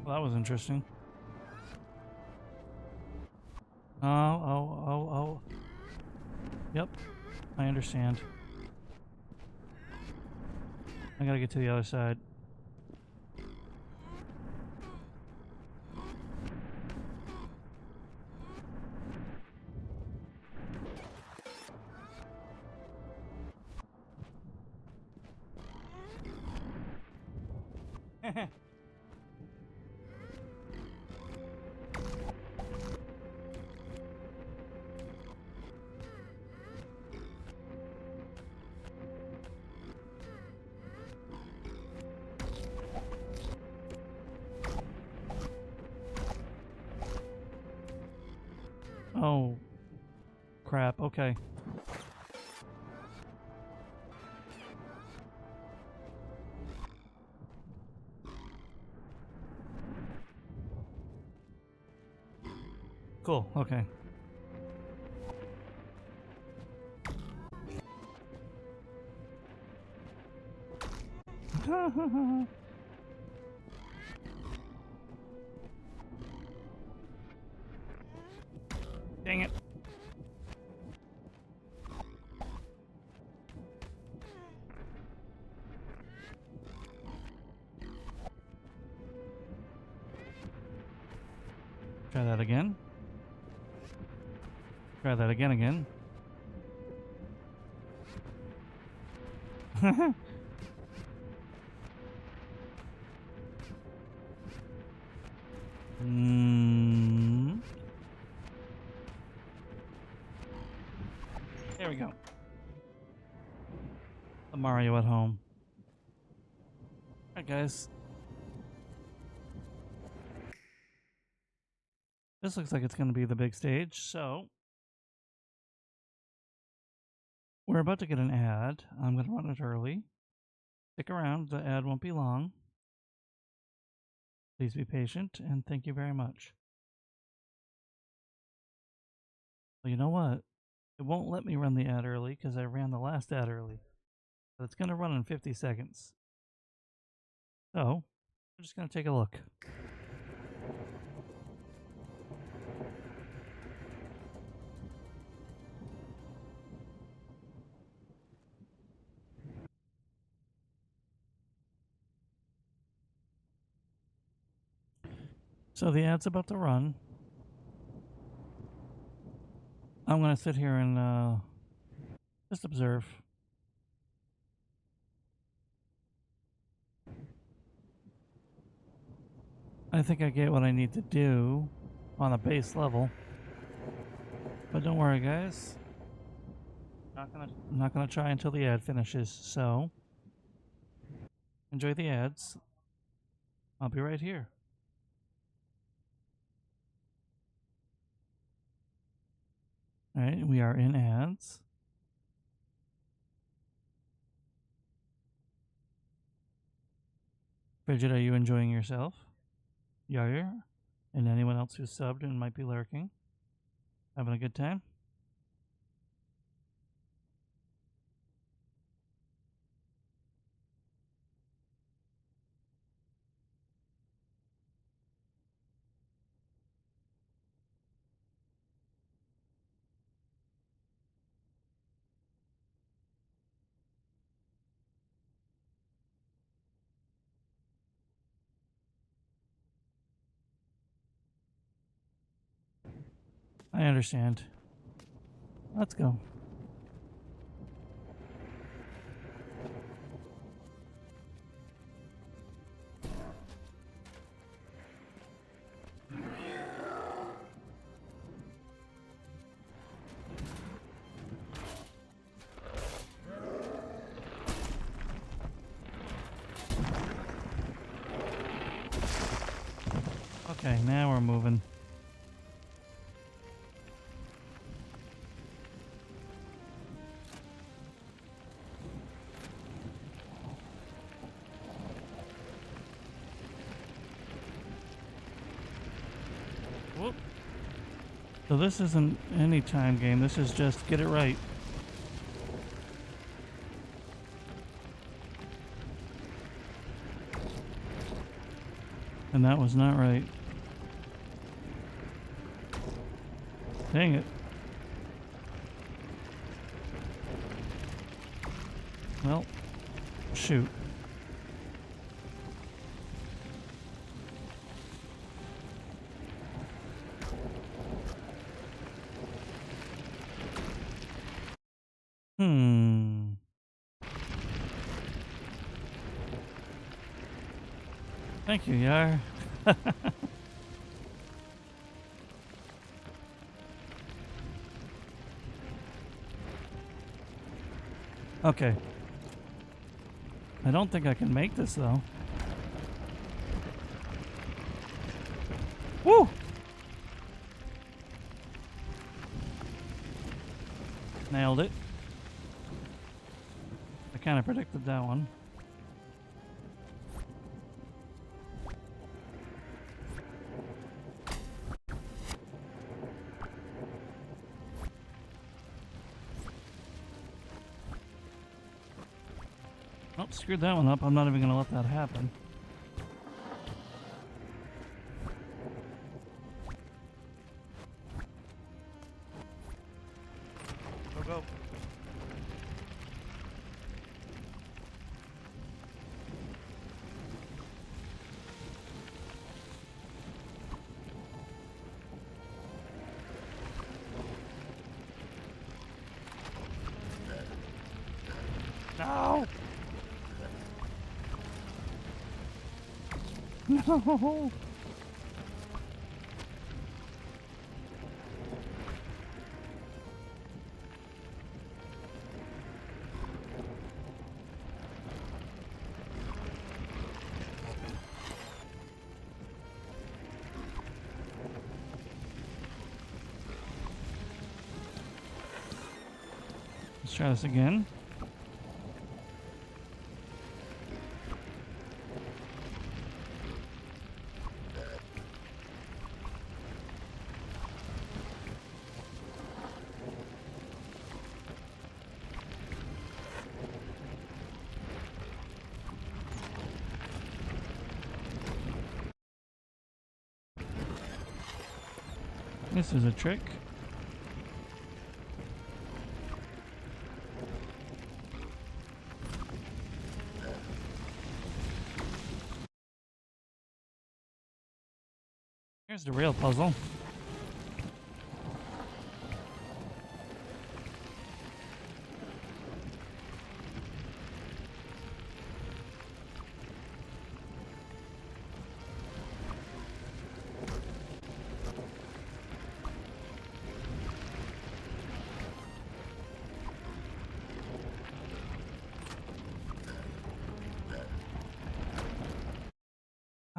Well, that was interesting. Oh. Yep, I understand. I gotta get to the other side. Oh, crap. Okay. Cool. Okay. Dang it. Try that again. Try that again. Mm. There we go. The Mario at home. Alright, guys. This looks like it's going to be the big stage, so we're about to get an ad. I'm going to run it early. Stick around, the ad won't be long. Please be patient, and thank you very much. Well, you know what? It won't let me run the ad early because I ran the last ad early. But it's going to run in 50 seconds. So, we're just going to take a look. So the ad's about to run. I'm going to sit here and just observe. I think I get what I need to do on a base level. But don't worry, guys. I'm not gonna try until the ad finishes, so enjoy the ads. I'll be right here. Alright, we are in ads. Frijid, are you enjoying yourself? Yair? And anyone else who's subbed and might be lurking? Having a good time? I understand. Let's go. Okay, now we're moving. Whoop. So this isn't any time game, this is just get it right. And that was not right. Dang it. Well, shoot. Thank you, Yar. Okay. I don't think I can make this though. Woo! Nailed it. I kind of predicted that one. Oh, screwed that one up. I'm not even going to let that happen. Go, go. No! No! Let's try this again. This is a trick. Here's the real puzzle.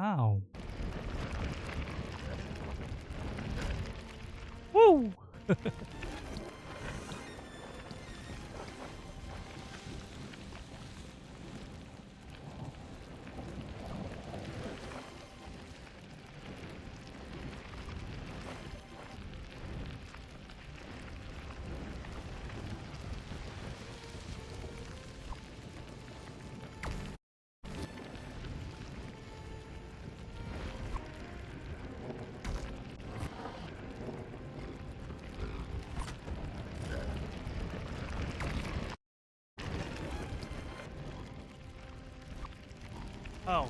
Ow. Woo! Oh.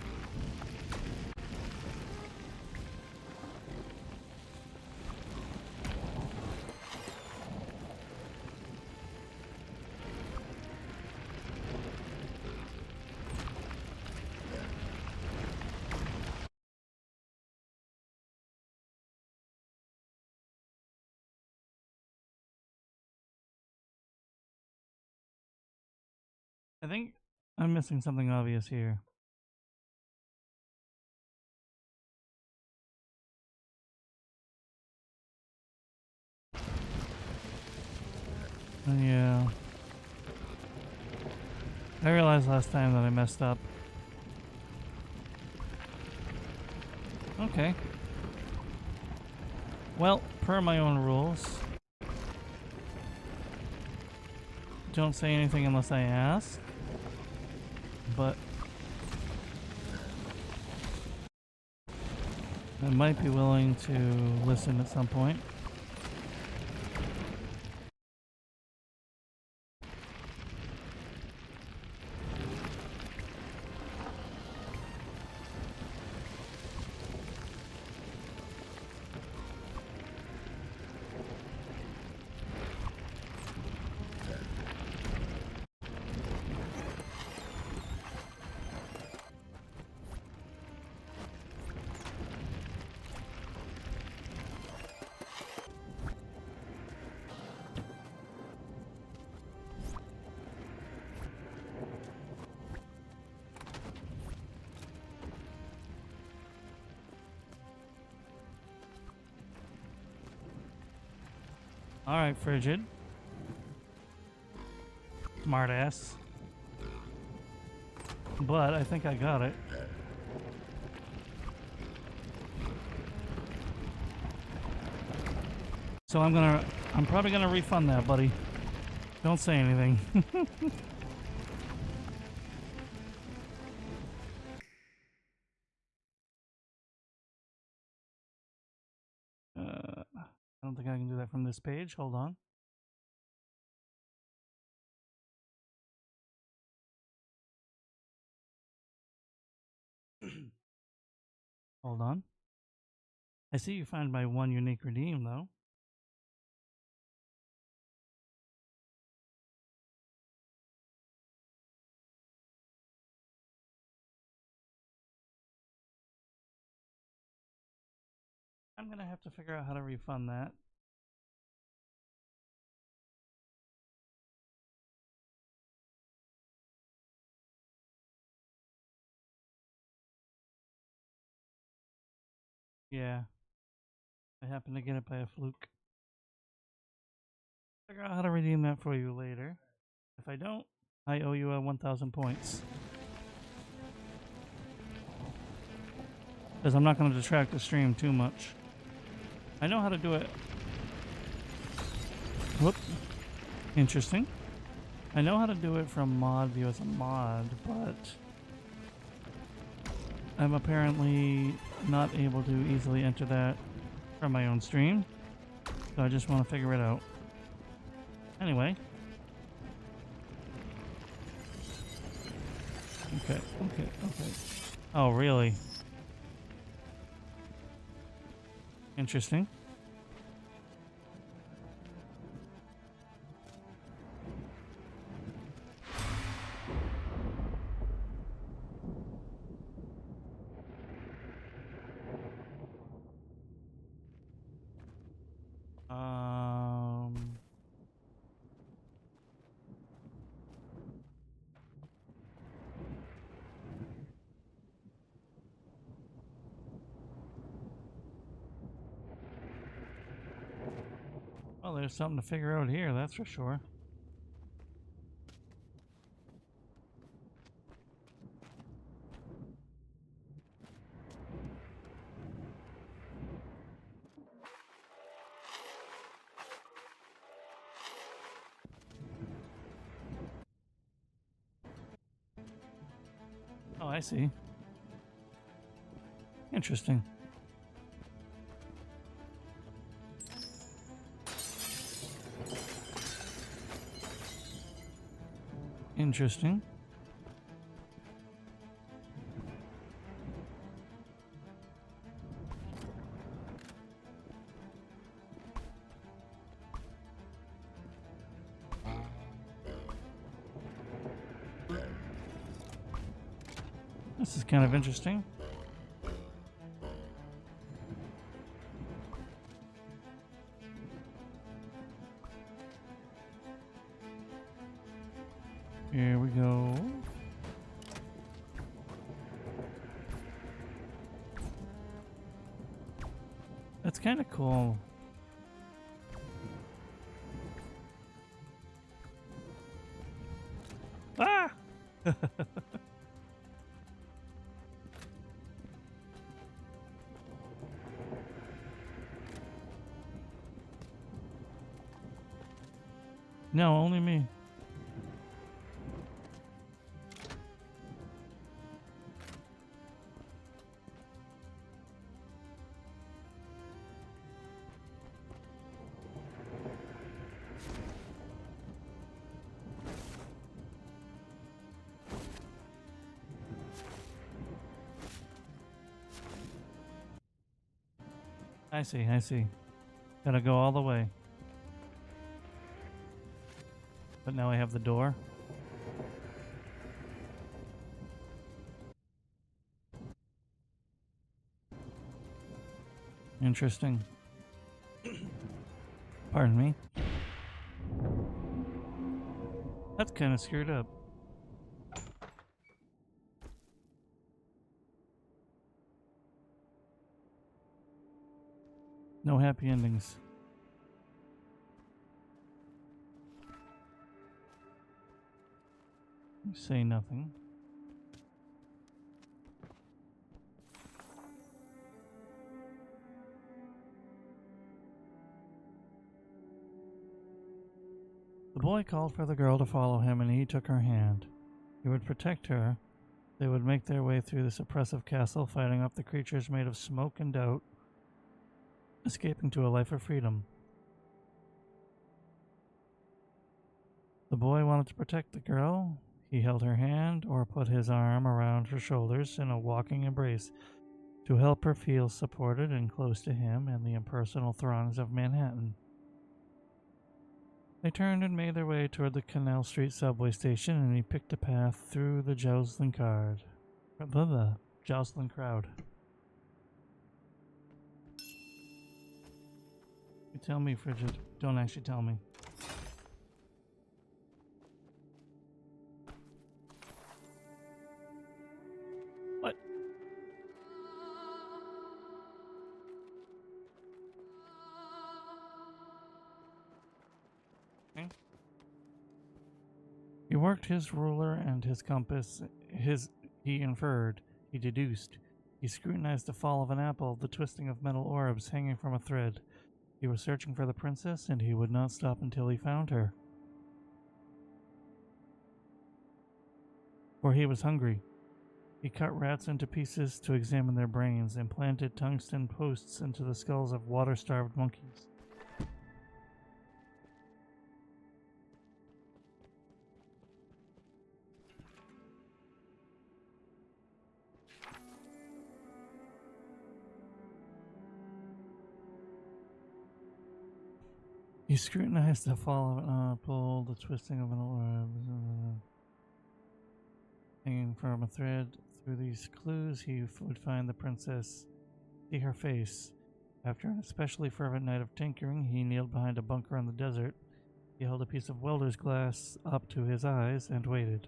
I think I'm missing something obvious here. Yeah. I realized last time that I messed up. Okay. Well, per my own rules, don't say anything unless I ask. But I might be willing to listen at some point. Alright, Frijid. Smartass. But I think I got it. So I'm probably gonna refund that, buddy. Don't say anything. I don't think I can do that from this page. Hold on. Hold on. I see you found my one unique redeem, though. I'm gonna have to figure out how to refund that. Yeah, I happened to get it by a fluke. Figure out how to redeem that for you later. If I don't, I owe you 1,000 points. Because I'm not going to detract the stream too much. I know how to do it. Whoop. Interesting. I know how to do it from mod view as a mod, but I'm apparently not able to easily enter that from my own stream. So I just want to figure it out. Anyway. Okay. Oh, really? Interesting. Well, there's something to figure out here, that's for sure. Oh, I see. Interesting. Interesting. This is kind of interesting. Here we go. That's kind of cool. Ah! No, only me. I see. Gotta go all the way. But now I have the door. Interesting. Pardon me. That's kind of screwed up. No happy endings. Say nothing. The boy called for the girl to follow him, and he took her hand. He would protect her. They would make their way through this oppressive castle, fighting off the creatures made of smoke and doubt, escaping to a life of freedom. The boy wanted to protect the girl. He held her hand or put his arm around her shoulders in a walking embrace to help her feel supported and close to him and the impersonal throngs of Manhattan. They turned and made their way toward the Canal Street subway station, and he picked a path through the jostling crowd. You tell me, Frijid. Don't actually tell me. What? Okay. He worked his ruler and his compass. He inferred. He deduced. He scrutinized the fall of an apple, the twisting of metal orbs hanging from a thread. He was searching for the princess, and he would not stop until he found her. For he was hungry. He cut rats into pieces to examine their brains and planted tungsten posts into the skulls of water-starved monkeys. He scrutinized the fall of an apple, the twisting of an orb, hanging from a thread. Through these clues, he would find the princess, see her face. After an especially fervent night of tinkering, he kneeled behind a bunker in the desert. He held a piece of welder's glass up to his eyes and waited.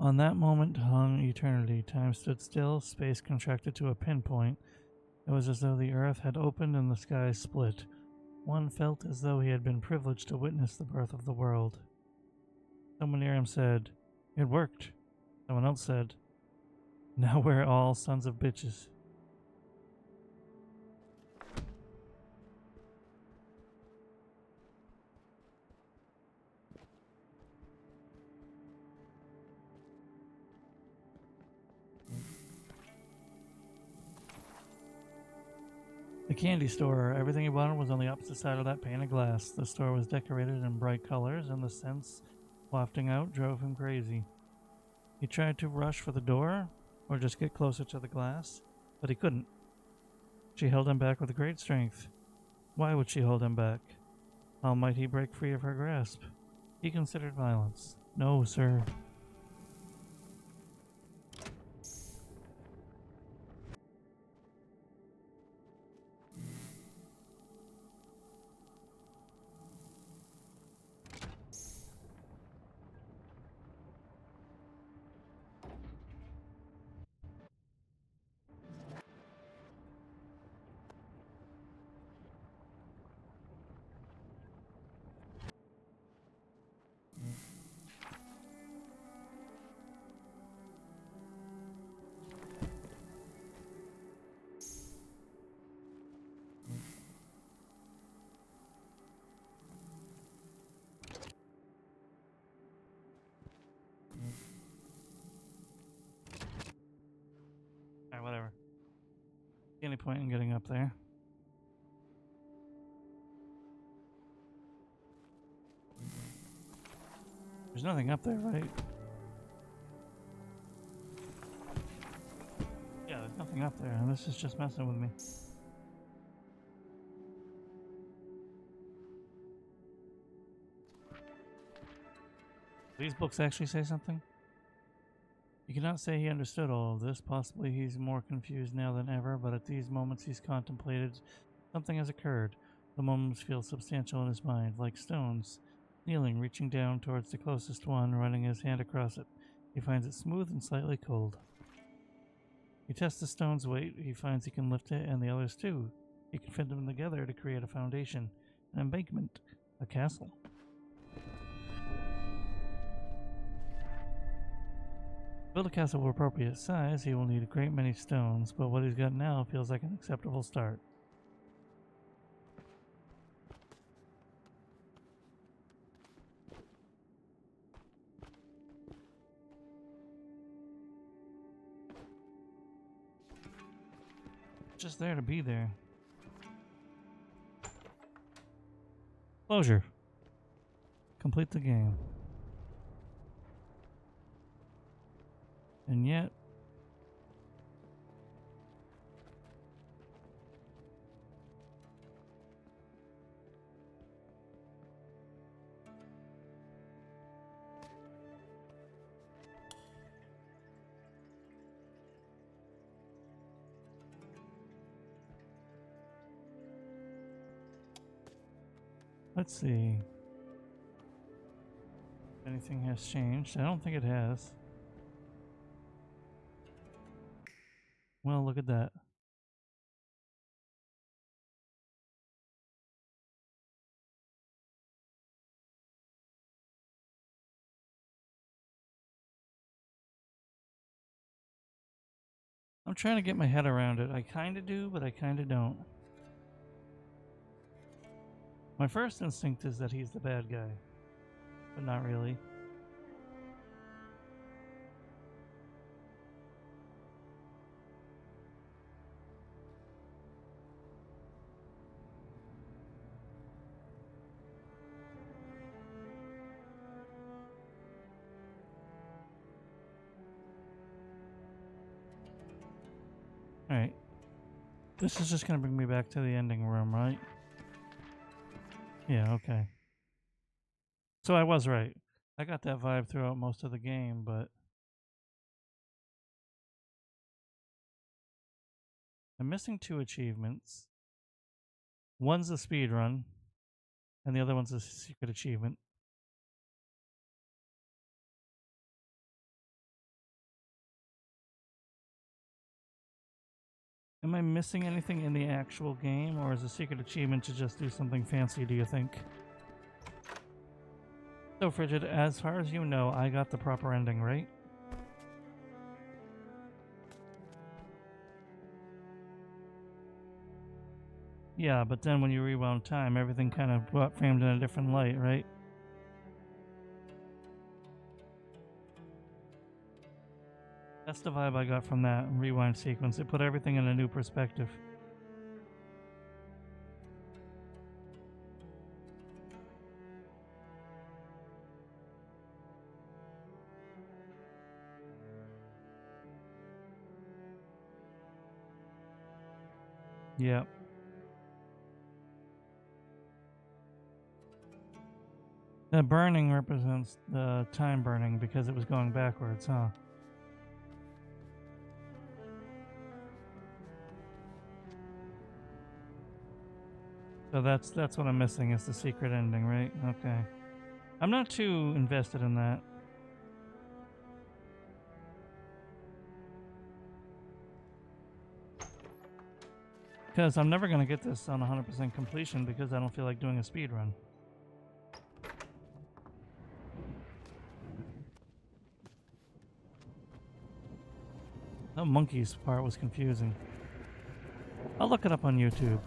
On that moment hung eternity. Time stood still, space contracted to a pinpoint. It was as though the earth had opened and the sky split. One felt as though he had been privileged to witness the birth of the world. Someone near him said, "It worked." Someone else said, "Now we're all sons of bitches." The candy store. Everything he wanted was on the opposite side of that pane of glass. The store was decorated in bright colors, and the scents wafting out drove him crazy. He tried to rush for the door, or just get closer to the glass, but he couldn't. She held him back with great strength. Why would she hold him back? How might he break free of her grasp? He considered violence. No, sir. Alright, whatever. Any point in getting up there? There's nothing up there, right? Yeah, there's nothing up there, and this is just messing with me. These books actually say something? You cannot say he understood all of this. Possibly he's more confused now than ever, but at these moments he's contemplated something has occurred. The moments feel substantial in his mind, like stones. Kneeling, reaching down towards the closest one, running his hand across it. He finds it smooth and slightly cold. He tests the stone's weight. He finds he can lift it, and the others too. He can fit them together to create a foundation, an embankment, a castle. To build a castle of appropriate size, he will need a great many stones, but what he's got now feels like an acceptable start. Just there to be there. Closure. Complete the game. And yet, Let's see. If anything has changed. I don't think it has. Well, look at that. I'm trying to get my head around it. I kind of do, but I kind of don't. My first instinct is that he's the bad guy, but not really. Alright. This is just going to bring me back to the ending room, right? Yeah, okay. So I was right. I got that vibe throughout most of the game, but I'm missing 2 achievements. One's a speed run, and the other one's a secret achievement. Am I missing anything in the actual game, or is the secret achievement to just do something fancy, do you think? So, Frijid, as far as you know, I got the proper ending, right? Yeah, but then when you rewound time, everything kind of got framed in a different light, right? That's the vibe I got from that rewind sequence. It put everything in a new perspective. Yep. The burning represents the time burning because it was going backwards, huh? So that's what I'm missing is the secret ending, right? Okay. I'm not too invested in that. Because I'm never going to get this on 100% completion because I don't feel like doing a speed run. That monkeys part was confusing. I'll look it up on YouTube.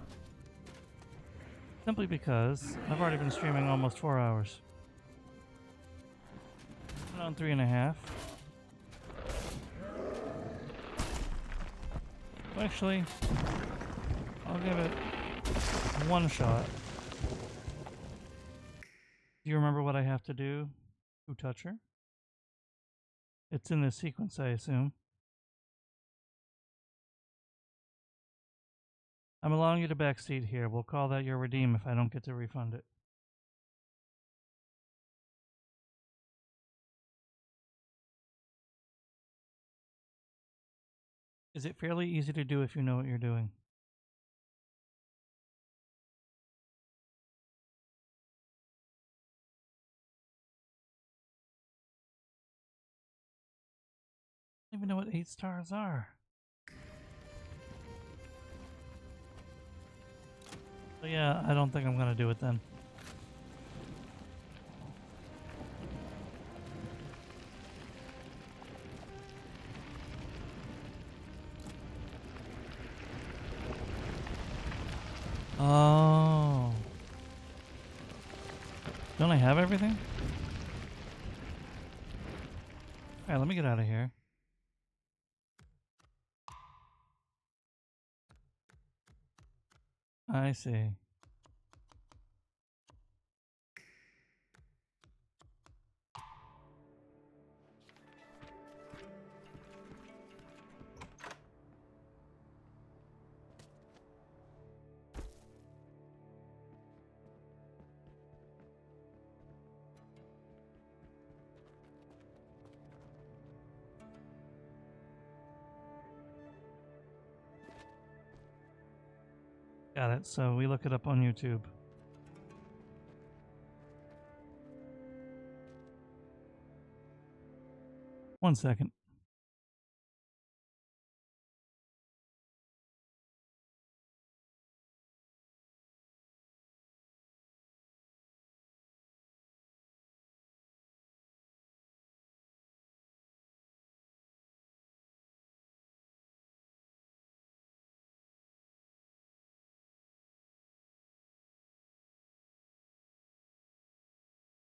Simply because I've already been streaming almost 4 hours. Around 3.5. Actually, I'll give it one shot. Do you remember what I have to do to touch her? It's in this sequence, I assume. I'm allowing you to backseat here. We'll call that your redeem if I don't get to refund it. Is it fairly easy to do if you know what you're doing? I don't even know what 8 stars are. So yeah, I don't think I'm gonna do it then. Oh. Don't I have everything? Alright, let me get out of here. I see. Got it. So we look it up on YouTube. 1 second.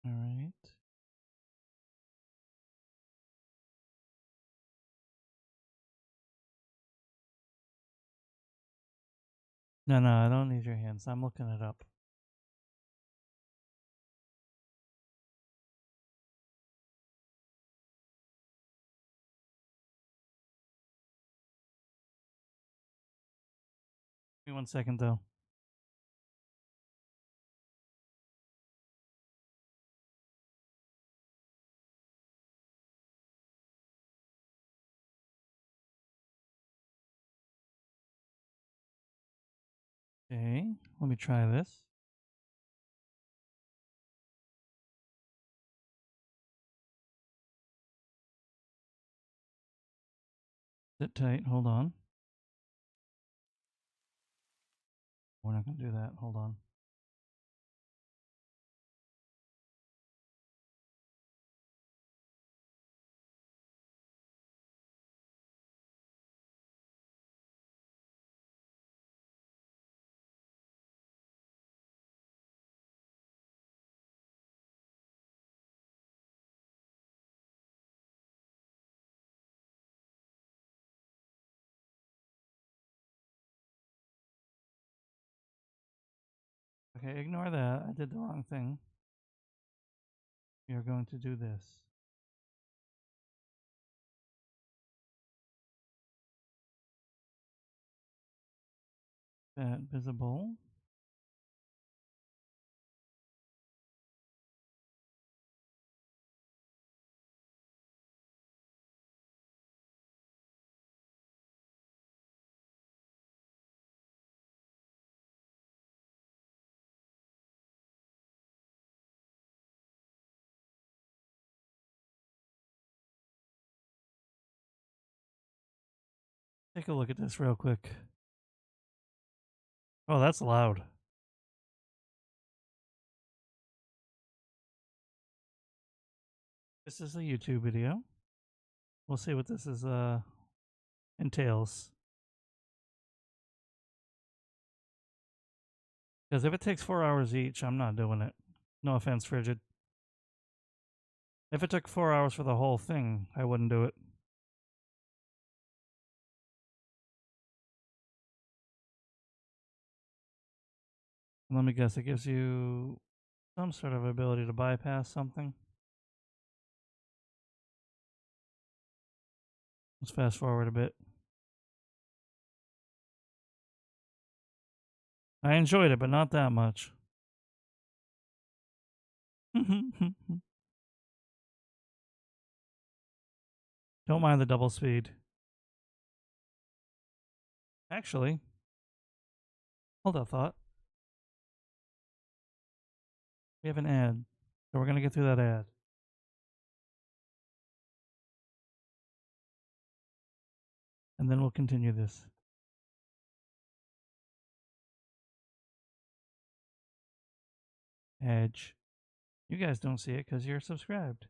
All right. No, I don't need your hands. I'm looking it up. Give me 1 second, though. Okay, let me try this. Sit tight. Hold on. We're not going to do that. Hold on. Okay, ignore that. I did the wrong thing. You're going to do this. That visible. Take a look at this real quick. Oh, that's loud. This is a YouTube video. We'll see what this is entails. Because if it takes 4 hours each, I'm not doing it. No offense, Frijid. If it took 4 hours for the whole thing, I wouldn't do it. Let me guess, it gives you some sort of ability to bypass something. Let's fast forward a bit. I enjoyed it, but not that much. Don't mind the double speed. Actually, hold that thought. We have an ad, so we're going to get through that ad. And then we'll continue this. Edge. You guys don't see it because you're subscribed.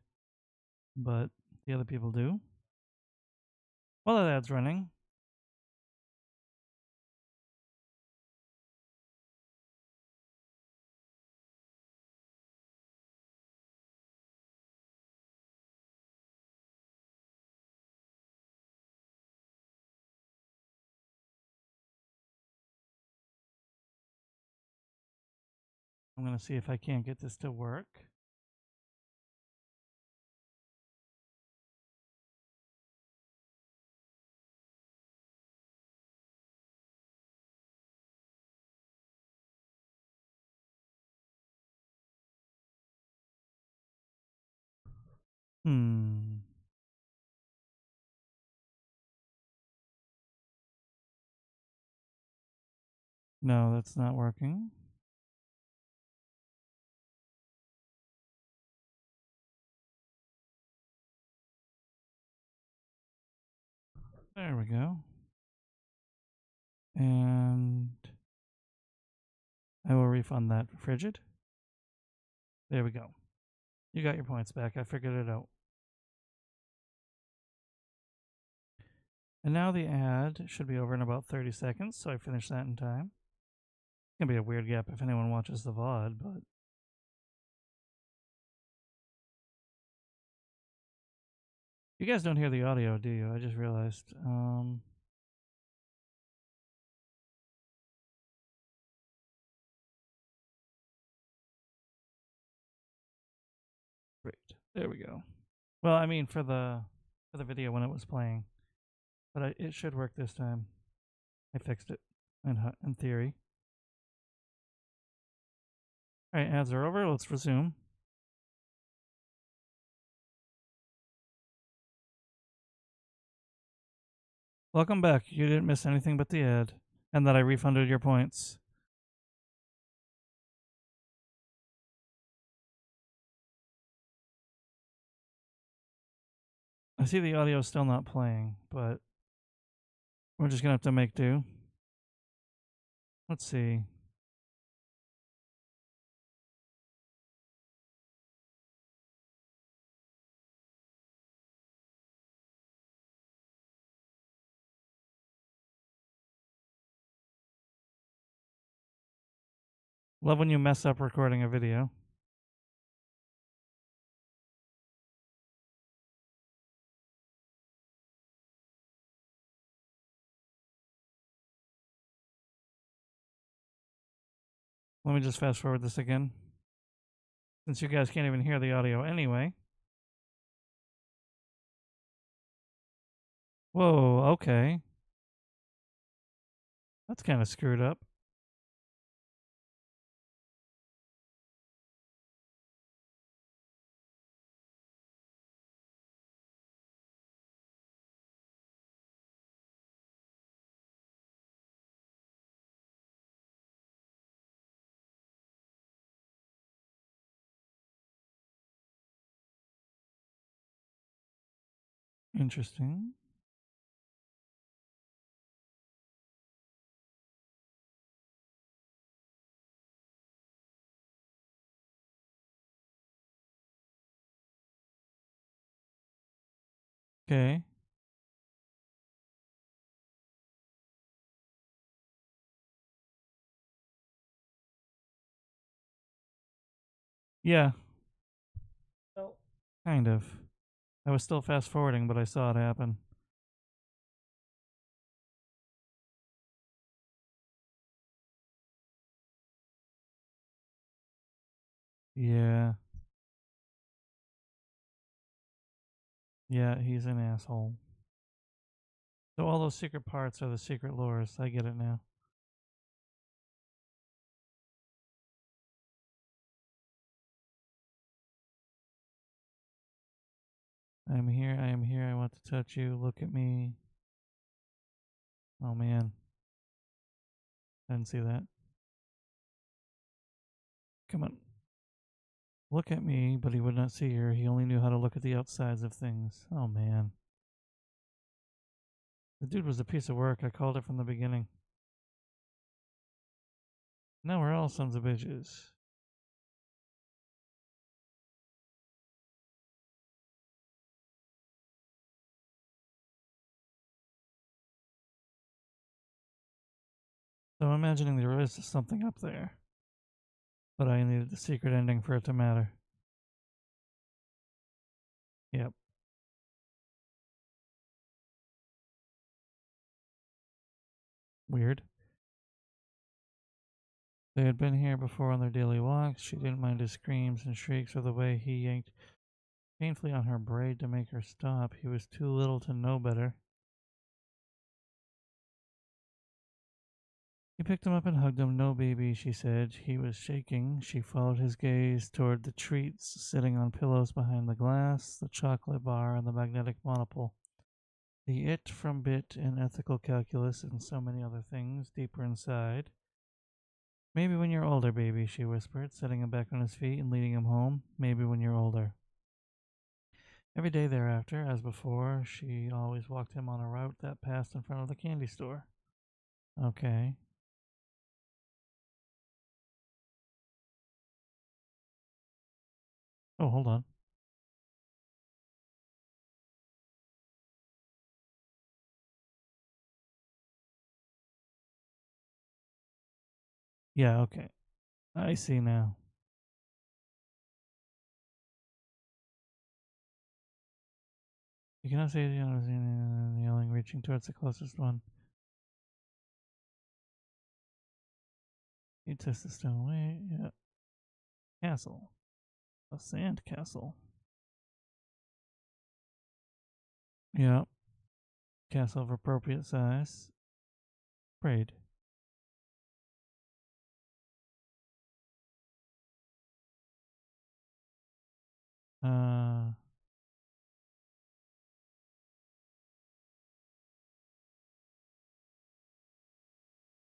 But the other people do. While that ad's running, I'm going to see if I can't get this to work. No, that's not working. There we go. And I will refund that Frijid. There we go. You got your points back. I figured it out. And now the ad should be over in about 30 seconds, so I finished that in time. It's going to be a weird gap if anyone watches the VOD, but... You guys don't hear the audio, do you? I just realized. Great. There we go. Well, I mean for the video when it was playing. But it should work this time. I fixed it in theory. Alright, ads are over. Let's resume. Welcome back. You didn't miss anything but the ad. And that I refunded your points. I see the audio is still not playing, but we're just going to have to make do. Let's see. Love when you mess up recording a video. Let me just fast forward this again. Since you guys can't even hear the audio anyway. Whoa, okay. That's kind of screwed up. Interesting. Okay. Yeah. Well, kind of. I was still fast forwarding, but I saw it happen. Yeah. Yeah, he's an asshole. So all those secret parts are the secret lures. I get it now. I am here. I am here. I want to touch you. Look at me. Oh, man. I didn't see that. Come on. Look at me, but he would not see her. He only knew how to look at the outsides of things. Oh, man. The dude was a piece of work. I called it from the beginning. Now we're all sons of bitches. So I'm imagining there is something up there. But I needed the secret ending for it to matter. Yep. Weird. They had been here before on their daily walks. She didn't mind his screams and shrieks or the way he yanked painfully on her braid to make her stop. He was too little to know better. He picked him up and hugged him. No, baby, she said. He was shaking. She followed his gaze toward the treats sitting on pillows behind the glass, the chocolate bar, and the magnetic monopole. The it from bit in ethical calculus and so many other things deeper inside. Maybe when you're older, baby, she whispered, setting him back on his feet and leading him home. Maybe when you're older. Every day thereafter, as before, she always walked him on a route that passed in front of the candy store. Okay. Oh, hold on. Yeah, okay. I see now. You cannot say yelling, reaching towards the closest one. You test the stone way. Yeah. Castle. A sand castle. Yeah. Castle of appropriate size. Braid. Uh.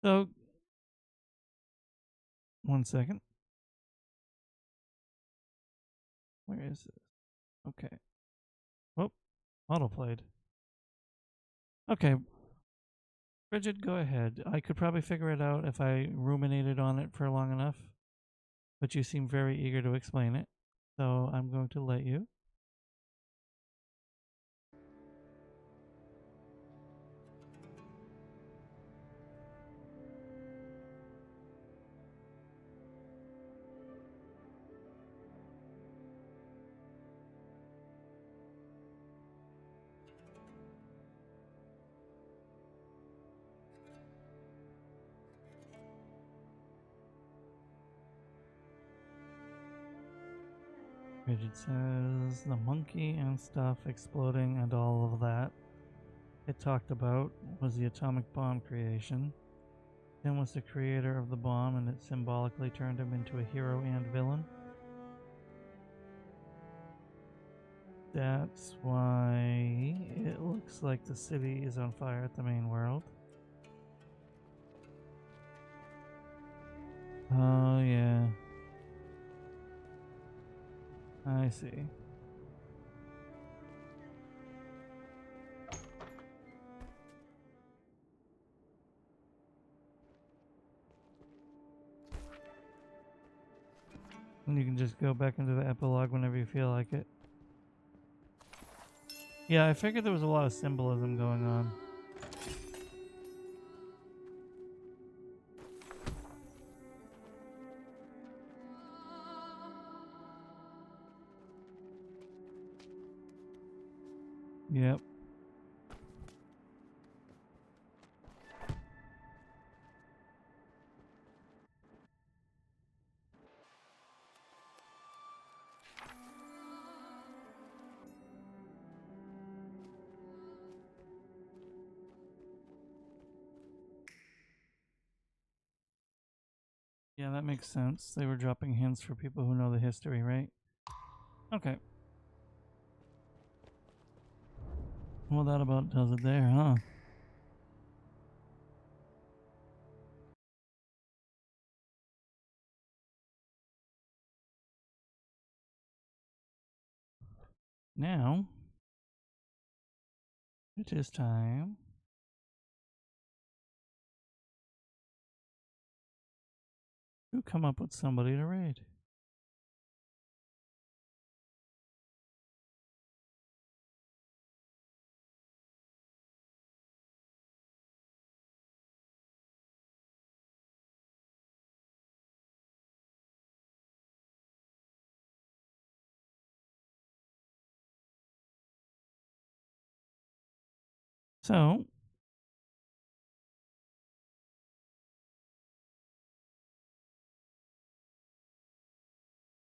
So, one second. Where is it? Okay. Oh, autoplayed. Okay, Frijid, go ahead. I could probably figure it out if I ruminated on it for long enough, but you seem very eager to explain it, so I'm going to let you. Frijid says the monkey and stuff exploding and all of that it talked about was the atomic bomb creation. Tim was the creator of the bomb and it symbolically turned him into a hero and villain. That's why it looks like the city is on fire at the main world. Oh, yeah. I see. And you can just go back into the epilogue whenever you feel like it. Yeah, I figured there was a lot of symbolism going on. Yep. Yeah, that makes sense. They were dropping hints for people who know the history, right? Okay. Well, that about does it there, huh? Now, it is time to come up with somebody to raid. So,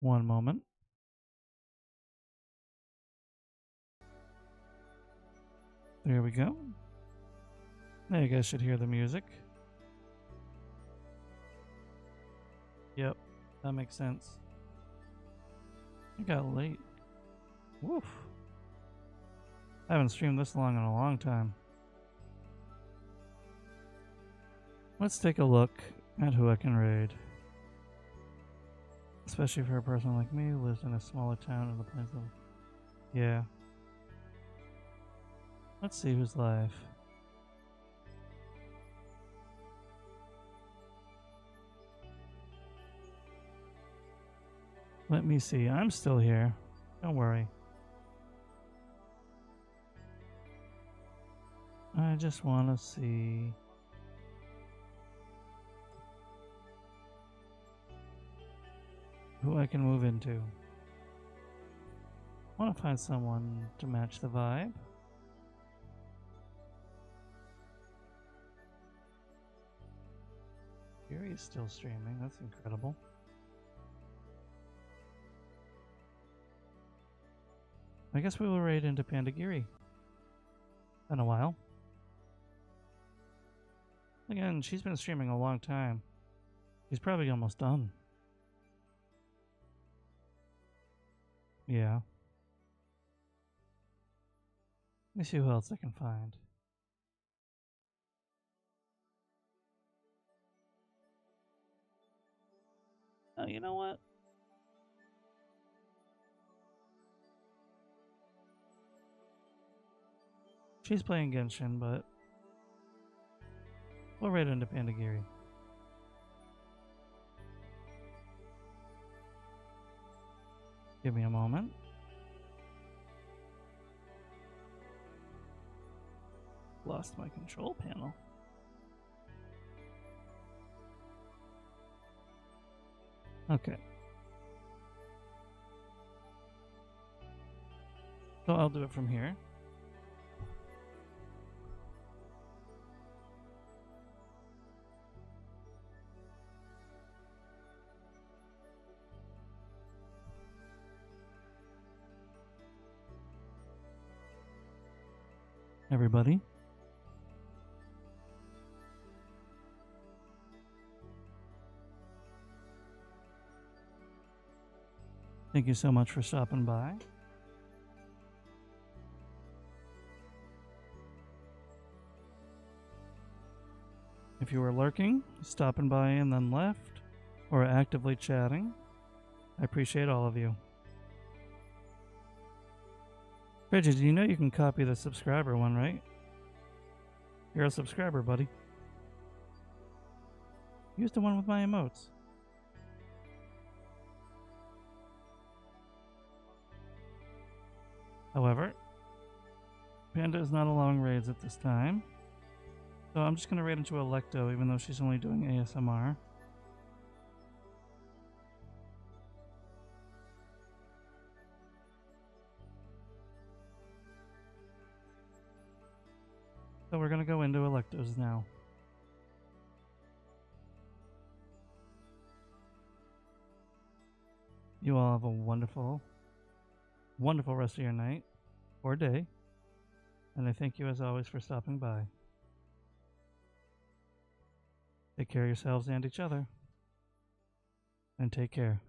one moment. There we go. Now you guys should hear the music. Yep, that makes sense. It got late. Woof. I haven't streamed this long in a long time. Let's take a look at who I can raid. Especially for a person like me who lives in a smaller town in the plains of... Yeah. Let's see who's live. Let me see. I'm still here. Don't worry. I just want to see. Who I can move into. I want to find someone to match the vibe. Gary's still streaming. That's incredible. I guess we will raid into Pandagiri. Been a while. Again, she's been streaming a long time. She's probably almost done. Yeah. Let me see who else I can find. Oh, you know what? She's playing Genshin, but we'll raid into Pandagiri. Give me a moment. Lost my control panel. Okay. So I'll do it from here. Everybody. Thank you so much for stopping by. If you were lurking, stopping by and then left, or actively chatting, I appreciate all of you. Frijid, you know you can copy the subscriber one, right? You're a subscriber, buddy. Use the one with my emotes. However, Panda is not allowing raids at this time. So I'm just going to raid into Electo, even though she's only doing ASMR. So we're going to go into Electos now. You all have a wonderful, wonderful rest of your night or day. And I thank you as always for stopping by. Take care of yourselves and each other. And take care.